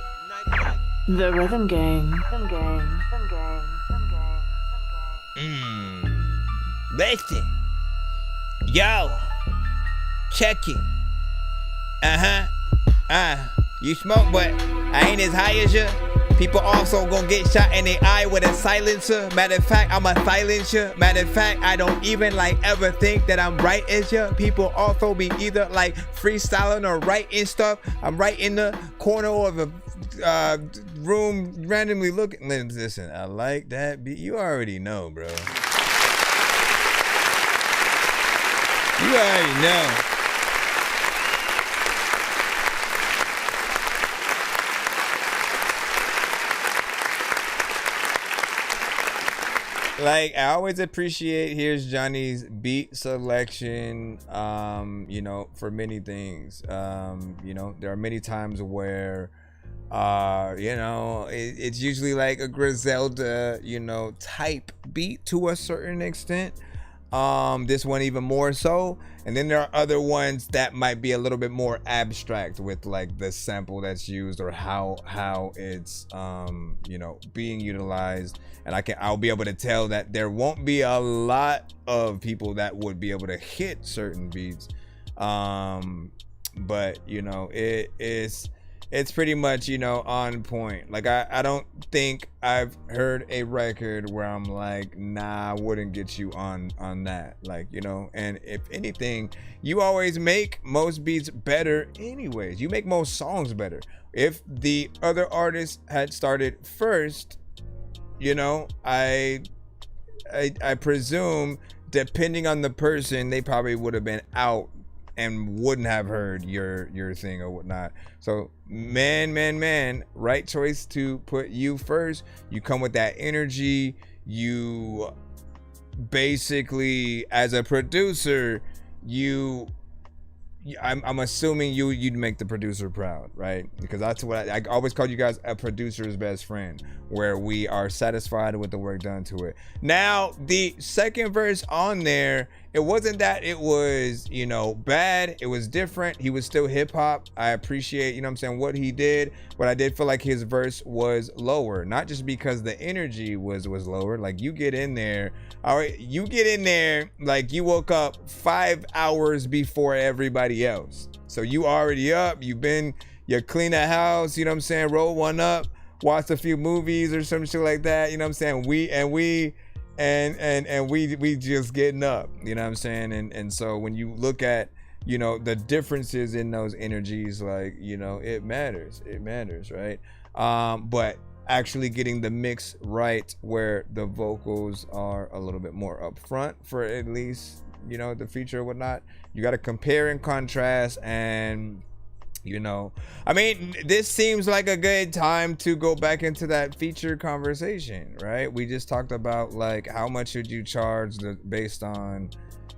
Speaker 4: The Rhythm Gang.
Speaker 5: Listen. Yo. Check it. You smoke, but I ain't as high as you. People also gonna get shot in the eye with a silencer. Matter of fact, I'm a silencer. Matter of fact, I don't even ever think that I'm right as you. People also be either freestyling or writing stuff. I'm right in the corner of a room randomly looking. Listen, I like that beat. You already know, bro. You already know. I always appreciate Here's Johnny's beat selection, for many things. There are many times where, it's usually a Griselda, type beat to a certain extent. This one even more so. And then there are other ones that might be a little bit more abstract with the sample that's used or how it's being utilized. And I'll be able to tell that there won't be a lot of people that would be able to hit certain beats. But it's pretty much on point. I don't think I've heard a record where I'm nah, I wouldn't get you on that, and if anything, you always make most beats better anyways. You make most songs better. If the other artists had started first, I presume, depending on the person, they probably would have been out and wouldn't have heard your thing or whatnot. So man, right choice to put you first. You come with that energy. You basically, as a producer, I'm assuming you'd make the producer proud, right? Because that's what I always call you guys a producer's best friend, where we are satisfied with the work done to it. Now, the second verse on there, it wasn't that it was, bad. It was different. He was still hip hop. I appreciate, what he did, but I did feel like his verse was lower, not just because the energy was lower. You get in there, all right, you you woke up 5 hours before everybody else. So you already up, you clean the house, roll one up, watch a few movies or some shit like that, we just getting up, and so when you look at the differences in those energies, it matters, right? But actually getting the mix right, where the vocals are a little bit more upfront for at least the feature or whatnot. You got to compare and contrast, and this seems like a good time to go back into that feature conversation, right? We just talked about how much should you charge based on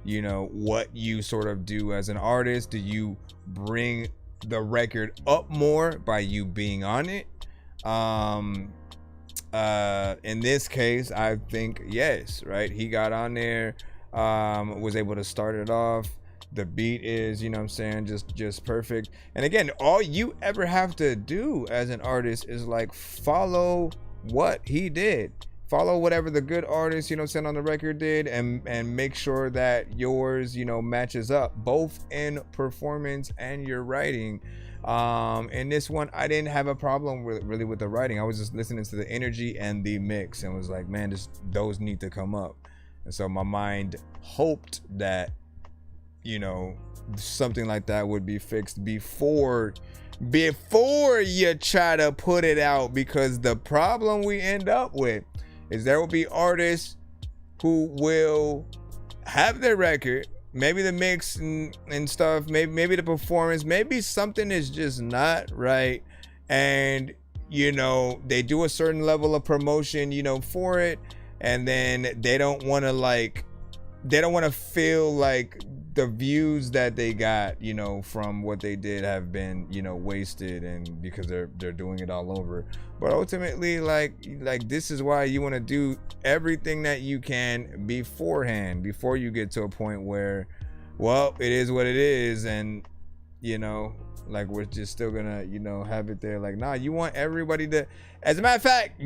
Speaker 5: what you sort of do as an artist. Do you bring the record up more by you being on it? In this case, I think yes, right? He got on there, was able to start it off. The beat is, just perfect. And again, all you ever have to do as an artist is follow what he did. Follow whatever the good artist, on the record did, and make sure that yours, matches up, both in performance and your writing. In this one, I didn't have a problem really with the writing. I was just listening to the energy and the mix and was like, man, those need to come up. And so my mind hoped that something like that would be fixed before you try to put it out, because the problem we end up with is there will be artists who will have their record, maybe the mix and stuff, maybe the performance, maybe something is just not right, and they do a certain level of promotion for it, and then they don't want to feel like the views that they got, you know, from what they did have been, you know, wasted, and because they're doing it all over. But ultimately, like this is why you want to do everything that you can beforehand, before you get to a point where, well, it is what it is, and you know, like we're just still gonna, you know, have it there. Like, nah, you want everybody to, as a matter of fact,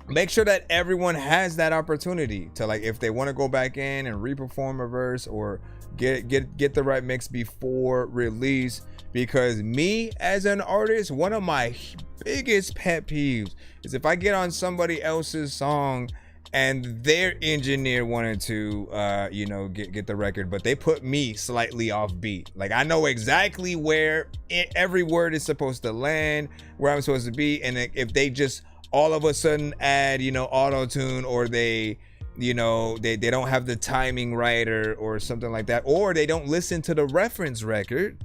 Speaker 5: make sure that everyone has that opportunity to, like, if they want to go back in and reperform a verse or get the right mix before release. Because me as an artist, one of my biggest pet peeves is if I get on somebody else's song and their engineer wanted to you know, get the record, but they put me slightly off beat. Like, I know exactly where every word is supposed to land, where I'm supposed to be, and if they just all of a sudden add, you know, auto-tune, or they, you know, they don't have the timing right, or something like that, or they don't listen to the reference record,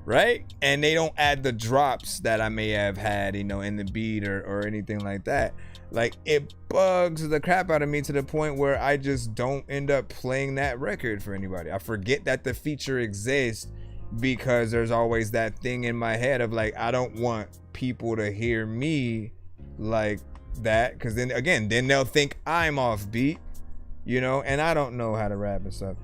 Speaker 5: right? And they don't add the drops that I may have had, you know, in the beat or anything like that. Like, it bugs the crap out of me to the point where I just don't end up playing that record for anybody. I forget that the feature exists because there's always that thing in my head of like, I don't want people to hear me like that, because then again, then they'll think I'm off beat, you know, and I don't know how to rap and stuff.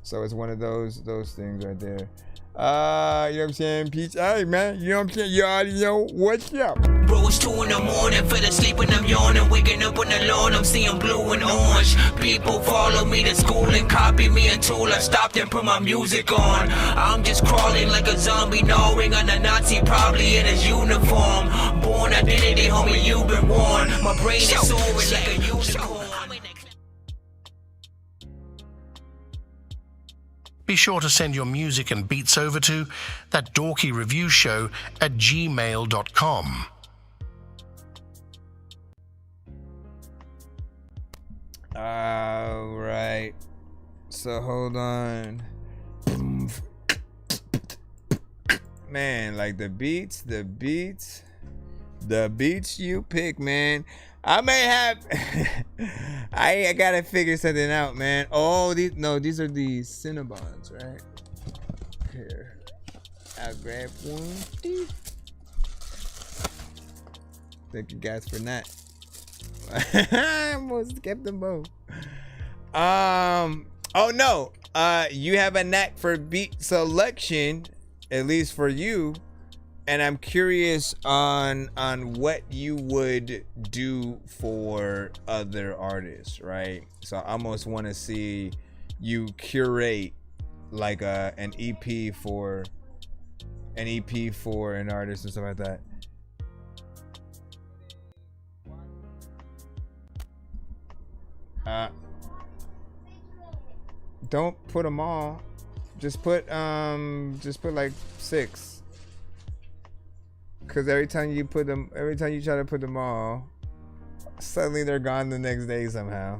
Speaker 5: So it's one of those things right there. You know what I'm saying? Peace. Hey man, you know what I'm saying? You already know what's up.
Speaker 12: Bro, it's 2 in the morning, fell asleep and I'm yawning, waking up on the lawn, I'm seeing blue and orange. People follow me to school and copy me until I stopped and put my music on. I'm just crawling like a zombie, gnawing on a Nazi, probably in his uniform. Born identity, homie, you've been warned. My brain is soaring like a unicorn.
Speaker 2: Be sure to send your music and beats over to ThatDorkyReviewShow at gmail.com.
Speaker 5: All right. So hold on. Man, like the beats you pick, man. I may have I gotta figure something out, man. Oh, these are the Cinnabons, right? Here, I'll grab one. Thank you guys for that. I almost kept them both. Oh no, you have a knack for beat selection, at least for you. And I'm curious on what you would do for other artists, right? So I almost want to see you curate like an EP for an artist and stuff like that. Don't put them all. Just put like 6. Cause every time you try to put them all, suddenly they're gone the next day somehow.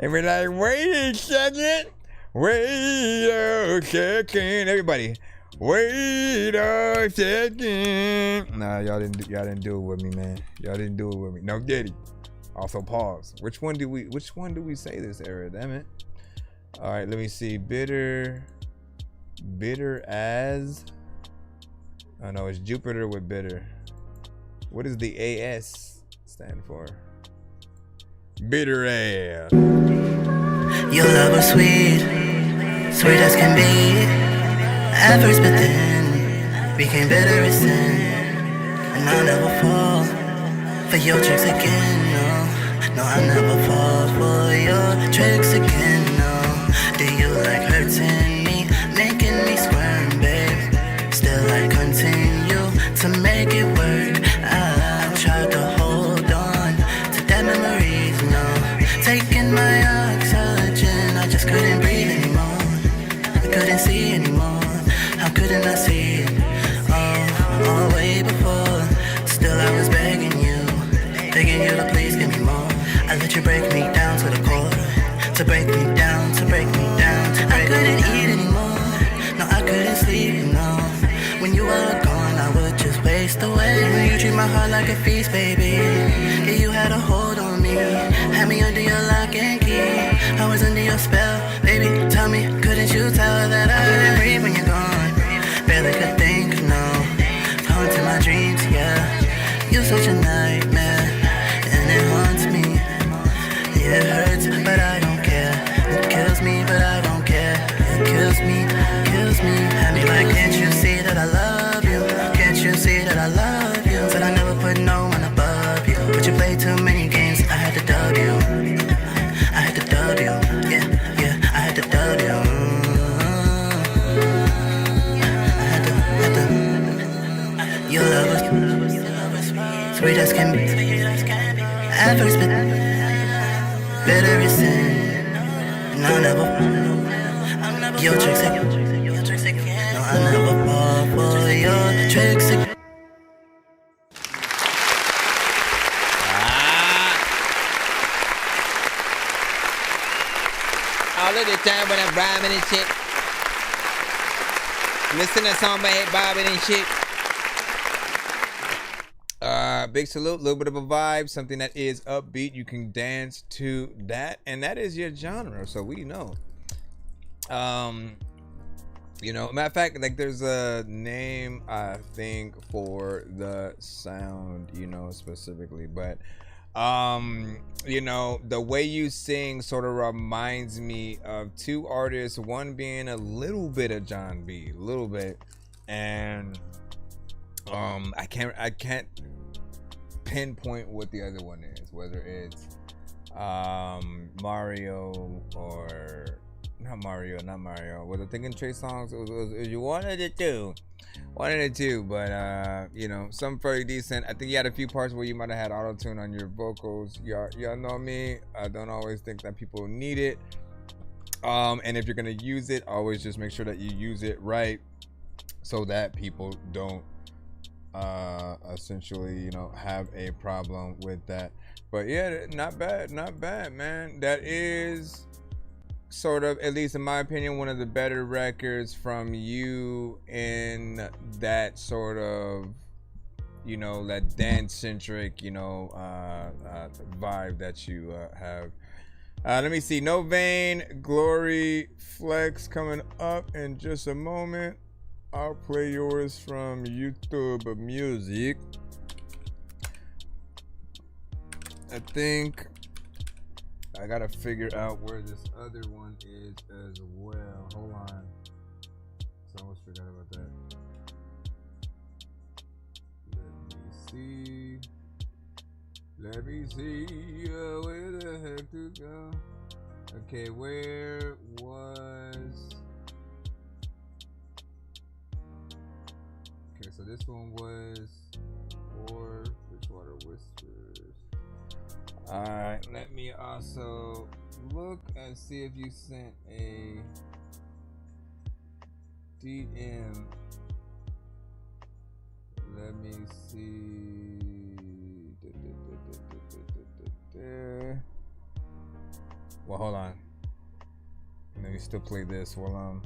Speaker 5: And we're like, wait a second, everybody, wait a second. Nah, y'all didn't do it with me, man. Y'all didn't do it with me. No Diddy. Also pause. Which one do we say this era? Damn it. All right, let me see. Bitter as. Oh no, it's Jupiter with bitter. What does the AS stand for? Bitter ass.
Speaker 6: Your love was sweet, sweet as can be. At first, but then became bitter as sin. And I'll never fall for your tricks again. No, I'll never fall for your tricks again. No, do you like hurting me, making me squirm, babe? Still I continue to make it work. I tried to hold on to that memories, no. Taking my oxygen, I just couldn't breathe anymore. I couldn't see anymore. How couldn't I see it? Oh, way before. Still I was begging you to please give me more. I let you break me down to the core. To break me down, to break me down, to break me down. I couldn't eat anymore. No, I couldn't sleep, no. When you were gone, I would just waste away. You treat my heart like a feast, baby. Yeah, you had a hold on me. Had me under your lock and key. I was under your spell, baby. Tell me, couldn't you tell that I couldn't breathe when you're gone? Barely could think, no. Haunting my dreams, yeah. You're such a nightmare, and it haunts me. Yeah, it hurts, but I don't care. It kills me, but I don't care. It kills me, kills me. Had me like, can't you see that I love you? Can't you see that I love you? Said I never put no one above you, but you played too many games. I had to dub you. I had to dub you. Yeah, yeah, I had to dub you. I had to. Your love was sweet as can be. At first, but bitter as sin. And I'll never. Your tricks again. No, I'll never fall for your tricks again.
Speaker 5: All of the time when I'm rhyming and shit. Listen to song by Hit Bobbing and shit. Big salute, a little bit of a vibe, something that is upbeat. You can dance to that, and that is your genre, so we know. You know, matter of fact, like there's a name I think for the sound, you know, specifically, but you know, the way you sing sort of reminds me of two artists, one being a little bit of John B, a little bit, and I can't pinpoint what the other one is, whether it's Mario or not Mario. Was I thinking Trey Songz? It was you one of the two, but you know, some pretty decent. I think you had a few parts where you might have had auto-tune on your vocals. Y'all know me, I don't always think that people need it, and if you're gonna use it, always just make sure that you use it right so that people don't essentially, you know, have a problem with that. But yeah, not bad, man. That is sort of, at least in my opinion, one of the better records from you in that sort of, you know, that dance centric, you know, vibe that you have. Let me see, No Vain, Glory, Flex coming up in just a moment. I'll play yours from YouTube Music. I think I gotta figure out where this other one is as well. Hold on. So I almost forgot about that. Let me see where the heck to go. Okay, where was... Okay, so this one was for Bridgewater Whispers. Alright, let me also look and see if you sent a DM. Let me see. Well, hold on. Let me still play this while I'm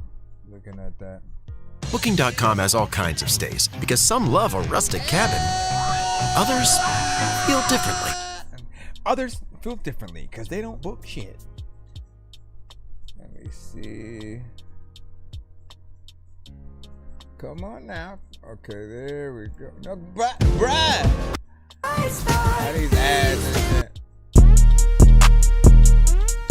Speaker 5: looking at that.
Speaker 7: Booking.com has all kinds of stays because some love a rustic cabin. Others feel differently.
Speaker 5: Others feel differently because they don't book shit. Let me see. Come on now. Okay, there we go. No, bruh. All these ads and shit.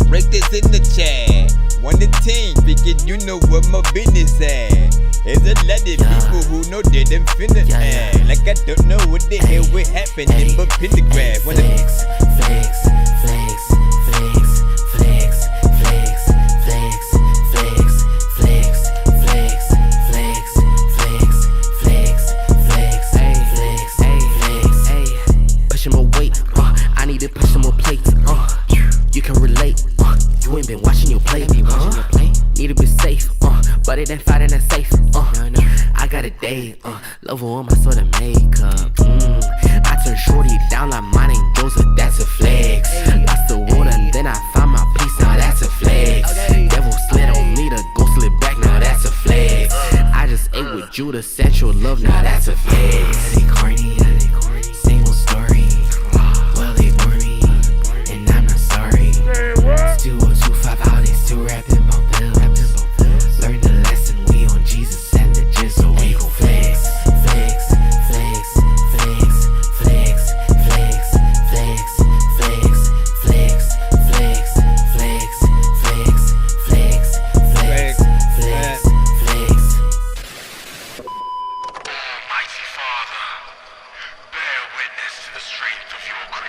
Speaker 5: Break this in the chat. 1 to 10, figure you know what my business at. There's a lot of people who know that I'm finna act. Like I don't know what the hell will happen in my pentagram.
Speaker 6: Flex, flex, flex, flex, flex, flex, flex, flex, flex, flex, flex, flex, flex, flex, flex, flex. Pushing my weight, I need to push some more plates. You can relate, you ain't been watching your plate. Need to be safe, but it ain't fighting that safe. I got a date, love her on my sort of makeup. I turn shorty down like mine ain't Joseph, that's a flex. Lost the water and then I found my peace, now that's a flex. Devil slid on me to go slip back, now that's a flex. I just ate with Judah, sexual love, now that's a flex. They corny, single story. Well, they bore me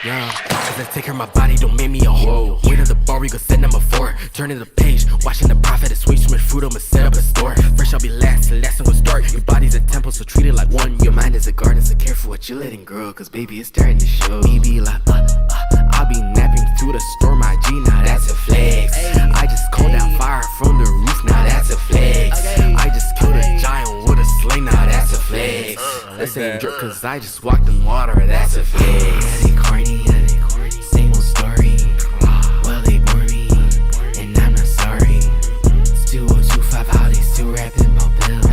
Speaker 8: Yeah, cause I take care of my body, don't make me a hoe. Wait at the bar, we go set number 4. Turning the page, watching the profit, it's way too much fruit, I'ma set up a store. Fresh, I'll be last, and last one will start. Your body's a temple, so treat it like one. Your mind is a garden, so careful what you're letting grow. Cause baby, it's starting to show. Me be like, I'll be napping through the storm, my G, now that's a flex. I just called down fire from the roof, now that's a flex. I just killed a giant with a sling, now that's a flex. This ain't drip, cause I just walked in water, that's a flex. Yeah, they corny, same old story. Well, they bore me, and I'm not sorry. It's 2025, how they still rapping about bills.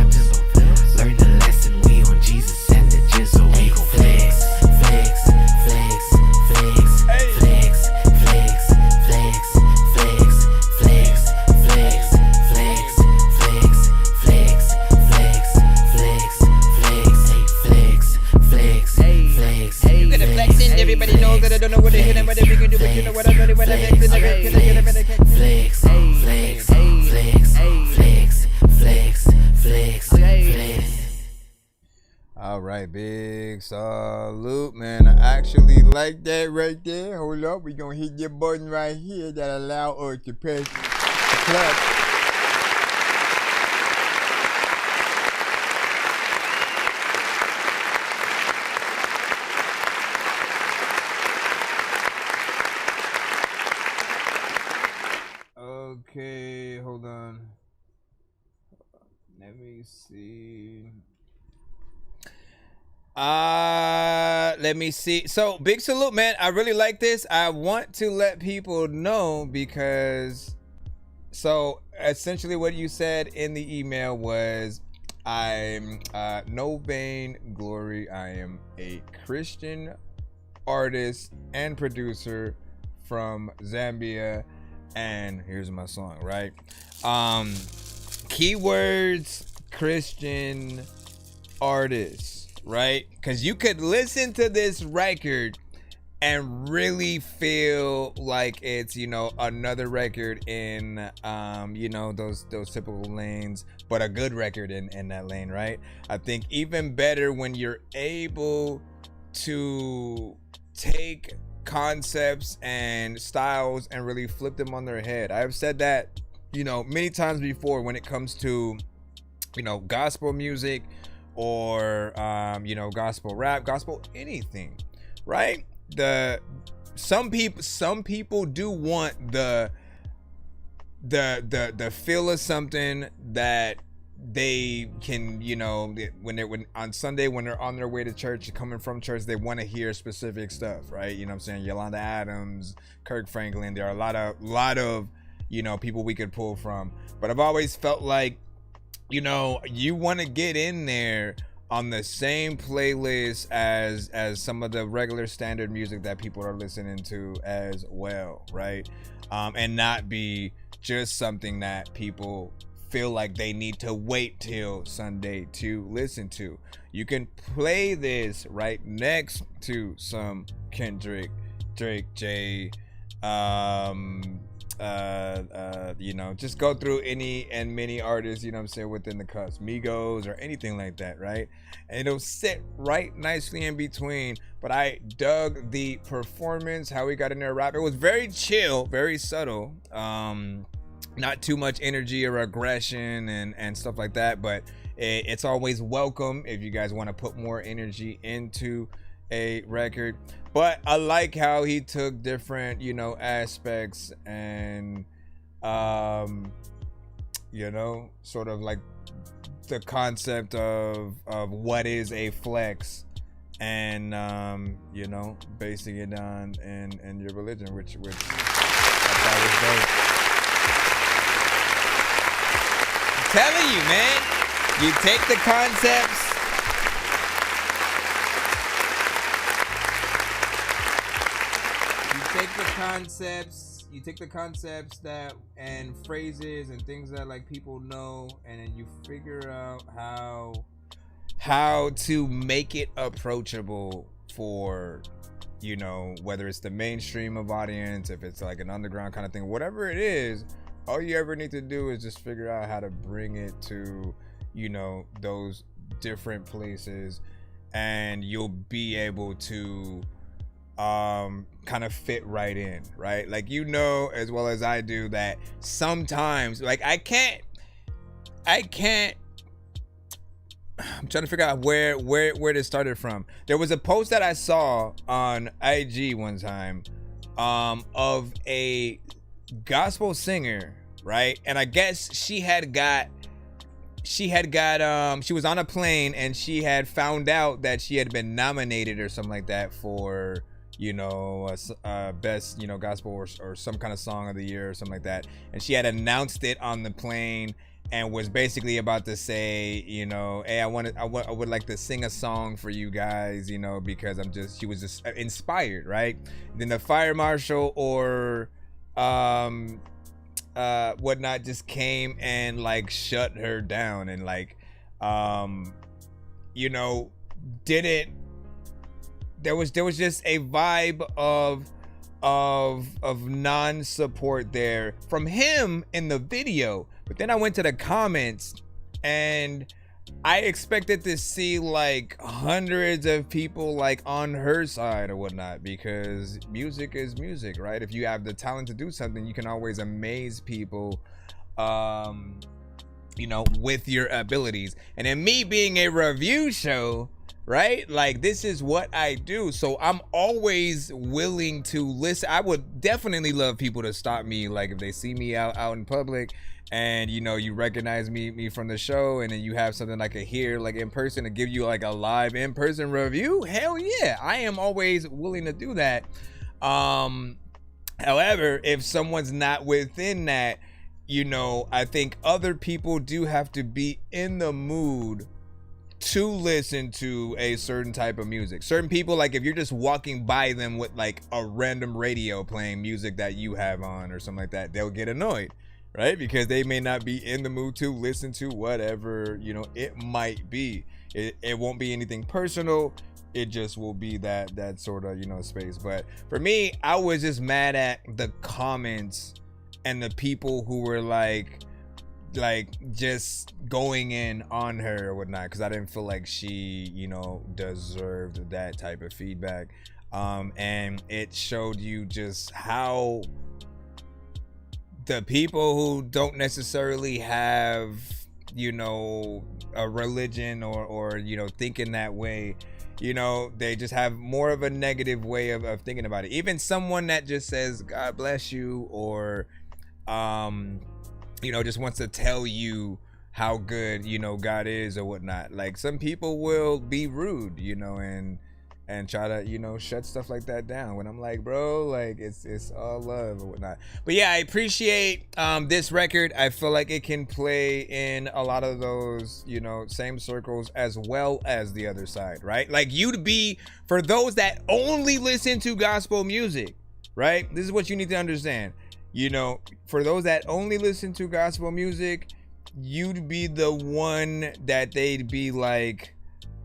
Speaker 8: Learn the lesson, we on Jesus and the jizzle. We gon' flex, flex, flex, flex, flex, flex, flex, flex, flex, flex, flex, flex, flex, flex, flex, flex, flex.
Speaker 15: You gonna flex in, everybody knows that I don't know what they're hitting, but if you can do it, you know what I'm really, what I'm flex, flex, flex, flex, flex, flex, flex.
Speaker 5: All right, big salute, man. I actually like that right there. Hold up, we gonna hit your button right here that allow us to press the clutch. Okay, hold on. Let me see. Let me see. So, big salute, man. I really like this. I want to let people know because, so essentially what you said in the email was, I'm no vain glory. I am a Christian artist and producer from Zambia. And here's my song, right? Keywords, Christian artists, right? Because you could listen to this record and really feel like it's, you know, another record in, you know, those typical lanes, but a good record in that lane, right? I think even better when you're able to take concepts and styles and really flip them on their head. I've said that, you know, many times before when it comes to, you know, gospel music or you know, gospel rap, gospel anything, right? Some people do want the feel of something that they can, you know, when on Sunday when they're on their way to church, coming from church, they want to hear specific stuff, right? You know what I'm saying? Yolanda Adams, Kirk Franklin, there are a lot of you know, people we could pull from. But I've always felt like, you know, you want to get in there on the same playlist as some of the regular standard music that people are listening to as well, right? And not be just something that people feel like they need to wait till Sunday to listen to. You can play this right next to some Kendrick, Drake, Jay, you know, just go through any and many artists, you know what I'm saying, within the cusp, Migos or anything like that, right? And it'll sit right nicely in between. But I dug the performance, how he got in there rap. It was very chill, very subtle, not too much energy or aggression and stuff like that, but it's always welcome if you guys want to put more energy into a record. But I like how he took different, you know, aspects and you know, sort of like the concept of what is a flex, and you know, basing it on in your religion, which I thought was dope. I'm telling you, man, you take the concepts, you take the concepts that and phrases and things that like people know, and then you figure out how to make it approachable for, you know, whether it's the mainstream of audience, if it's like an underground kind of thing, whatever it is. All you ever need to do is just figure out how to bring it to, you know, those different places, and you'll be able to kind of fit right in, right? Like, you know as well as I do that sometimes, like, I can't I'm trying to figure out where this started from. There was a post that I saw on IG one time of a gospel singer, right? And I guess she was on a plane and she had found out that she had been nominated or something like that for, you know, best, you know, gospel or some kind of song of the year or something like that. And she had announced it on the plane and was basically about to say, you know, hey, I would like to sing a song for you guys, you know, because she was just inspired, right? Then the fire marshal or whatnot just came and like shut her down and like you know, there was just a vibe of non-support there from him in the video. But then I went to the comments and I expected to see like hundreds of people like on her side or whatnot, because music is music, right? If you have the talent to do something, you can always amaze people, you know, with your abilities. And then me being a review show, right? Like, this is what I do. So I'm always willing to listen. I would definitely love people to stop me. Like, if they see me out in public and, you know, you recognize me from the show, and then you have something I could hear like in person to give you like a live in-person review, hell yeah, I am always willing to do that. However, if someone's not within that, you know, I think other people do have to be in the mood to listen to a certain type of music. Certain people, like if you're just walking by them with like a random radio playing music that you have on or something like that, they'll get annoyed, right? Because they may not be in the mood to listen to whatever, you know, it might be. It won't be anything personal. It just will be that sort of, you know, space. But for me, I was just mad at the comments and the people who were like just going in on her or whatnot, because I didn't feel like she, you know, deserved that type of feedback. And it showed you just how the people who don't necessarily have, you know, a religion or you know, thinking that way, you know, they just have more of a negative way of thinking about it. Even someone that just says God bless you, or you know, just wants to tell you how good, you know, God is or whatnot. Like, some people will be rude, you know, and try to, you know, shut stuff like that down, when I'm like, bro, like, it's all love or whatnot. But yeah, I appreciate this record. I feel like it can play in a lot of those, you know, same circles as well as the other side, right? Like, for those that only listen to gospel music, right? This is what you need to understand. You know, for those that only listen to gospel music, you'd be the one that they'd be like,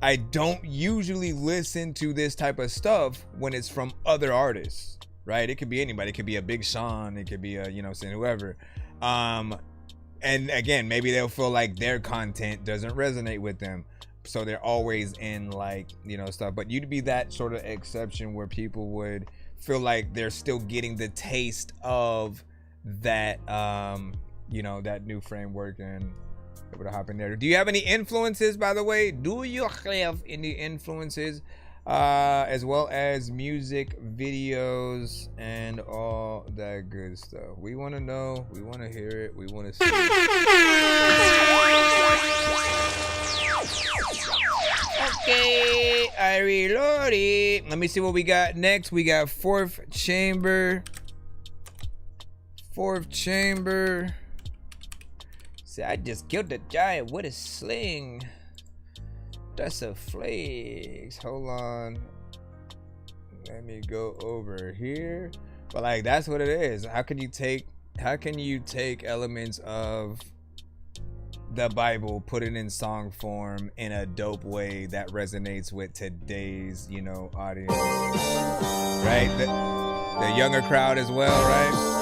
Speaker 5: I don't usually listen to this type of stuff when it's from other artists, right? It could be anybody. It could be a Big Sean. It could be a, you know, saying whoever. And again, maybe they'll feel like their content doesn't resonate with them, so they're always in like, you know, stuff. But you'd be that sort of exception where people would feel like they're still getting the taste of that, you know, that new framework, and able to hop in there. Do you have any influences, by the way? Do you have any influences, as well as music videos and all that good stuff? We want to know. We want to hear it. We want to see it. Okay, I reloaded. Let me see what we got next. We got Fourth Chamber. See, I just killed the giant with a sling. That's a flex. Hold on. Let me go over here. But like, that's what it is. How can you take elements of the Bible, put it in song form in a dope way that resonates with today's, you know, audience, right? The younger crowd as well, right?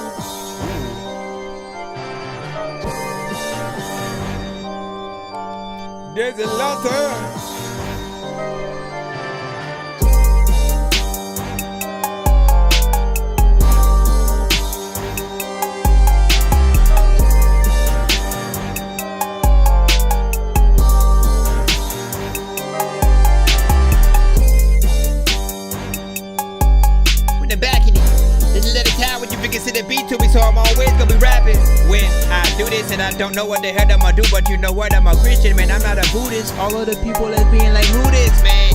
Speaker 5: There's a lot of
Speaker 9: if you can see the beat to me, so I'm always gonna be rapping. When I do this and I don't know what the hell I'm gonna do, but you know what, I'm a Christian, man, I'm not a Buddhist. All of the people that's being like, who this, man?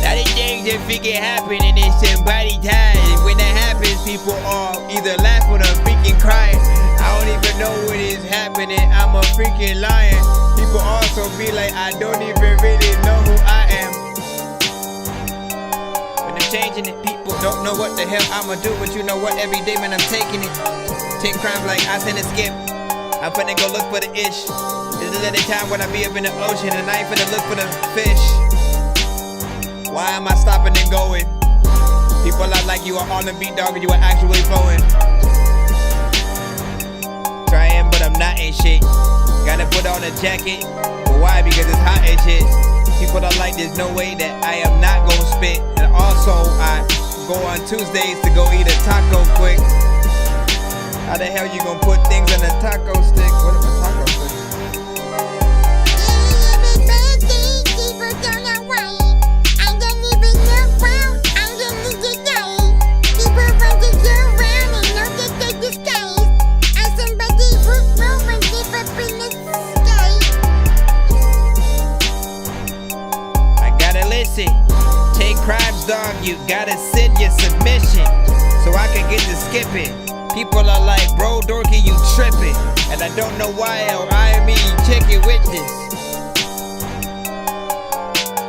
Speaker 9: Now the things that freaking happen and it's somebody dies. And when that happens, people are either laughing or freaking crying. I don't even know what is happening, I'm a freaking lion. People also be like, I don't even really know who I am. When they're changing it, people don't know what the hell I'ma do. But you know what, every day, man, I'm taking it. 10 crimes like I send a skip. I'm finna go look for the ish. This is at the time when I be up in the ocean and I ain't finna look for the fish. Why am I stopping and going? People are like, you are on the beat, dog, and you are actually flowing. Trying, but I'm not in shit. Gotta put on a jacket. But why? Because it's hot and shit. People are like, there's no way that I am not gonna spit. And also, I go on Tuesdays to go eat a taco quick. How the hell you gonna put things on a taco stick? What is a taco stick? Take crimes, dog, you gotta send your submission so I can get to skipping. People are like, bro, Dorky, you tripping. And I don't know why or I mean chicken with this.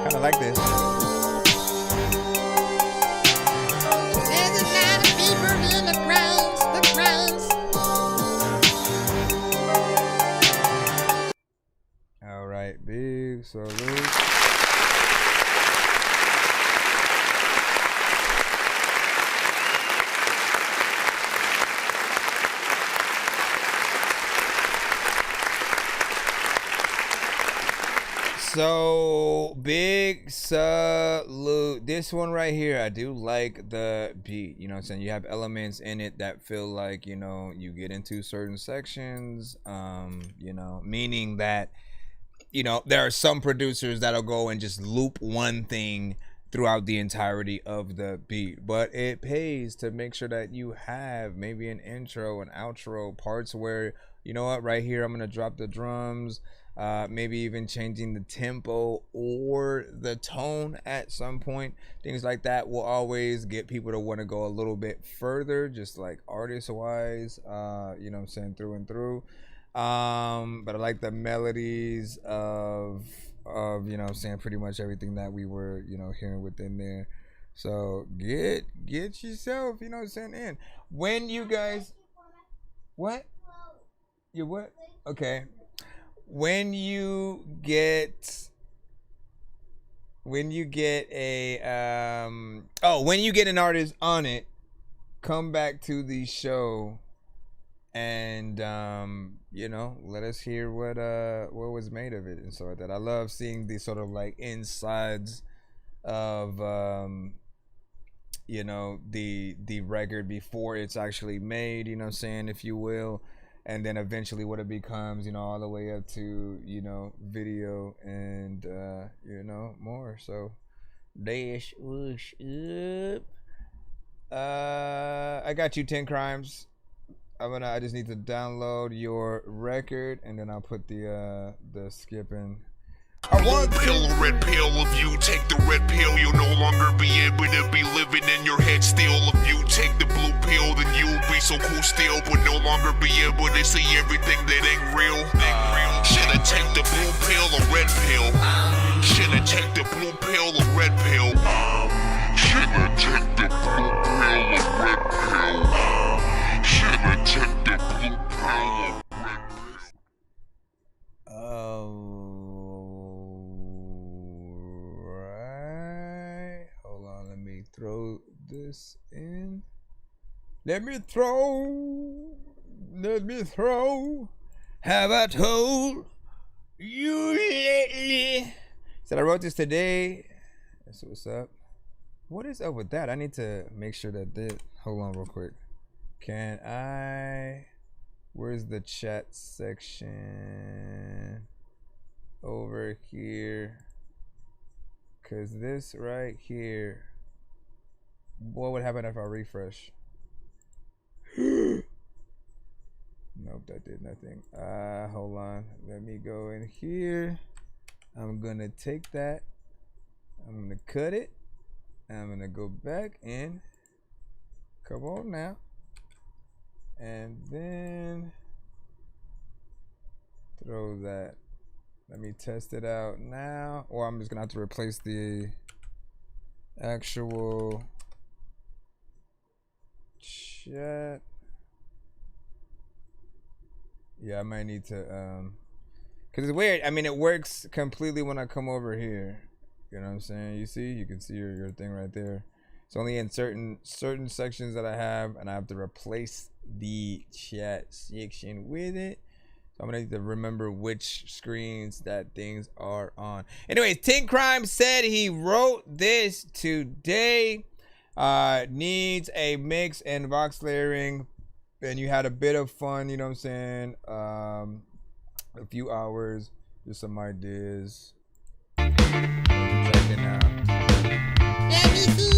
Speaker 9: Kinda like this.
Speaker 19: There's a lot of people in the brains.
Speaker 5: Alright, big salute. So big salute. This one right here, I do like the beat. You know what I'm saying? You have elements in it that feel like, you know, you get into certain sections. You know, meaning that, you know, there are some producers that'll go and just loop one thing throughout the entirety of the beat. But it pays to make sure that you have maybe an intro, an outro, parts where, you know what, right here I'm gonna drop the drums. Maybe even changing the tempo or the tone at some point. Things like that will always get people to want to go a little bit further, just like artist wise, you know what I'm saying, through and through. But I like the melodies of you know what I'm saying, pretty much everything that we were, you know, hearing within there. So get yourself, you know what I'm saying, in. When you guys, what? You what? Okay. When you get a when you get an artist on it, come back to the show and you know, let us hear what was made of it and so like that. I love seeing the sort of like insides of you know, the record before it's actually made, you know what I'm saying, if you will. And then eventually what it becomes, you know, all the way up to, you know, video and, you know, more. So, dash, whoosh, up. I got you 10 crimes. I just need to download your record and then I'll put the skip in.
Speaker 1: Blue pill or red pill, if you take the red pill, you'll no longer be able to be living in your head still. If you take the blue pill, then you'll be so cool still, but no longer be able to see everything that ain't real. Shoulda take the blue pill or red pill. Shoulda take the blue pill or red pill. Shoulda take the blue pill or red pill. Shoulda take the blue pill or red pill.
Speaker 5: Throw this in. Let me throw. Have I told you lately? Said I wrote this today. That's what's up. What is up with that? I need to make sure that this. Hold on real quick. Can I? Where's the chat section? Over here. Cause this right here. What would happen if I refresh? Nope, that did nothing. Hold on. Let me go in here. I'm gonna take that. I'm gonna cut it. I'm gonna go back in. Come on now. And then throw that. Let me test it out now. Or I'm just gonna have to replace the actual chat. Yeah, I might need to cause it's weird. I mean, it works completely when I come over here. You know what I'm saying? You see, you can see your thing right there. It's only in certain sections that I have, and I have to replace the chat section with it. So I'm gonna need to remember which screens that things are on. Anyways, Tink Crime said he wrote this today. Needs a mix and vox layering, and you had a bit of fun. You know what I'm saying? A few hours, just some ideas. Check it out.
Speaker 19: Let me see.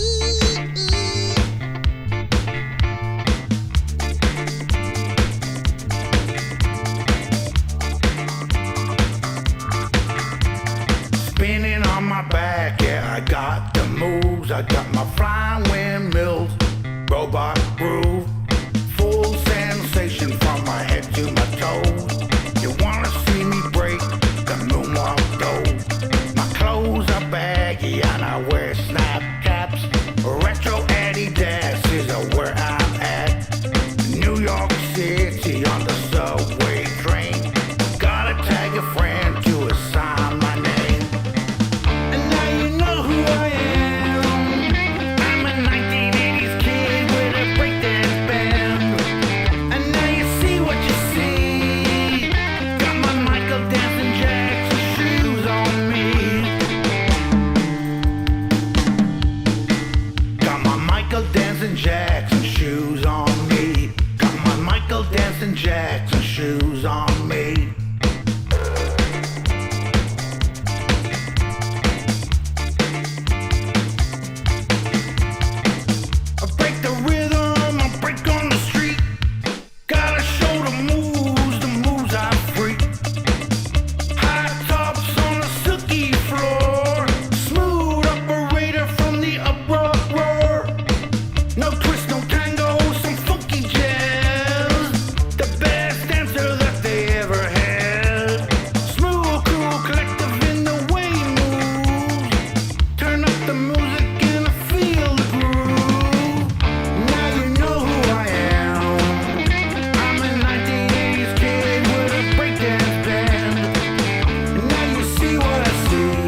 Speaker 10: Spinning on my back, yeah, I got the moves. I got my flying windmills, robot groove, full sensation from my head to my toes. You wanna see me break the moonwalk though? My clothes are baggy and I wear snap caps. Retro Adidas is where I'm at. New York City on the subway train. Gotta tag a friend to assign my name. And now you know who I am. I'm a 1980s kid with a breakdance band. And now you see what you see. Got my Michael Dancing Jackson shoes on me. Got my Michael Dancing Jackson shoes on me. Got my Michael Dancing Jackson shoes on me. I break the rhythm, I break on the street. Gotta show the moves I freak. High tops on a silky floor. Smooth operator from the uproar. No twist, no tango, some funky jazz. The best dancer that they ever had. Smooth, cool, collective in the way he moves. Turn up the music and I feel the groove. Now you know who I am. I'm a 1980s kid with a breakdance band. And now you see what I see.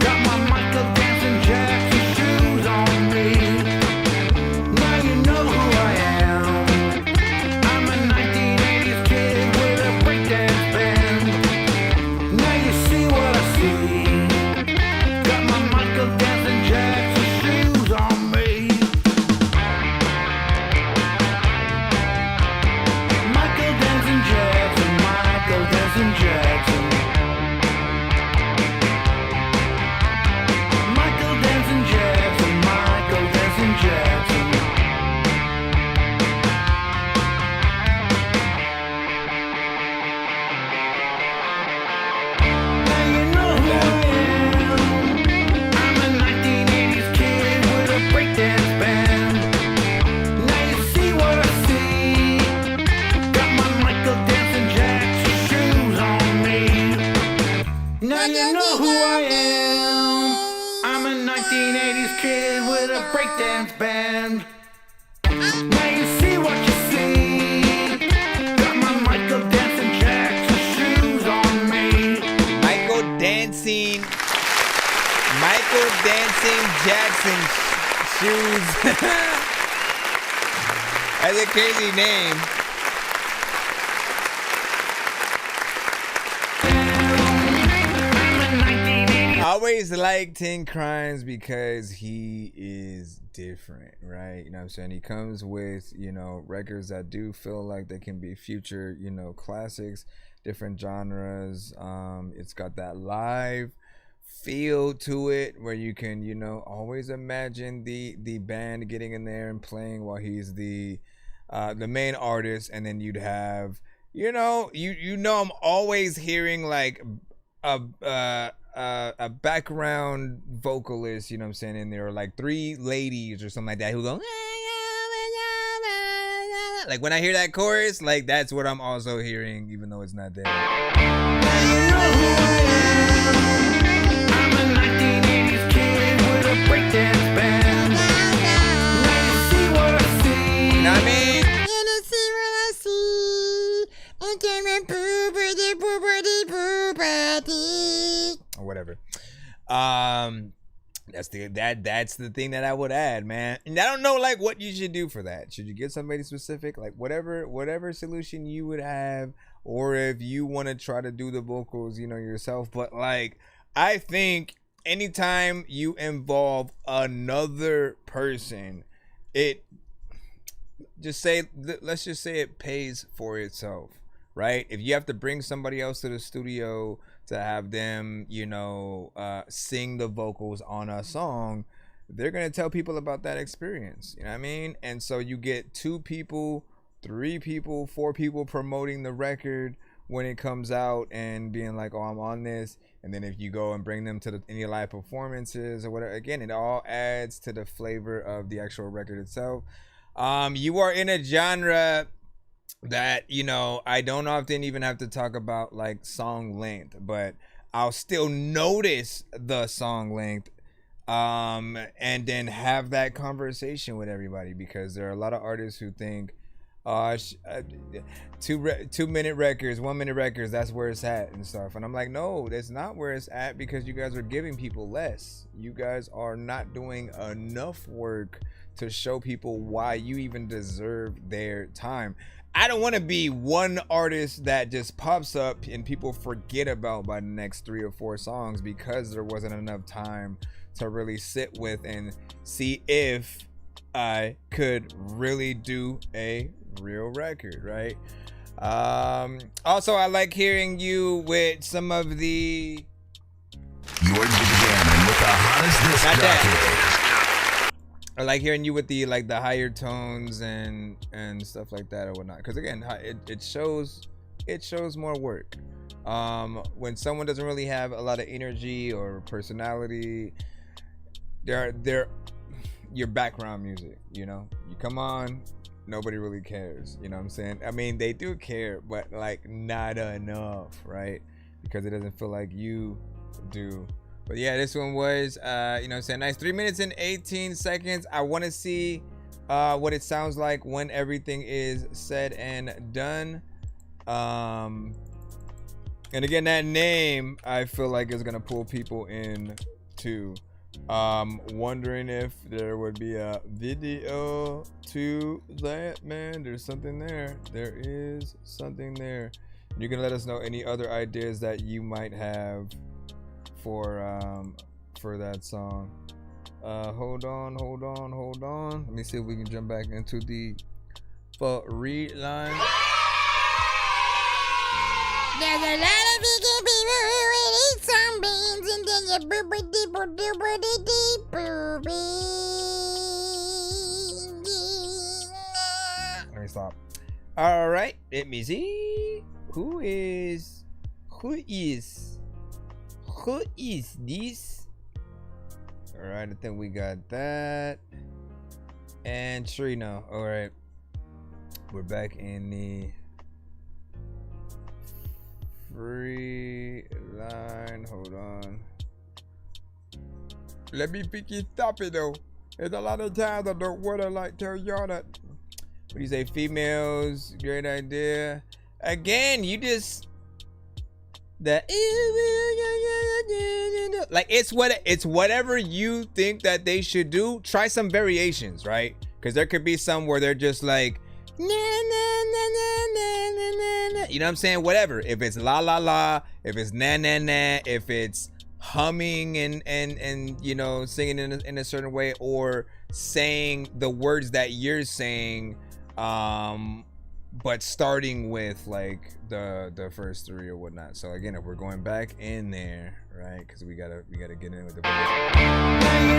Speaker 10: Got my Michael Dancing Jackson shoes on me. Now you know who I am. I'm a 1980s kid with a breakdance band. Now you see what I see. Got my Michael Dancing Jackson shoes on me. Michael Dancing Jackson, Michael Dancing Jackson. Michael Dancing Jackson, Michael Dancing Jackson. Now you know who I am. I'm a 1980s kid with a breakdance band. Now you see what I see. Got my Michael Dancing Jackson shoes on me. Now you know who I am. I'm a 1980s kid with a breakdance band. Now you see what you see. Got my Michael Dancing Jackson shoes on me.
Speaker 5: Michael Dancing Jackson shoes. That's a crazy name. I always like Tink Crimes because he is different, right? You know what I'm saying? He comes with, you know, records that do feel like they can be future, you know, classics, different genres. It's got that live feel to it where you can, you know, always imagine the band getting in there and playing while he's the the main artist, and then you'd have, you know, I'm always hearing like a background vocalist, you know what I'm saying, in there, or like 3 ladies or something like that who go like when I hear that chorus, like that's what I'm also hearing, even though it's not there. You know what I mean? Or whatever. That's the thing that I would add, man. And I don't know like what you should do for that. Should you get somebody specific? Like whatever solution you would have, or if you want to try to do the vocals, you know, yourself. But like, I think anytime you involve another person, let's just say it pays for itself, right? If you have to bring somebody else to the studio to have them, you know, sing the vocals on a song, they're gonna tell people about that experience, you know what I mean? And so you get 2 people, 3 people, 4 people promoting the record when it comes out and being like, oh, I'm on this. And then if you go and bring them to any live performances or whatever, again, it all adds to the flavor of the actual record itself. You are in a genre that, you know, I don't often even have to talk about like song length, but I'll still notice the song length and then have that conversation with everybody, because there are a lot of artists who think 2-minute records, 1-minute records, that's where it's at and stuff. And I'm like, no, that's not where it's at, because you guys are giving people less. You guys are not doing enough work to show people why you even deserve their time. I don't want to be one artist that just pops up and people forget about by the next 3 or 4 songs because there wasn't enough time to really sit with and see if I could really do a real record, right? Also, I like hearing you with some of the...
Speaker 1: You're jamming with the hottest disc jockey.
Speaker 5: I like hearing you with the like the higher tones and stuff like that or whatnot, because again, it shows more work. When someone doesn't really have a lot of energy or personality, they're your background music, you know, you come on, nobody really cares, you know what I'm saying? I mean, they do care, but like not enough, right? Because it doesn't feel like you do. But yeah, this one was, you know what I'm saying, nice. 3 minutes and 18 seconds. I want to see what it sounds like when everything is said and done. And again, that name, I feel like is going to pull people in too. Wondering if there would be a video to that, man. There's something there. There is something there. You can let us know any other ideas that you might have for that song. Hold on. Let me see if we can jump back into the read line.
Speaker 19: There's a lot of vegan people who eat some beans and then you
Speaker 5: Let me stop. All right, let me see. Who is this? All right, I think we got that. And Trina. All right, we're back in the free line. Hold on. Let me pick it up, though. There's a lot of times I don't want to like tell y'all that. What do you say, females? Great idea. Again, you just that like it's whatever you think that they should do. Try some variations, right? Because there could be some where they're just like na, na, na, na, na, na, na. You know what I'm saying? Whatever. If it's la la la, if it's na na na, if it's humming and you know, singing in a certain way, or saying the words that you're saying, but starting with like the first 3 or whatnot. So again, if we're going back in there, right? Because we gotta get in with the
Speaker 10: you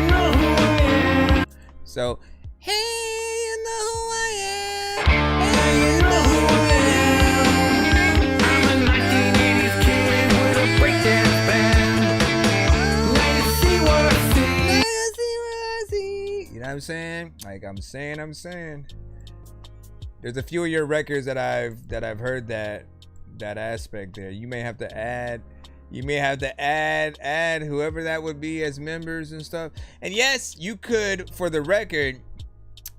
Speaker 10: know who I am.
Speaker 5: So hey, you know who I am. I'm saying? Like I'm saying. There's a few of your records that I've heard that aspect there. You may have to add whoever that would be as members and stuff. And yes, you could, for the record,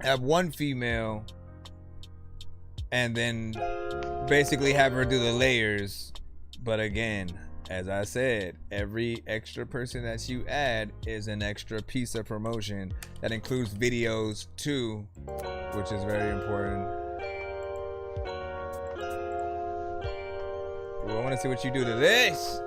Speaker 5: have one female and then basically have her do the layers. But again, as I said, every extra person that you add is an extra piece of promotion that includes videos too, which is very important. Ooh, I want to see what you do to this.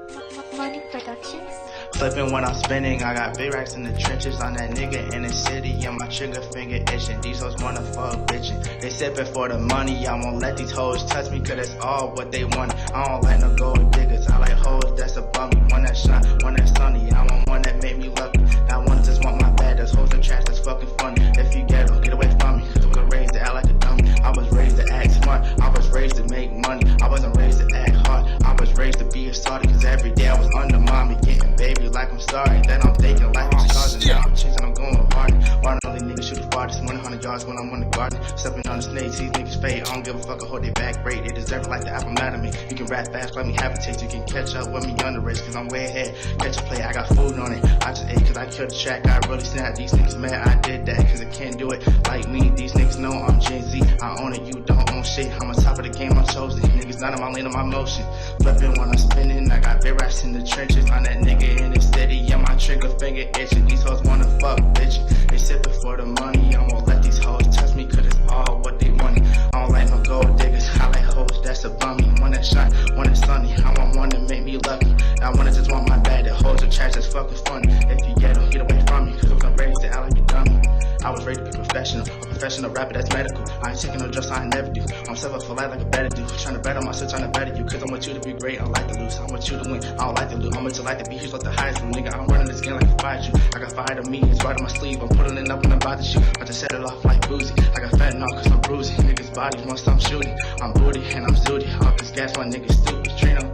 Speaker 13: Morning Productions.
Speaker 14: Flipping when I'm spinning, I got big racks in the trenches. On that nigga in the city, and my trigger finger itching. These hoes wanna fuck bitchin'. They sippin' for the money, I won't let these hoes touch me, cause that's all what they want. I don't like no gold diggers, I like hoes that's above me. One that shine, one that's sunny, I want one that make me lucky. Not one that just want my bad, those hoes and trash, that's fucking funny. If you get them, get away from me, cause I was raised to act like a dummy. I was raised to act smart, I was raised to make money. I wasn't raised to act hard, I was raised to be a starter, cause every day I was under mommy, getting baby like I'm sorry. Then I'm thinking like I'm charging. Now I'm chasing, I'm going hard. Why don't these niggas shoot the farthest? 100 yards when I'm in the garden. Stepping on the snakes, these niggas fade. I don't give a fuck, I hold their back great. They deserve it like the apple matter me. You can rap fast, let me have a taste. You can catch up with me on the race, cause I'm way ahead. Catch a play, I got food on it. I just ate cause I killed the track. I really snapped. These niggas mad, I did that cause I can't do it like me. These niggas know I'm Gen Z. I own it, you don't own shit. I'm on top of the game, I'm chosen. Niggas not in my lane, on my motion. Flipping when I'm spinning, I got big racks in the trenches. On that nigga in the city, yeah, my trigger finger itching. These hoes wanna fuck, bitch. They sippin' for the money. I won't let these hoes touch me, cause it's all what they want. I don't like no gold diggers. I like hoes that's above me. One that shine, one that's sunny. I want one that make me lucky. Not one that just want my bad. That hoes are trash, that's fucking funny. If you get them, get away from me, cause I'm raised to act like a dummy. I was raised to be professional, a professional rapper that's medical. I ain't taking no drugs, I never do. I'm set up for life like a better dude. Trying to better myself, trying to better you. Cause I want you to be great, I don't like to lose. I want you to win, I don't like to lose. I want you to like to be here's like the highest from nigga. I'm running this game like a fire you. I got fire to me, it's right on my sleeve. I'm putting it up when I'm about to shoot. I just set it off like boozy. I got fentanyl cause I'm bruising. Niggas' bodies once I'm shooting. I'm booty and I'm zooty. Off this gas, my niggas stupid. Trino,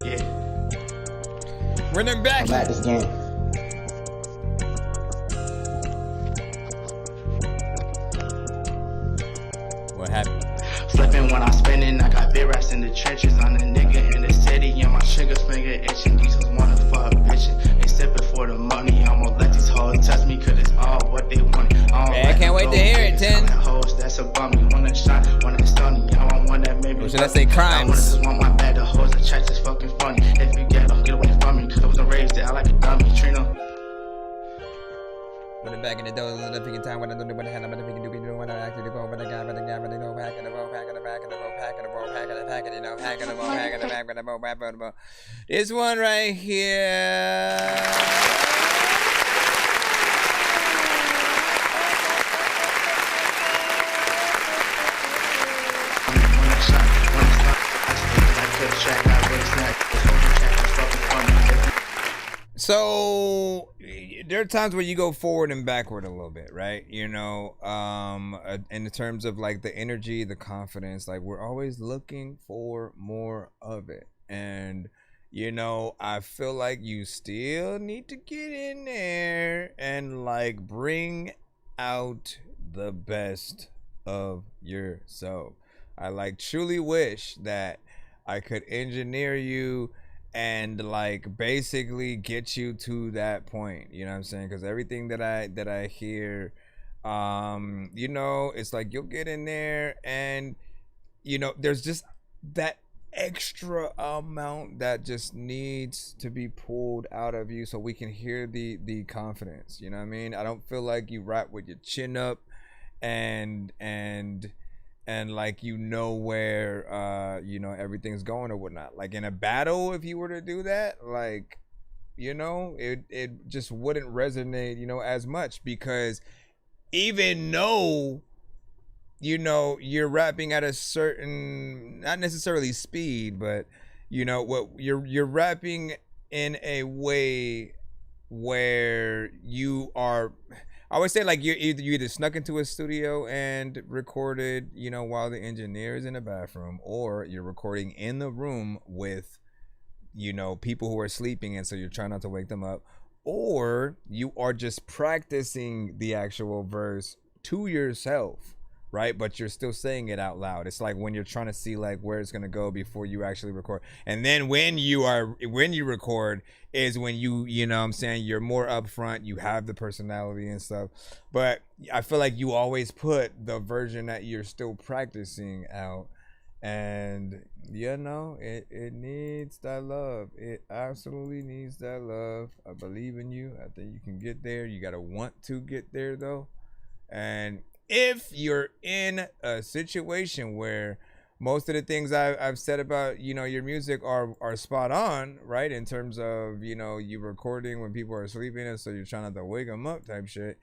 Speaker 14: yeah.
Speaker 5: Running back.
Speaker 14: I'm at this game.
Speaker 5: What happened?
Speaker 14: Flipping when I'm spinning, I got big racks in the trenches. On the nigga in the city, and my trigger finger itching. These hoes wanna fuck bitchin'. They sippin' for the money. I won't let these hoes touch me, cause it's all what they want.
Speaker 5: I can't wait to hear it, 10.
Speaker 14: Hoes that's above me. One that shine, one that's sunny. I want one that made me.
Speaker 5: Or should I say crimes?
Speaker 14: I wanna just want my bad. The hoes that trash is fucking funny. If you get them, get away from me, cause I wasn't raised to act like a dummy. Trino.
Speaker 5: Put it back in the door, let it in time when I don't know what the hell I'm gonna do what I actually go, but I got but I go back in the bow, back in the back in the bow, back in the bow, back in the back in the bow, back in the bow, back in the back in the bow, back in the bow. This one right here. So there are times where you go forward and backward a little bit, right? You know, in terms of like the energy, the confidence, like we're always looking for more of it. And, you know, I feel like you still need to get in there and like bring out the best of yourself. I like truly wish that I could engineer you and like basically get you to that point, you know what I'm saying? Because everything that I hear, you know, it's like you'll get in there and, you know, there's just that extra amount that just needs to be pulled out of you so we can hear the confidence, you know what I mean? I don't feel like you rap with your chin up and like you know where you know everything's going or whatnot. Like in a battle, if you were to do that, like, you know, it just wouldn't resonate, you know, as much, because even though, you know, you're rapping at a certain, not necessarily speed, but you know what, you're rapping in a way where you are, I would say like you either snuck into a studio and recorded, you know, while the engineer is in the bathroom, or you're recording in the room with, you know, people who are sleeping, and so you're trying not to wake them up, or you are just practicing the actual verse to yourself, right? But you're still saying it out loud. It's like when you're trying to see like where it's gonna go before you actually record. And then when you record is when you know what I'm saying, you're more upfront, you have the personality and stuff. But I feel like you always put the version that you're still practicing out. And you know, it needs that love. It absolutely needs that love. I believe in you. I think you can get there. You gotta want to get there though. And if you're in a situation where most of the things I've said about, you know, your music are spot on, right? In terms of, you know, you recording when people are sleeping and so you're trying to wake them up type shit.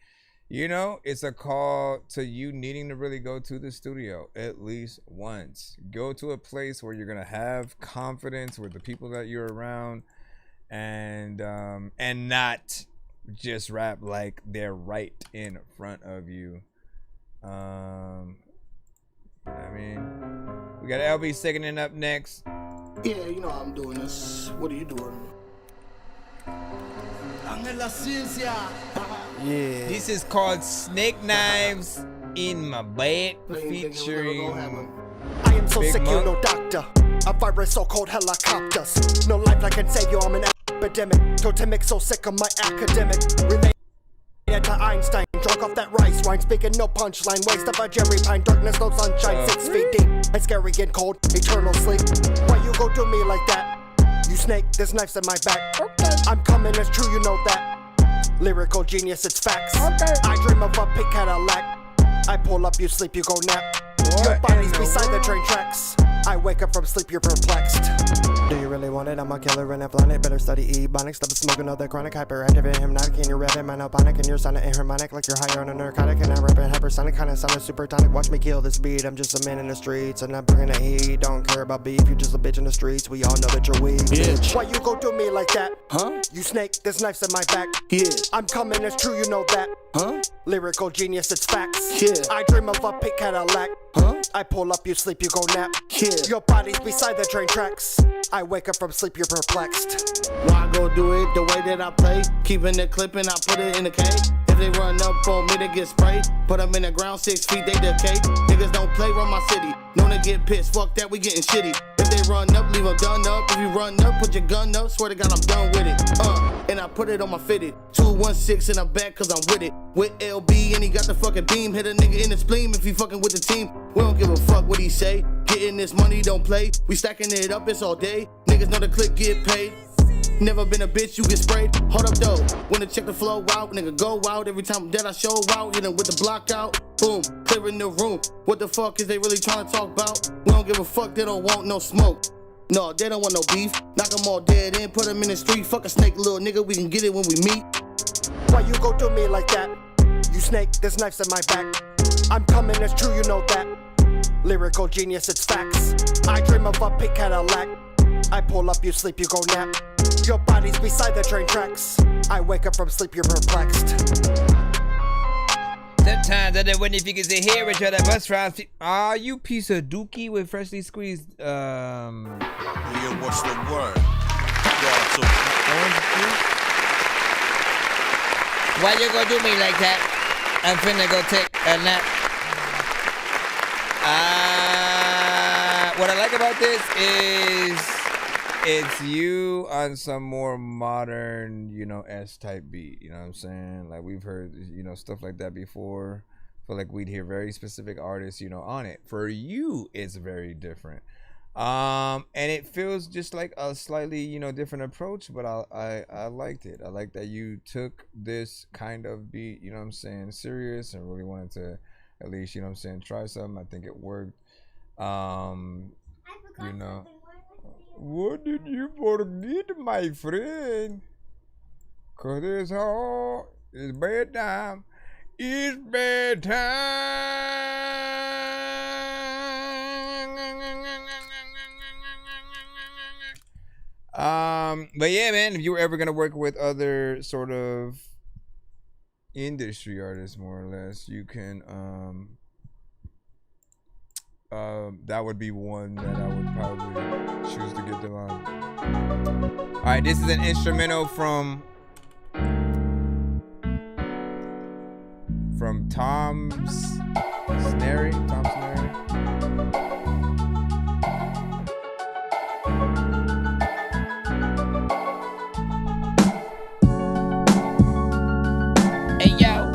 Speaker 5: You know, it's a call to you needing to really go to the studio at least once. Go to a place where you're gonna have confidence with the people that you're around, and not just rap like they're right in front of you. I mean, we got LB singing up next.
Speaker 10: Yeah, you know how I'm doing this. What are you doing?
Speaker 5: Yeah. This is called Snake Knives in My Bed, featuring
Speaker 11: I am so
Speaker 5: Big
Speaker 11: sick,
Speaker 5: Monk.
Speaker 11: you no doctor. A virus so cold helicopters. No life I can save you, I'm an epidemic. Totemic, so sick of my academic. Relate to Einstein, drunk off that rice wine. Speaking no punchline, waste of a Jerry Pine. Darkness, no sunshine, 6 feet deep. And scary and cold, eternal sleep. Why you go do me like that? You snake, there's knives in my back. Okay. I'm coming, it's true, you know that. Lyrical genius, it's facts. Okay. I dream of a pink Cadillac. I pull up, you sleep, you go nap. Your body's beside the train tracks. I wake up from sleep, you're perplexed. Do you really want it? I'm a killer and a planet. Better study ebonics. Stop smoking all the chronic, hyperactive and hypnotic. And you're rapping monoponic and you're sounding harmonic like you're higher on a narcotic. And I'm rapping hypersonic, kinda sounding supertonic. Watch me kill this beat. I'm just a man in the streets and I'm bringing the heat. Don't care about beef, you're just a bitch in the streets. We all know that you're weak. Bitch. Why you go do me like that? Huh? You snake, there's knives in my back. Yeah. I'm coming, it's true, you know that. Huh? Lyrical genius, it's facts. Yeah. I dream of a pink Cadillac. Huh? I pull up, you sleep, you go nap. Yeah. Your body's beside the train tracks. I wake up from sleep, you're perplexed.
Speaker 10: Why I go do it the way that I play? Keeping the clip and I put it in the cage. If they run up on me, they get sprayed. Put them in the ground, 6 feet, they decay. Niggas don't play, run my city. Known to get pissed, fuck that, we getting shitty. If they run up, leave them done up. If you run up, put your gun up. Swear to God, I'm done with it. And I put it on my fitted. 216 in the back, cause I'm with it. With LB, and he got the fucking beam. Hit a nigga in the spleen if he fucking with the team. We don't give a fuck what he say. Getting this money, don't play. We stacking it up, it's all day. Niggas know the click get paid. Never been a bitch, you get sprayed. Hold up though, when to check the flow out, nigga go out. Every time that I show out, hit him with the block out. Boom, clearing the room. What the fuck is they really trying to talk about? We don't give a fuck, they don't want no smoke. No, they don't want no beef. Knock them all dead in, put them in the street. Fuck a snake, little nigga, we can get it when we meet.
Speaker 11: Why you go do me like that? You snake, there's knives in my back. I'm coming, it's true, you know that. Lyrical genius, it's facts. I dream of a pink Cadillac. I pull up, you sleep, you go nap. Your body's beside the train tracks. I wake up from sleep, you're perplexed.
Speaker 5: Sometimes I don't wonder if you can sit here and try to bust rounds. Ah, you piece of dookie with freshly squeezed
Speaker 1: Yeah, what's the word? Yeah, so
Speaker 5: orange juice. Why you gonna do me like that? I'm finna go take a nap. What I like about this is it's you on some more modern, you know, S-type beat. You know what I'm saying? Like we've heard, you know, stuff like that before. Feel like we'd hear very specific artists, you know, on it. For you, it's very different. And it feels just like a slightly, you know, different approach, but I liked it. I like that you took this kind of beat, you know what I'm saying, serious, and really wanted to at least, you know what I'm saying, try something. I think it worked. You know, what did you forget, my friend? Cause it's hard, it's bedtime, it's bedtime. But yeah, man, if you were ever gonna work with other sort of industry artists, more or less, you can that would be one that I would probably choose to get them on. All right, this is an instrumental from from Tom Snary.
Speaker 9: Hey yo.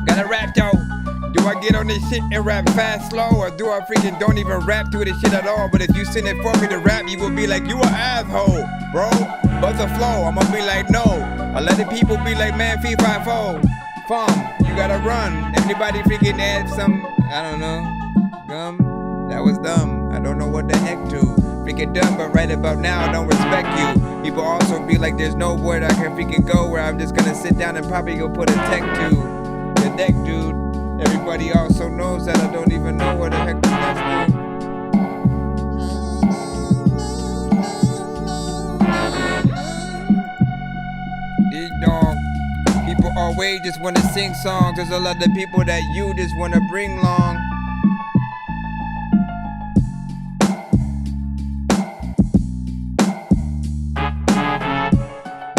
Speaker 9: Gotta rap though. Do I get on this shit and rap fast, slow, or do I freaking don't even rap to this shit at all? But if you send it for me to rap, you will be like, you an asshole, bro. But the flow, I'ma be like, no. I let the people be like, man, fee, fi, fo. Fum, you gotta run. Everybody freaking add some, I don't know, gum. That was dumb. I don't know what the heck to. Freaking dumb, but right about now, I don't respect you. People also be like, there's no word I can freaking go where I'm just gonna sit down and probably go put a tech to the deck, dude. Everybody also knows that I don't even know where the heck to next, dude. These dog people always just wanna sing songs. There's a lot of people that you just wanna bring along.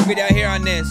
Speaker 9: We down here on this.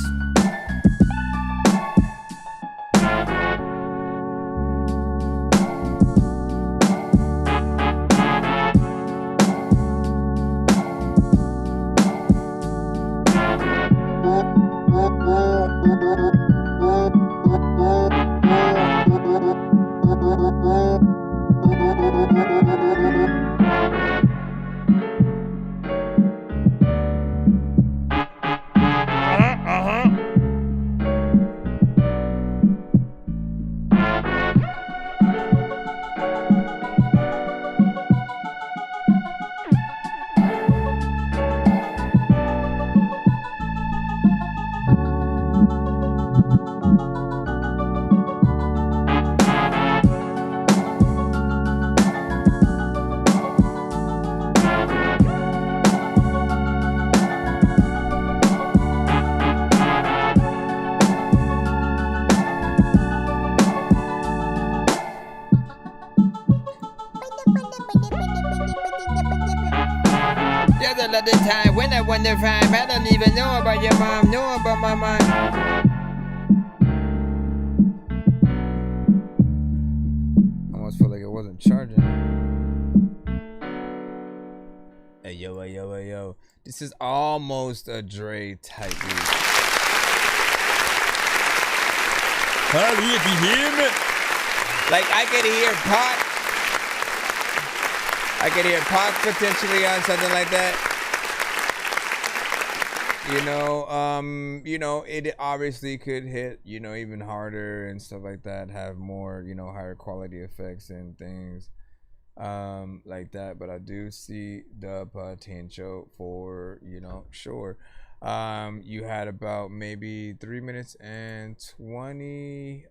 Speaker 9: The time when I wonder if I don't even know about your mom, know about my mom. Almost felt like it wasn't charging. Hey yo, hey yo, hey yo. This is almost a Dre type beat. Hell, if you hear me. Like I could hear Pac. I could hear Pac potentially on something like that. You know, it obviously could hit, even harder and stuff like that, have more, higher quality effects and things like that. But I do see the potential for, sure. You had about maybe 3 minutes and 20,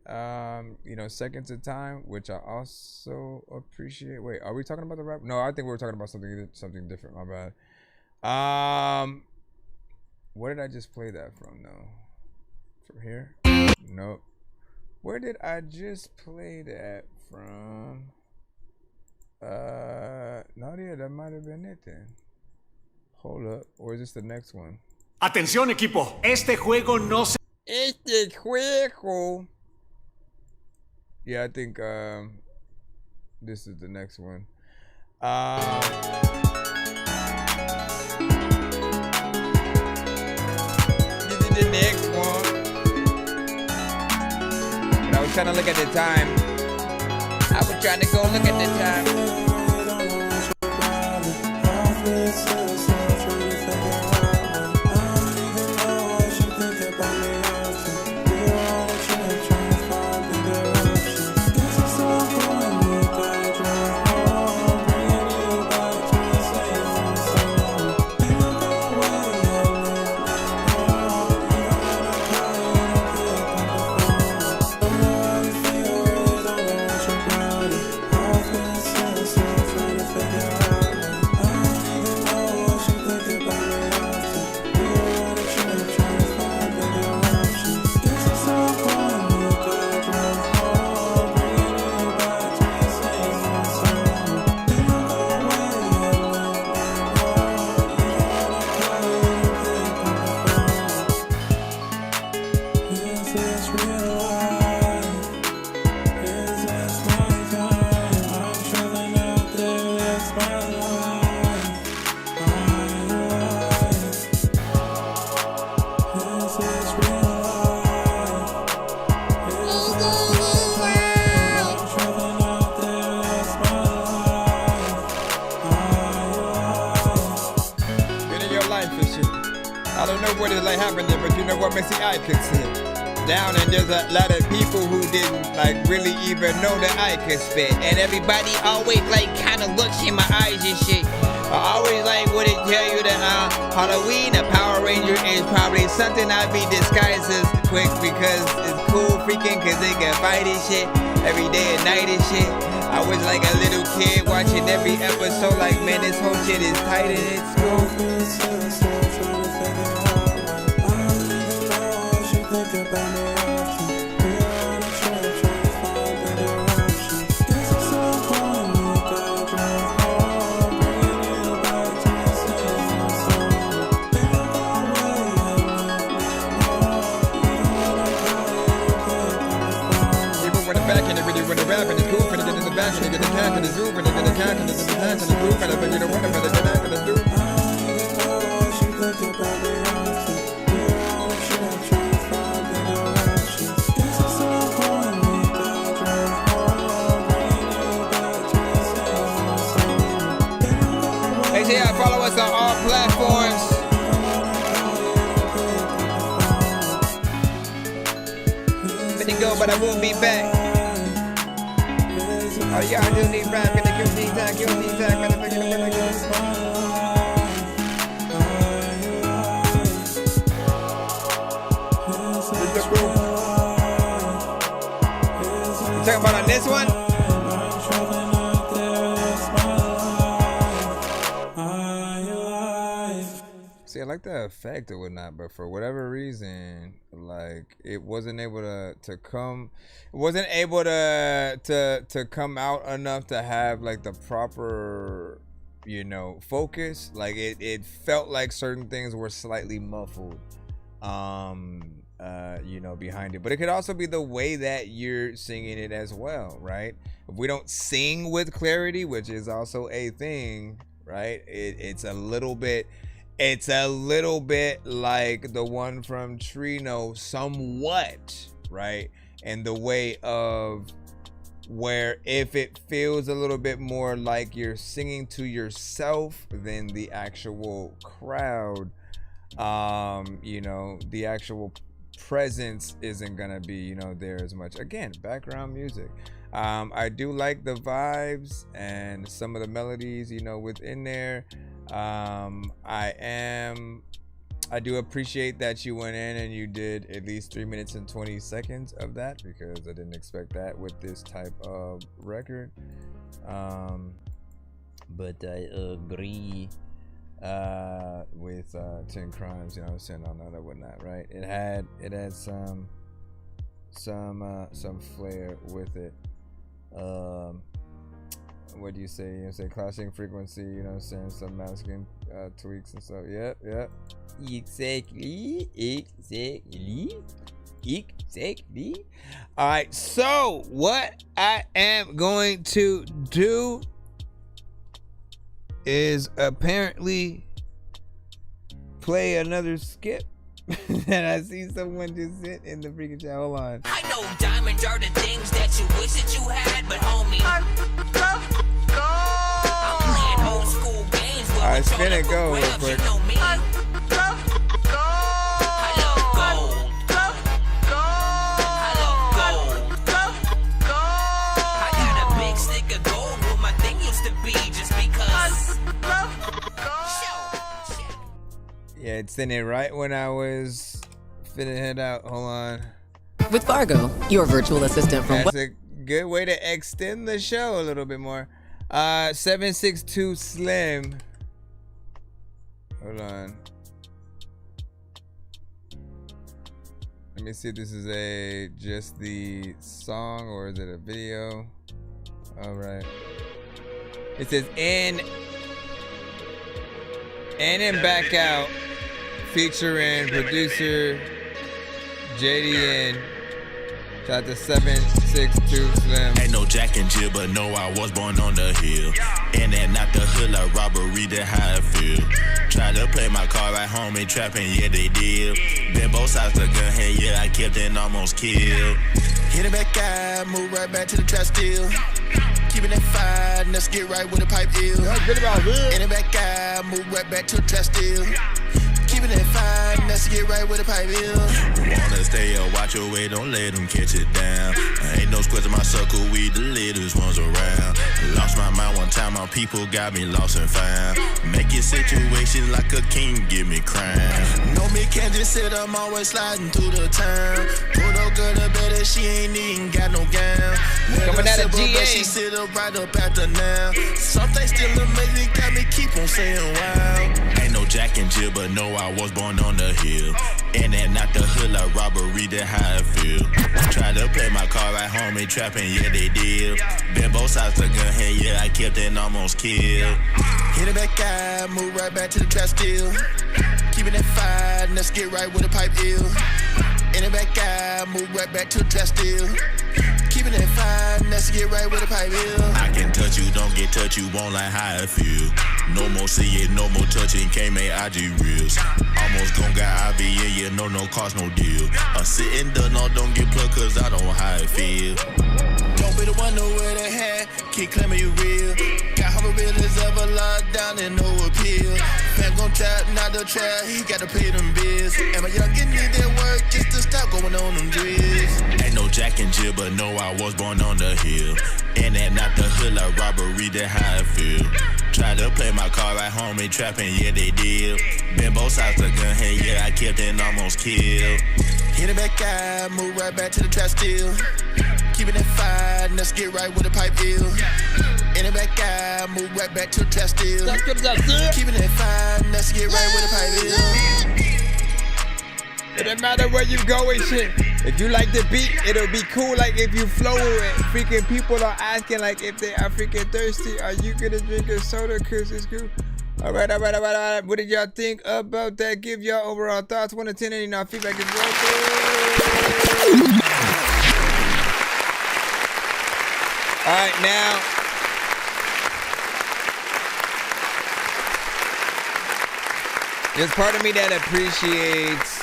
Speaker 9: seconds of time, which I also appreciate. Wait, are we talking about the rap? No, I think we were talking about something different. My bad. Where did I just play that from, though? From here? Nope. Where did I just play that from? No, yeah, that might have been it then. Hold up. Or is this the next one?
Speaker 16: Atención, equipo. Este juego no se...
Speaker 9: Este juego.
Speaker 5: Yeah, I think this is the next one.
Speaker 9: The next one. When I was trying to look at the time, I was trying to go look at the time. what is like happening, but you know what makes the eye can see. Down and there's a lot of people who didn't like really even know that I could spit. And everybody always like kind of looks in my eyes and shit. I always like would it tell you that Halloween, a Power Ranger is probably something I'd be disguised as quick because it's cool freaking cause they can fight and shit every day and night and shit. I was like a little kid watching every episode like man this whole shit is tight and it's cool. Rapping is cool, and it's in the back, and it's in the back, and it's groove, and it's in the back, and it's in the back, and it's groove, and it's in the back, and it's in the back, and it's groove. Hey, so yeah, follow us on all platforms. Let it go, but I won't be back. Oh, y'all do need rap, gonna give me that, motherfucker, You talking about on this one? See, I like the effect or whatnot, but for whatever reason, like it wasn't able to come out enough to have like the proper, you know, focus. Like it felt like certain things were slightly muffled, you know, behind it. But it could also be the way that you're singing it as well, right? If we don't sing with clarity, which is also a thing, right? It's a little bit like the one from Trino, somewhat, right? And the way of where if it feels a little bit more like you're singing to yourself than the actual crowd, you know, the actual presence isn't gonna be, you know, there as much. Again, background music. I do like the vibes and some of the melodies, you know, within there. I do appreciate that you went in and you did at least 3 minutes and 20 seconds of that, because I didn't expect that with this type of record. But I agree with 10 Crimes, you know what I'm saying, on that or whatnot, right? It had some flair with it. What do you say? You say clashing frequency, you know what I'm saying, some masculine tweaks and stuff. Yep. Exactly. All right, so what I am going to do is apparently play another skip. And I see someone just sit in the freaking chat. Hold on.
Speaker 12: I know diamonds are the things that you wish that you had, but homie, I'm playing old school games.
Speaker 5: All right, spin it, go real quick.
Speaker 12: You know me. I love gold. I got a big stick of gold where my thing used to be just because.
Speaker 5: Yeah, it's in it right when I was finna head out. Hold on.
Speaker 17: With Fargo, your virtual assistant from...
Speaker 5: That's a good way to extend the show a little bit more. 762 Slim. Hold on. Let me see if this is just the song or is it a video? All right. It says in and back out, featuring producer JDN. Shout out to 762 Slim.
Speaker 18: Ain't no Jack and Jill, but no, I was born on the hill. And that not the hood like robbery, that how I feel. Tried to play my car right home and trapping, yeah, they did. Been both sides the gun, hey, yeah, I kept and almost killed. Hit it back out, move right back to the trap still. Keeping it fine, let's get right with the pipe ill. Hit it back out, move right back to the trap still. Keeping it fine, let's get right with the pipe bill. Wanna stay up, watch your way, don't let them catch it down. Ain't no squares in my circle, we the latest ones around. Lost my mind one time, my people got me lost and found. Make your situation like a king, give me crown. No, me can't just sit, I'm always sliding through the town. Put a girl to bed and she ain't even got no gown.
Speaker 9: Coming out of GA.
Speaker 18: She sit up right up at the now. Something still amazing, got me keep on saying wow. Ain't no Jack and Jill, but no, I was born on the hill. And that not the hood like robbery, that how I feel. Tried to play my car at home and trapping, yeah they did. Been both sides the gun, hey yeah, I kept it and almost killed. Hit it back out, move right back to the trap still. Keeping it fine, let's get right with the pipe ill. In the back out, move right back to the trap still. Keeping it fine, let's get right with the pipe ill. I can touch you, don't get touched, you won't like how I feel. No more see it, no more touching, can't make IG reels. Almost gon' got IBA, yeah, no cost, no deal. I'm sitting done, no, don't get plugged, cause I don't know how I feel. Don't be the one to wear the hat, keep claiming you real. Got how real as ever locked down and no appeal. Fam gon' trap, not the trap, he gotta pay them bills. And my youngin' need their work just to stop going on them drills. Ain't no Jack and Jill, but no, I was born on the hill. And that not the hood like robbery, that how I feel. Tried to play my car at home and trapping, yeah they did. Been both sides the gun, hey yeah, I kept it and almost killed. Hit it back out, move right back to the trap still. Keeping it fine, let's get right with the pipe ill. In the back out, move right back to the trap still. Keeping it fine, let's get right with the pipe ill.
Speaker 9: It doesn't matter where you go and shit. If you like the beat, it'll be cool like if you flow with it. Freaking people are asking like if they are freaking thirsty, are you gonna drink a soda? Cause it's cool. Alright. What did y'all think about that? Give y'all overall thoughts. 1 to 10, and y'all feedback is welcome. Alright, now. There's part of me that appreciates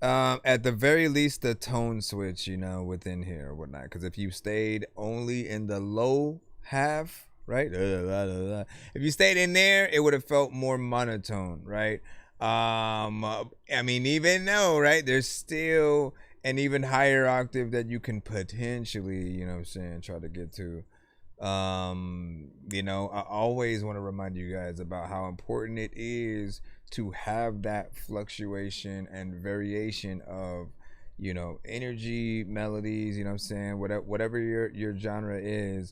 Speaker 9: at the very least the tone switch, you know, within here or whatnot. Because if you stayed only in the low half, right? If you stayed in there, it would have felt more monotone, right? I mean, even though, right, there's still an even higher octave that you can potentially, you know what I'm saying, try to get to. You know, I always want to remind you guys about how important it is to have that fluctuation and variation of, you know, energy, melodies, you know what I'm saying, whatever your genre is.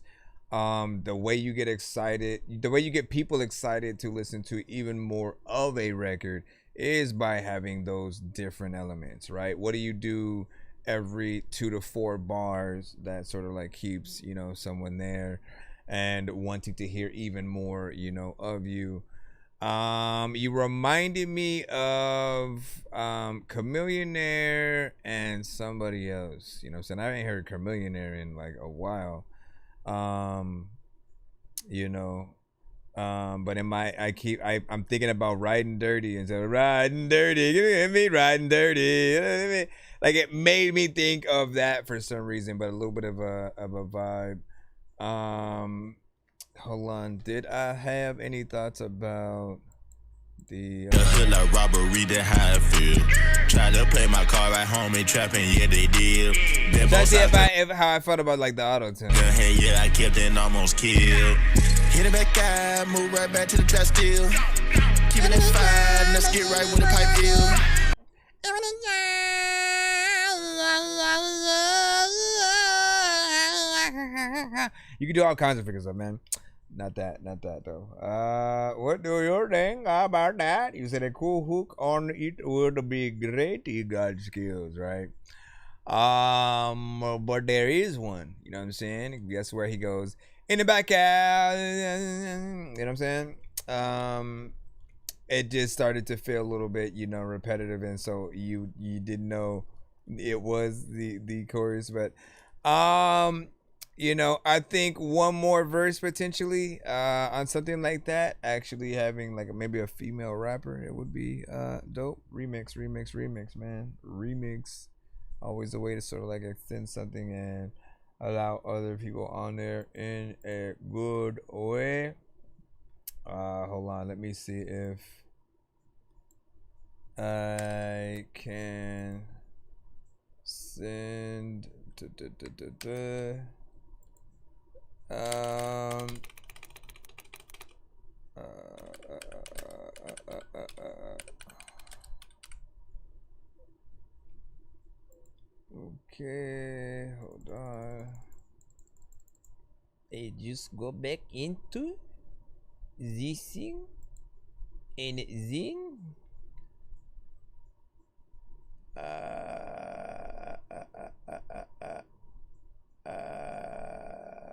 Speaker 9: The way you get excited, the way you get people excited to listen to even more of a record is by having those different elements, right? What do you do every 2 to 4 bars that sort of like keeps, you know, someone there and wanting to hear even more, you know, of you? You reminded me of Chameleonaire and somebody else, you know what I'm saying? I haven't heard Chameleonaire in like a while. You know, but in my I'm thinking about Riding Dirty, and so Riding Dirty, give me Riding Dirty. Like it made me think of that for some reason, but a little bit of a vibe. Hold on, did I have any thoughts about the
Speaker 18: hood like robbery, that how I feel. Tried to play my car at home and trapping, yeah they did.
Speaker 9: That's it how I felt about like the auto tune.
Speaker 18: Hey yeah, I kept it and almost killed. Hit it back out, move right back to the trap still. Keeping it fine, let's get right with the pipe deal.
Speaker 5: You can do all kinds of figures up, man. Not that though. What do you think about that? You said a cool hook on it would be great. You got skills, right? But there is one. You know what I'm saying? Guess where he goes in the back out. You know what I'm saying? It just started to feel a little bit, you know, repetitive, and so you didn't know it was the chorus, but you know, I think one more verse potentially on something like that, actually having like maybe a female rapper, it would be dope. Remix, man. Remix, always a way to sort of like extend something and allow other people on there in a good way. Hold on, let me see if I can send okay, hold on. Hey, just go back into this thing and then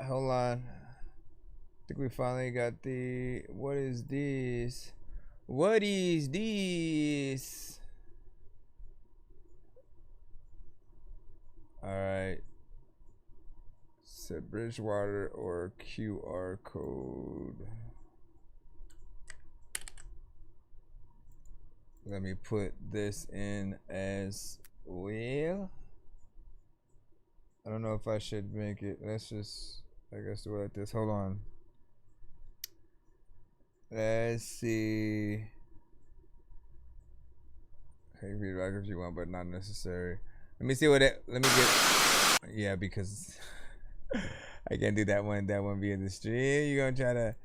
Speaker 5: hold on. I think we finally got the. What is this? What is this? All right. Set Bridgewater or QR code. Let me put this in as well. I don't know if I should make it. Let's just, I guess, do it like this. Hold on. Let's see. Hey, feedback if you want, but not necessary. Let me see what it. Let me get. Yeah, because I can't do that one. That one via the stream. You're gonna try to.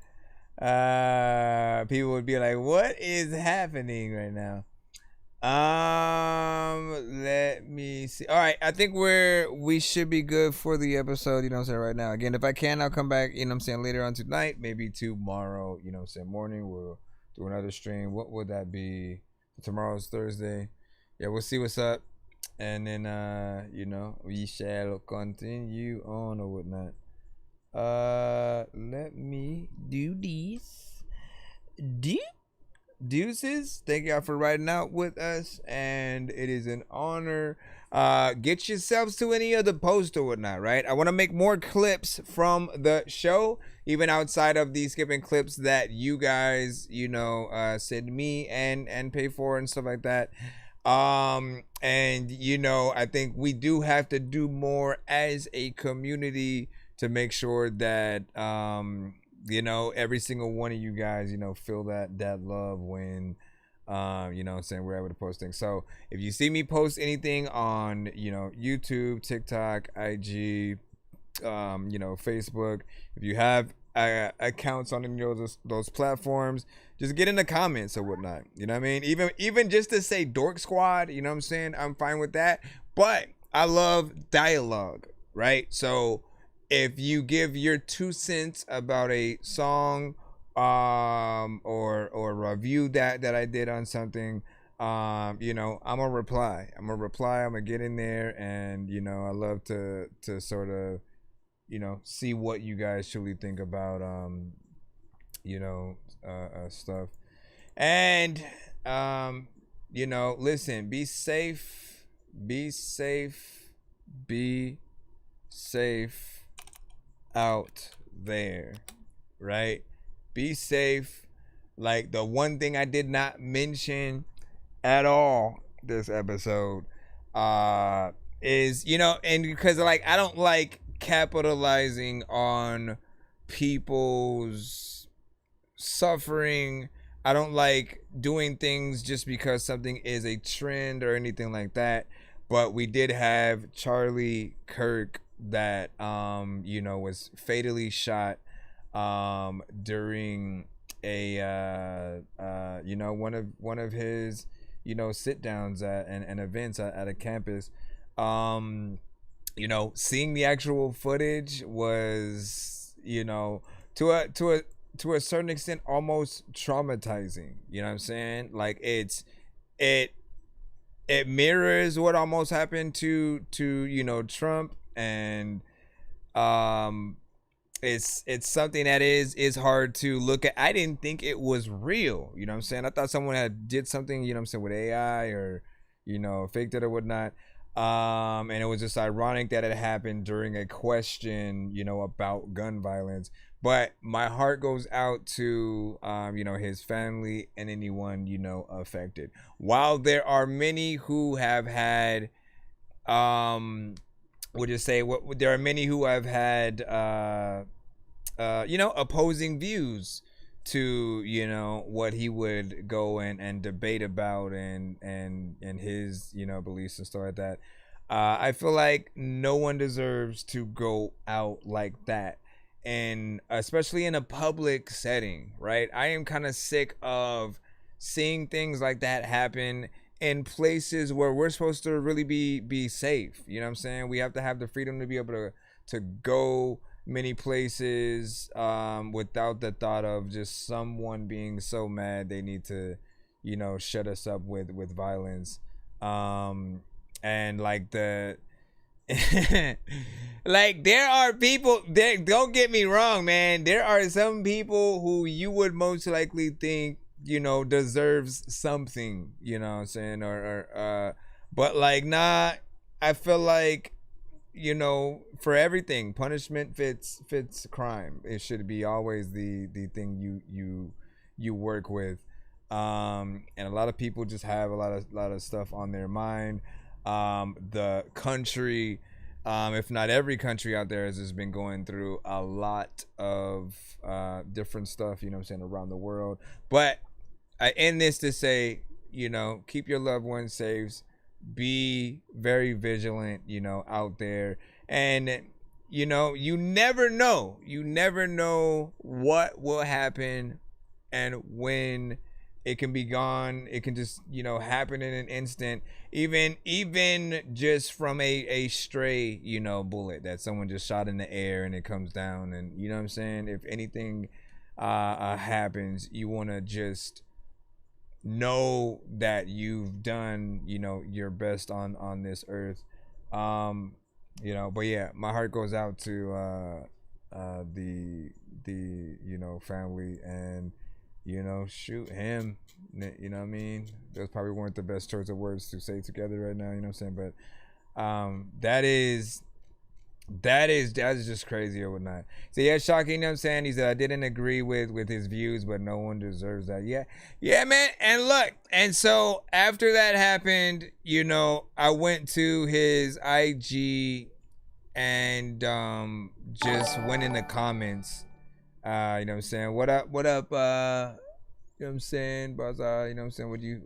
Speaker 5: People would be like, "What is happening right now?" Let me see. All right, I think we should be good for the episode, you know what I'm saying, right now. Again, if I can, I'll come back, you know what I'm saying, later on tonight, maybe tomorrow, you know what I'm saying, morning, we'll do another stream. What would that be? Tomorrow's Thursday. Yeah, we'll see what's up. And then you know, we shall continue on or whatnot. Let me do this. Deuces, thank y'all for riding out with us, and it is an honor. Get yourselves to any of the posts or whatnot, right? I want to make more clips from the show, even outside of the skipping clips that you guys, you know, send me and pay for and stuff like that. And you know, I think we do have to do more as a community to make sure that you know, every single one of you guys, you know, feel that love when you know what I'm saying, we're able to post things. So if you see me post anything on, you know, YouTube, TikTok, IG, you know, Facebook, if you have accounts on any of those platforms, just get in the comments or whatnot, you know what I mean? Even just to say Dork Squad, you know what I'm saying, I'm fine with that. But I love dialogue, right? So if you give your 2 cents about a song or review that I did on something, you know, I'm gonna reply. I'm gonna get in there, and you know, I love to sort of, you know, see what you guys truly think about you know, stuff. And you know, listen, be safe out there, right? Be safe. Like, the one thing I did not mention at all this episode is, you know, and because like I don't like capitalizing on people's suffering. I don't like doing things just because something is a trend or anything like that. But we did have Charlie Kirk that you know, was fatally shot during a you know, one of his, you know, sit downs and events at a campus. You know, seeing the actual footage was, you know, to a certain extent almost traumatizing, you know what I'm saying? Like, it mirrors what almost happened to you know, Trump. And it's something that is hard to look at. I didn't think it was real, you know what I'm saying? I thought someone had did something, you know what I'm saying, with AI or, you know, faked it or whatnot. And it was just ironic that it happened during a question, you know, about gun violence. But my heart goes out to you know, his family and anyone, you know, affected. While there are many who have had we'll just say there are many who have had you know, opposing views to, you know, what he would go and debate about and his, you know, beliefs and stuff like that. I feel like no one deserves to go out like that, and especially in a public setting, right? I am kind of sick of seeing things like that happen in places where we're supposed to really be safe. You know what I'm saying? We have to have the freedom to be able to go many places without the thought of just someone being so mad they need to, you know, shut us up with violence. And like like there are people there, don't get me wrong, man, there are some people who you would most likely think, you know, deserves something, you know what I'm saying, or but like, nah, I feel like, you know, for everything, punishment fits crime. It should be always the thing you work with. And a lot of people just have a lot of stuff on their mind. The country, if not every country out there, has just been going through a lot of different stuff, you know what I'm saying, around the world. But I end this to say, you know, keep your loved ones safe. Be very vigilant, you know, out there. And, you know, you never know what will happen and when it can be gone. It can just, you know, happen in an instant, even just from a stray, you know, bullet that someone just shot in the air and it comes down. And you know what I'm saying, if anything happens, you want to just know that you've done, you know, your best on this earth. You know, but yeah, my heart goes out to the you know, family, and, you know, shoot him, you know what I mean? Those probably weren't the best choice of words to say together right now, you know what I'm saying? But that is just crazy or whatnot. So yeah, Shocky, you know what I'm saying? He said, I didn't agree with his views, but no one deserves that. Yeah, man. And look, and so after that happened, you know, I went to his IG and just went in the comments. You know what I'm saying? What up? You know what I'm saying? Bazaar, you know what I'm saying?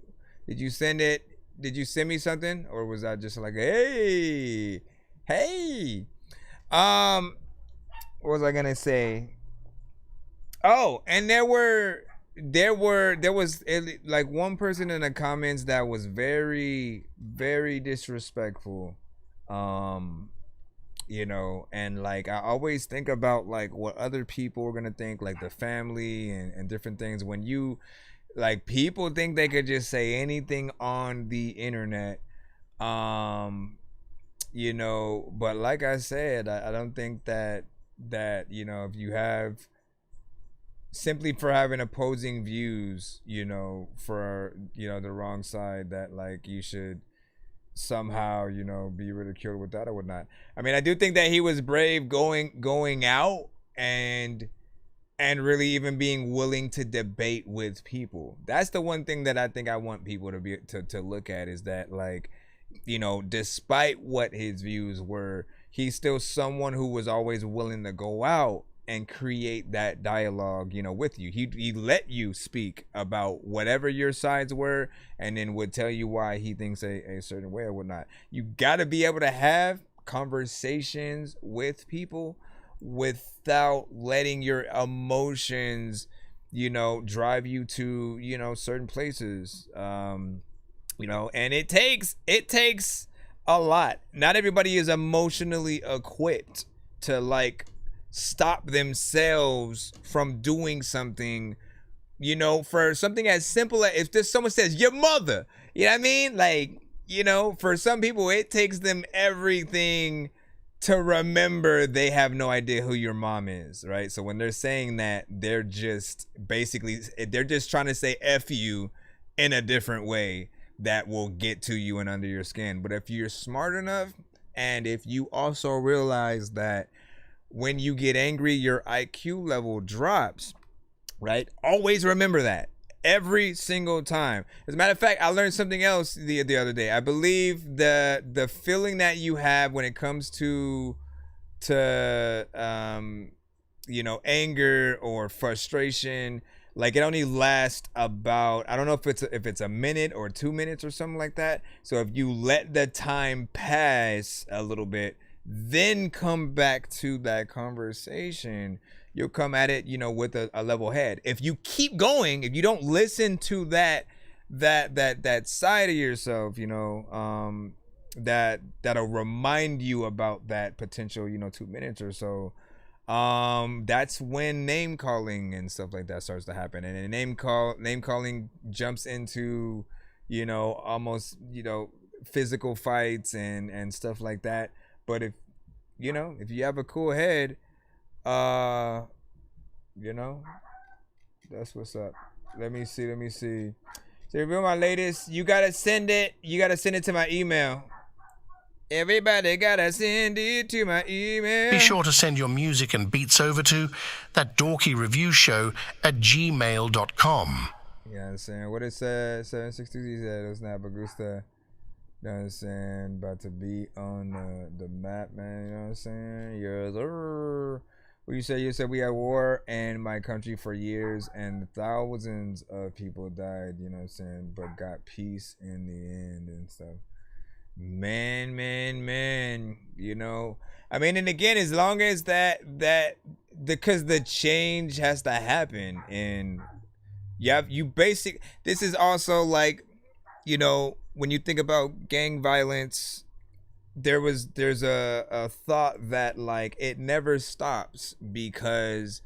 Speaker 5: Did you send it? Did you send me something? Or was I just like, hey? What was I gonna say? Oh, and there was like one person in the comments that was very, very disrespectful. You know, and like, I always think about like what other people are gonna think, like the family and different things. When you, like, people think they could just say anything on the internet. You know, but like I said, I don't think that, you know, if you have, simply for having opposing views, you know, for, you know, the wrong side, that like you should somehow, you know, be ridiculed with that or whatnot. I mean, I do think that he was brave going out and really even being willing to debate with people. That's the one thing that I think I want people to be to look at, is that, like, you know, despite what his views were, he's still someone who was always willing to go out and create that dialogue, you know, with you. He let you speak about whatever your sides were, and then would tell you why he thinks a certain way or whatnot. You got to be able to have conversations with people without letting your emotions, you know, drive you to, you know, certain places. You know, and it takes a lot. Not everybody is emotionally equipped to, like, stop themselves from doing something, you know, for something as simple as, if just someone says your mother, you know what I mean? Like, you know, for some people it takes them everything to remember they have no idea who your mom is, right? So when they're saying that, they're just trying to say F you in a different way that will get to you and under your skin. But if you're smart enough, and if you also realize that when you get angry, your IQ level drops, right? Always remember that every single time. As a matter of fact, I learned something else the other day. I believe the feeling that you have when it comes to you know, anger or frustration, Like it only lasts about, I don't know if it's a minute or 2 minutes or something like that. So if you let the time pass a little bit, then come back to that conversation, you'll come at it, you know, with a level head. If you keep going, if you don't listen to that side of yourself, you know, that'll remind you about that potential, you know, 2 minutes or so. That's when name calling and stuff like that starts to happen, and then name calling jumps into, you know, almost, you know, physical fights and stuff like that. But if you know, if you have a cool head, you know, that's what's up. Let me see. So if you're my latest, you gotta send it to my email. Everybody gotta send it to my email.
Speaker 2: Be sure to send your music and beats over to ThatDorkyReviewShow at gmail.com.
Speaker 5: You know what I'm saying? What it said, 760, he said, it's not Bagusta. You know what I'm saying? About to be on the map, man. You know what I'm saying? Yes, sir. What you said we had war in my country for years and thousands of people died, you know what I'm saying? But got peace in the end and stuff. Man, you know, I mean, and again, as long as because the change has to happen, and this is also like, you know, when you think about gang violence, there's a thought that like it never stops, because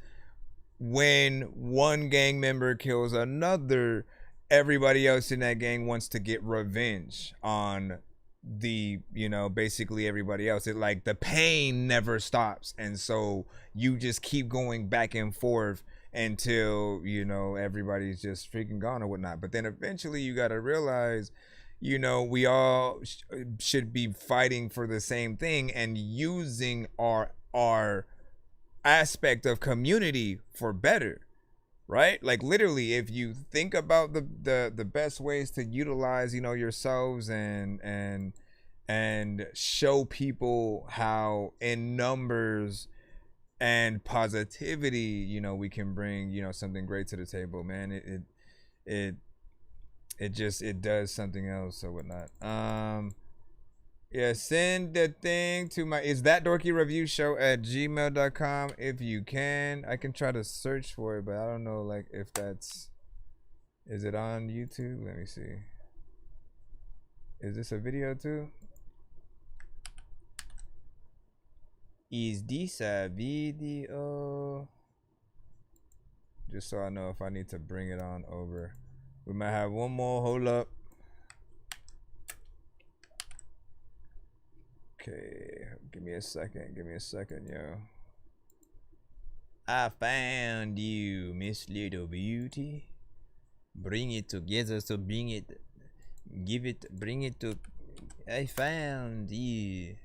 Speaker 5: when one gang member kills another, everybody else in that gang wants to get revenge on the, you know, basically everybody else. It like the pain never stops, and so you just keep going back and forth until, you know, everybody's just freaking gone or whatnot. But then eventually you got to realize, you know, we all should be fighting for the same thing and using our aspect of community for better, right? Like literally, if you think about the best ways to utilize, you know, yourselves and show people how in numbers and positivity, you know, we can bring, you know, something great to the table, man. It does something else or whatnot. Yeah, send the thing to my, is ThatDorkyReviewShow at gmail.com if you can. I can try to search for it, but I don't know, like, if that's, is it on YouTube? Let me see. Is this a video too? Is this a video? Just so I know if I need to bring it on over. We might have one more. Hold up. Okay, give me a second, yo. I found you, Miss Little Beauty. Bring it together, so bring it to, I found you.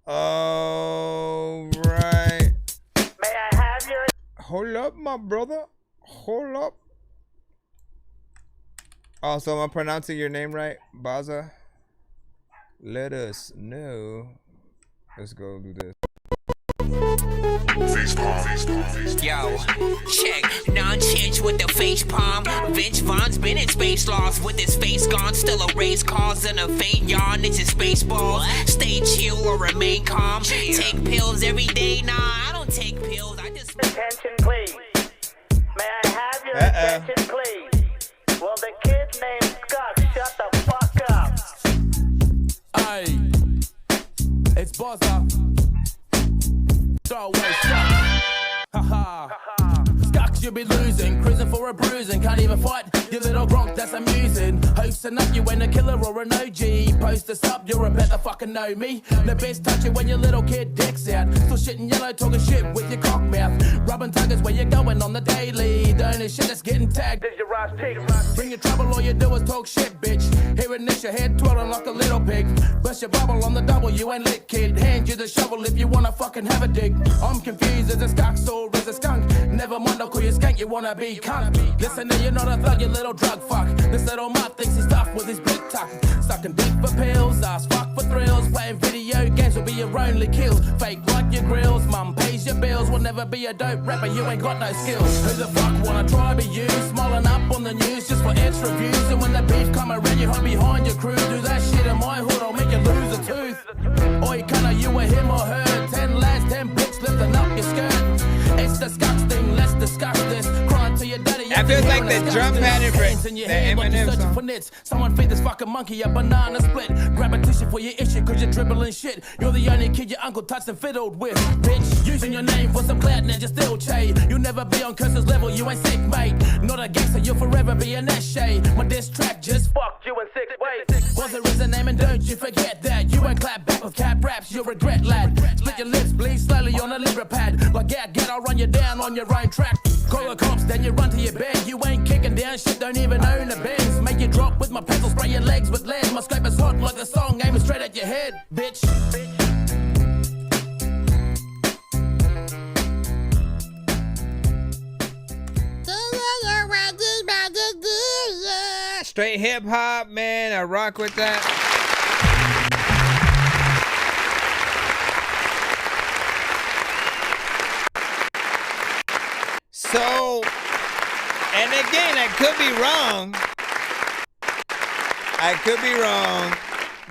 Speaker 5: All right.
Speaker 10: May I have your...
Speaker 5: Hold up, my brother. Hold up. Also, am I pronouncing your name right? Baza? Let us know. Let's go do this.
Speaker 12: Yo, check, nonsense with the face palm. Vince Vaughn's been in space lost with his face gone. Still a race cause and a faint yawn. It's his space ball. Stay chill or remain calm. Take pills every day. Nah, I don't take pills. I just...
Speaker 10: Attention, please. May I have your attention, please? Well, the kid named Scott, shut the fuck up.
Speaker 20: Hey, it's Buzzer. Don't waste time. Haha. Scux, you be losing, cruising for a bruising, can't even fight. You little gronk, that's amusing. Hosting up, you ain't a killer or an OG. Post us up, you're a better fucking know me. The best touch it when your little kid dicks out. Still shitting yellow, talking shit with your cock mouth. Rubbing tuggers where you're going on the daily. The only shit that's getting tagged is your ass pig. Bring your trouble, all you do is talk shit, bitch. Hearing this, your head twirling like a little pig. Bust your bubble on the double, you ain't lit, kid. Hand you the shovel if you wanna fucking have a dig. I'm confused, is a Scux or is a skunk? Never mind, I'll call you skank, you wanna be cunt. Listen, you're not a thug, you little drug fuck. This little mutt thinks he's tough with his big tuck. Sucking dick for pills, ass fuck for thrills. Playing video games will be your only kills. Fake like your grills, mum pays your bills. Will never be a dope rapper, you ain't got no skills. Who the fuck wanna try be you? Smiling up on the news just for extra views. And when the beef come around, you hide behind your crew. Do that shit in my hood, I'll make you lose a tooth. Oi, canna you a him or her? 10 lads, 10 bricks lifting up your skirt. It's disgusting, let's discuss this. Crying to your daddy.
Speaker 9: That feels like the drum pattern for the Eminem song.
Speaker 20: For nits. Someone feed this fucking monkey a banana split. Grab a tissue for your issue cause you're dribbling shit. You're the only kid your uncle touched and fiddled with. Bitch, using your name for some clout ninja still Che. You'll never be on Curse's level, you ain't sick, mate. Not a gangster, you'll forever be an S-Shay. My diss track just fucked you in 6 ways. Was there is a name and don't you forget that. You ain't clap back with cap raps, you'll regret, lad. Split your lips, bleed slowly on a Libra pad. Like get, I'll run you down on your own track. Call the cops, then you run to your bed. You ain't kicking down shit, don't even own a Benz. Make you drop with my pencil, spray your legs with lead. My scope is hot like a song, aiming straight at your head, bitch.
Speaker 9: Straight hip hop, man. I rock with that. So, and again, I could be wrong,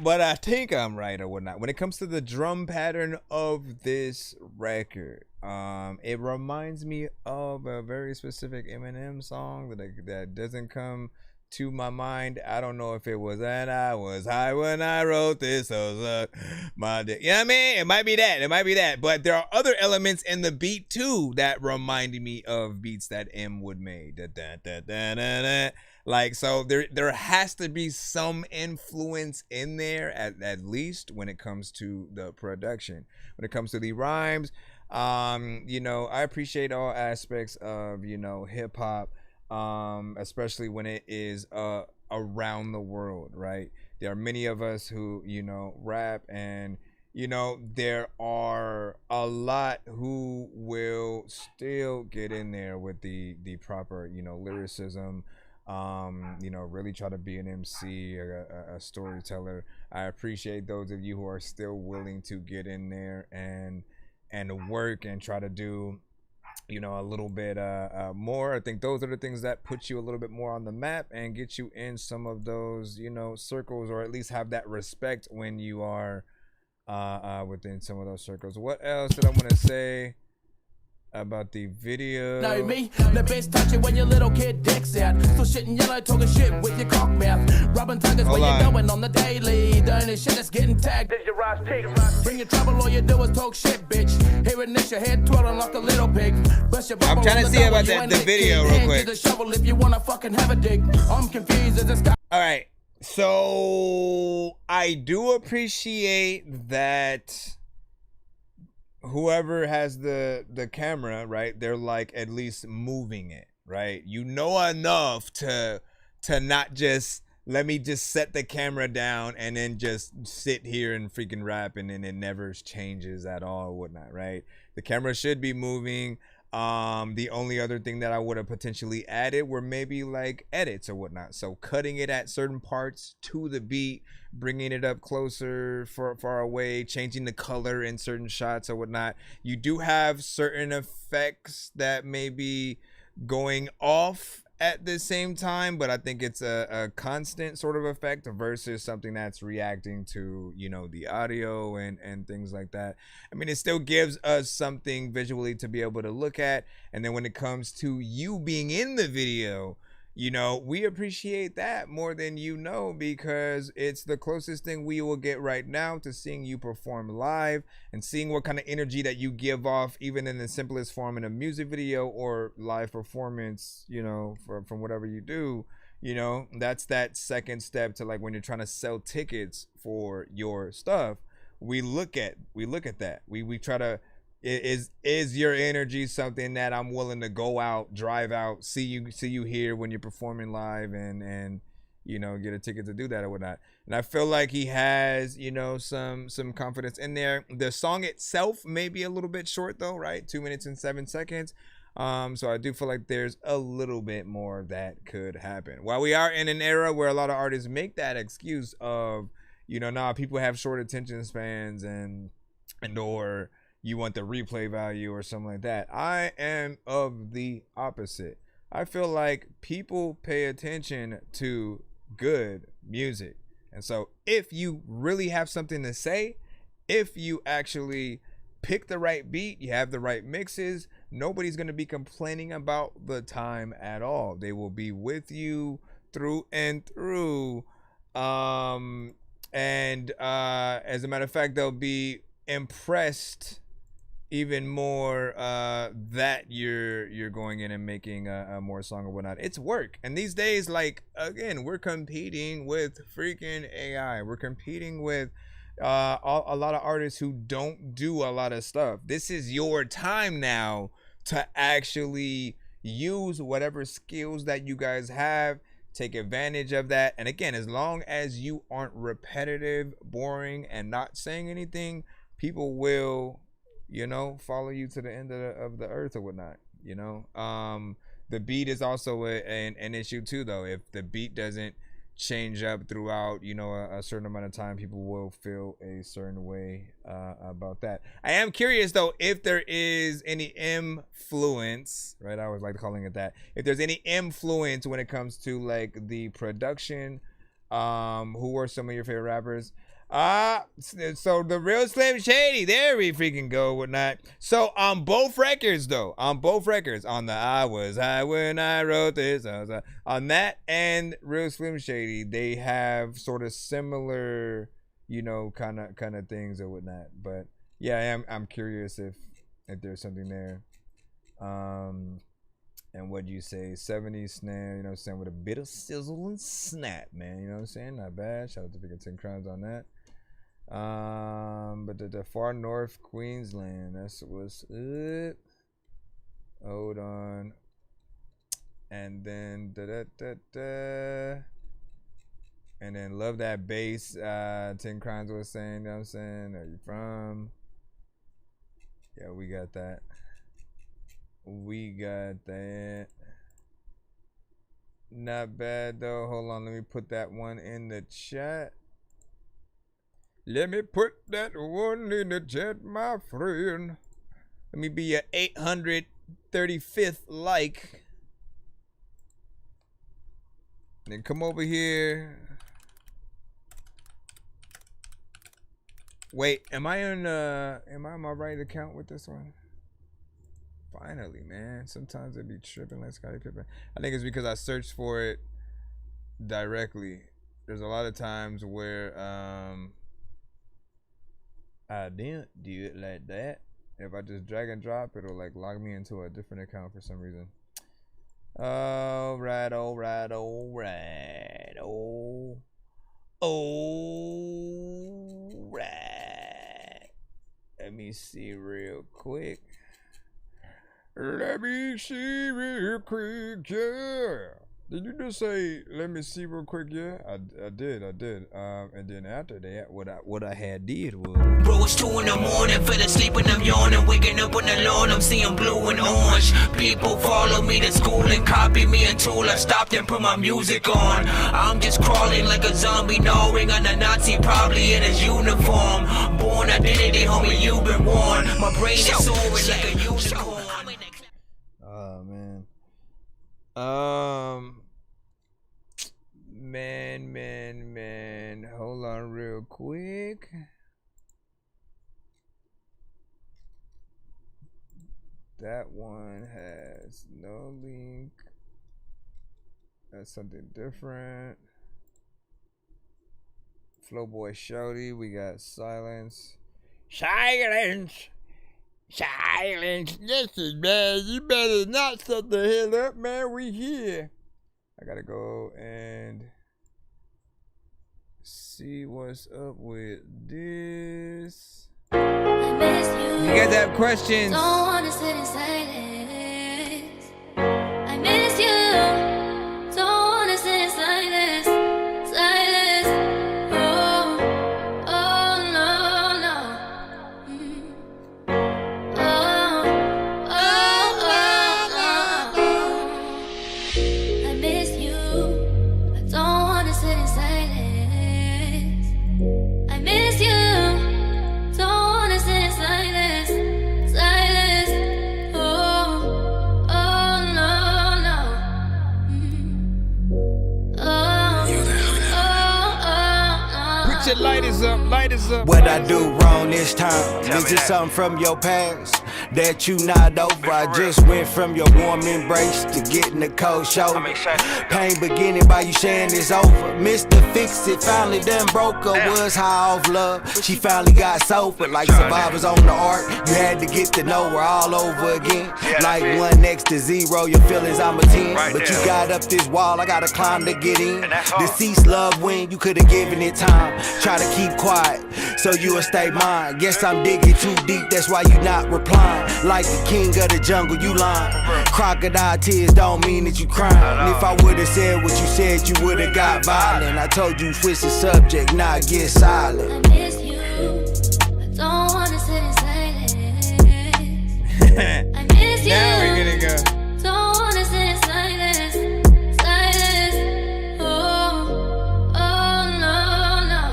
Speaker 9: but I think I'm right or whatnot. When it comes to the drum pattern of this record, it reminds me of a very specific Eminem song that doesn't come to my mind. I don't know if it was "And I was high when I wrote this." So my day. You know what I mean? It might be that. But there are other elements in the beat too that reminded me of beats that M would make. Like, so there has to be some influence in there at least when it comes to the production. When it comes to the rhymes, you know, I appreciate all aspects of, you know, hip hop. Especially when it is around the world, right? There are many of us who, you know, rap, and you know, there are a lot who will still get in there with the proper, you know, lyricism, you know, really try to be an MC, a storyteller. I appreciate those of you who are still willing to get in there and work and try to do, you know, a little bit more. I think those are the things that put you a little bit more on the map and get you in some of those, you know, circles, or at least have that respect when you are within some of those circles. What else did I want to say about the video?
Speaker 20: Know me, the best touching when your little kid dicks out. Still shitting yellow, talking shit with your cock mouth. Rubbing tongues when you're going on the daily. The only shit that's getting tagged is your ass pig. Bring your trouble, all you do is talk shit, bitch. Hearing this, your head twirling like a little pig.
Speaker 9: I'm trying to see about the video real quick.
Speaker 20: The shovel if you wanna fucking have a dig. I'm confused as a sky.
Speaker 9: All right, so I do appreciate that whoever has the camera, right, they're like at least moving it, right? You know enough to not just let me just set the camera down and then just sit here and freaking rap and then it never changes at all or whatnot, right? The camera should be moving. The only other thing that I would have potentially added were maybe like edits or whatnot. So cutting it at certain parts to the beat, bringing it up closer, far away, changing the color in certain shots or whatnot. You do have certain effects that may be going off at the same time, but I think it's a constant sort of effect versus something that's reacting to, you know, the audio and things like that. I mean, it still gives us something visually to be able to look at. And then when it comes to you being in the video, you know, we appreciate that more than you know, because it's the closest thing we will get right now to seeing you perform live and seeing what kind of energy that you give off, even in the simplest form in a music video or live performance, you know, from whatever you do. You know, that's that second step to, like, when you're trying to sell tickets for your stuff, we look at that. We try to, is your energy something that I'm willing to go out, drive out, see you here when you're performing live, and you know, get a ticket to do that or whatnot. And I feel like he has, you know, some confidence in there. The song itself may be a little bit short though, right? 2 minutes and 7 seconds.
Speaker 5: So I do feel like there's a little bit more that could happen. While we are in an era where a lot of artists make that excuse of, you know, nah, people have short attention spans and or you want the replay value or something like that. I am of the opposite. I feel like people pay attention to good music. And so if you really have something to say, if you actually pick the right beat, you have the right mixes, nobody's going to be complaining about the time at all. They will be with you through and through. And as a matter of fact, they'll be impressed even more that you're going in and making a more song or whatnot. It's work. And these days, like, again, we're competing with freaking AI. We're competing with a lot of artists who don't do a lot of stuff. This is your time now to actually use whatever skills that you guys have. Take advantage of that. And again, as long as you aren't repetitive, boring, and not saying anything, people will, you know, follow you to the end of the earth or whatnot, you know. The beat is also an issue too, though. If the beat doesn't change up throughout, you know, a certain amount of time, people will feel a certain way about that. I am curious though if there is any influence, right? I always like calling it that. If there's any influence when it comes to like the production, who were some of your favorite rappers? So the real Slim Shady, there we freaking go, whatnot. So on both records though, on the I Was High When I Wrote This, on that and real Slim Shady, they have sort of similar, you know, kind of things or whatnot. But yeah, I'm curious if there's something there. And what you say, 70s snare, you know what I'm saying, with a bit of sizzle and snap, man, you know what I'm saying? Not bad. Shout out to Big 10 Crimes on that. But the far north Queensland, that's what's up. Hold on. And then and then love that bass. 10 Crimes was saying, you know what I'm saying? Are you from? Yeah, we got that. We got that. Not bad though. Hold on, let me put that one in the chat. Let me put that one in the chat, my friend. Let me be your 835th like. Then come over here. Wait, am I on my right account with this one? Finally, man. Sometimes it be tripping like Scottie Pippen. I think it's because I searched for it directly. There's a lot of times where I didn't do it like that. If I just drag and drop, it'll like log me into a different account for some reason. Alright. Let me see real quick. Yeah. Did you just say, let me see real quick? Yeah, I did. And then after that, what I had did was.
Speaker 12: Bro, it's 2 in the morning, fell asleep and I'm yawning. Waking up on the lawn, I'm seeing blue and orange. People follow me to school and copy me until I stopped and put my music on. I'm just crawling like a zombie, gnawing on a Nazi, probably in his uniform. Born identity, homie, you've been warned. My brain is soaring like a unicorn.
Speaker 5: Oh, man. Man. Hold on real quick. That one has no link. That's something different. Flowboy Shouty, we got Silence. Silence! Listen, man, you better not shut the hell up, man. We here. I gotta go and see what's up with this. You guys have questions?
Speaker 3: Don't wanna sit in silence. I miss you. Don't wanna sit in silence. Silence. Oh no.
Speaker 5: shit, light us up, light us up.
Speaker 21: What I do wrong this time? Is it something from your past that you not over? I just went from your warm embrace to getting the cold shoulder. Pain beginning by you saying it's over. Mr. Fix It finally done broke her. Was high off love. She finally got sober. Like survivors on the ark, you had to get to know her all over again. Like 1 next to 0, your feelings I'm a 10. But you got up this wall, I gotta climb to get in. Deceased love when you could've given it time. Try to keep quiet so you'll stay mine. Guess I'm digging too deep, that's why you not replying. Like the king of the jungle, you lying. Crocodile tears don't mean that you crying. And if I would've said what you said, you would've got violent. I told you switch the subject, not get silent.
Speaker 3: I miss you. I don't wanna sit in silence. I miss you.
Speaker 5: Now we're gonna go.
Speaker 3: Don't wanna sit in silence. Silence. Oh, no, no.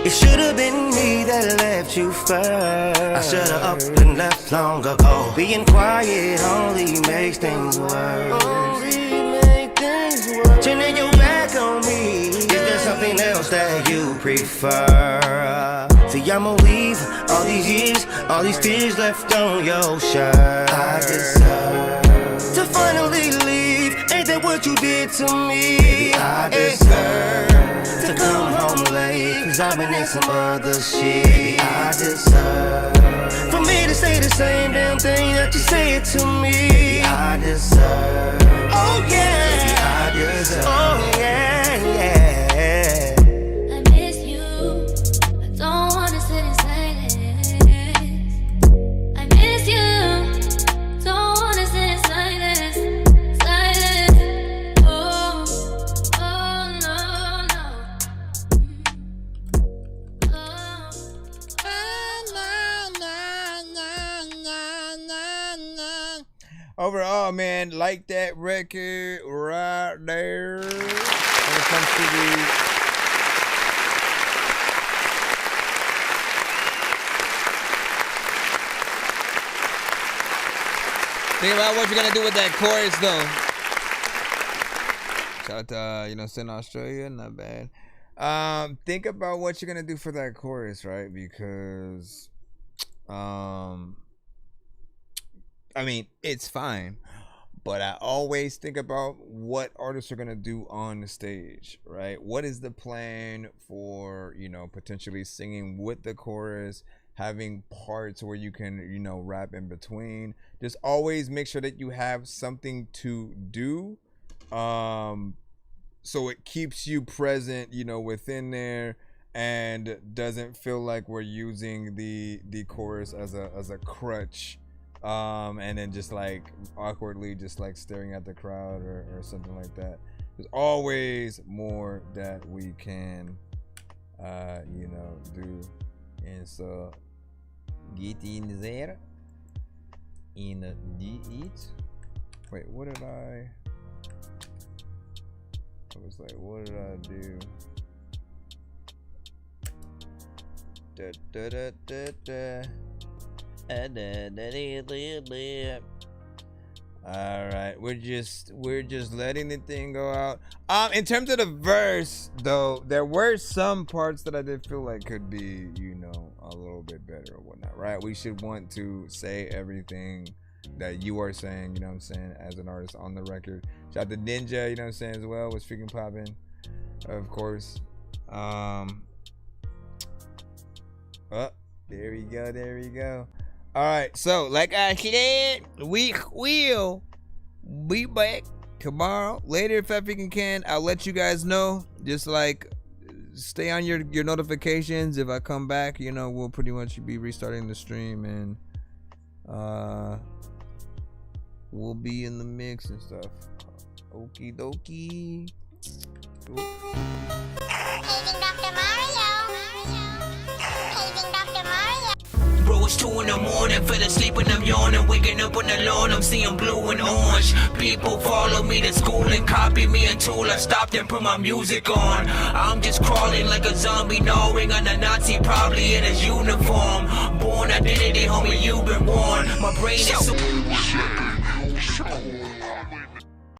Speaker 21: It should've been me that left you first. I should've up and left long ago. Being quiet only makes things worse. Turning your back on me. Is there something else that you prefer? See, I'ma leave all these years, all these tears left on your shirt. I deserve to finally leave. Ain't that what you did to me? Baby, I deserve to come home late, cause I've been in some other shit. Baby, I deserve for me to say the same damn thing that you said to me. Baby, I deserve. Oh yeah. Baby, I deserve. Oh yeah, yeah.
Speaker 3: I miss you. I don't wanna sit in silence. I miss you. Don't wanna sit in silence. Silence. Oh, no, no.
Speaker 5: Overall, man, like that record right there. When it comes to the think about what you're gonna do with that chorus, though. Shout out to sitting in Australia, not bad. Think about what you're gonna do for that chorus, right? Because I mean, it's fine, but I always think about what artists are gonna do on the stage, right? What is the plan for, potentially singing with the chorus, having parts where you can, rap in between. Just always make sure that you have something to do, so it keeps you present, within there, and doesn't feel like we're using the chorus as a crutch. And then just like awkwardly just like staring at the crowd or something like that. There's always more that we can do. And so get in there indeed. Wait, what did I was like, what did I do? All right, we're just letting the thing go out. In terms of the verse, though, there were some parts that I did feel like could be, a little bit better or whatnot, right? We should want to say everything that you are saying, as an artist on the record. Shout out to Ninja, as well, was freaking popping, of course. Oh, there we go. All right, so like I said, we will be back tomorrow, later if I freaking can. I'll let you guys know. Just like stay on your notifications. If I come back, we'll pretty much be restarting the stream, and we'll be in the mix and stuff. Okie dokie. Cool.
Speaker 12: Paging Dr. Mario. Bro, it's 2 in the morning, fell asleep and I'm yawning, waking up on the lawn, I'm seeing blue and orange. People follow me to school and copy me until I stopped and put my music on. I'm just crawling like a zombie, gnawing on a Nazi, probably in his uniform. Born identity, homie, you've been warned. My brain is so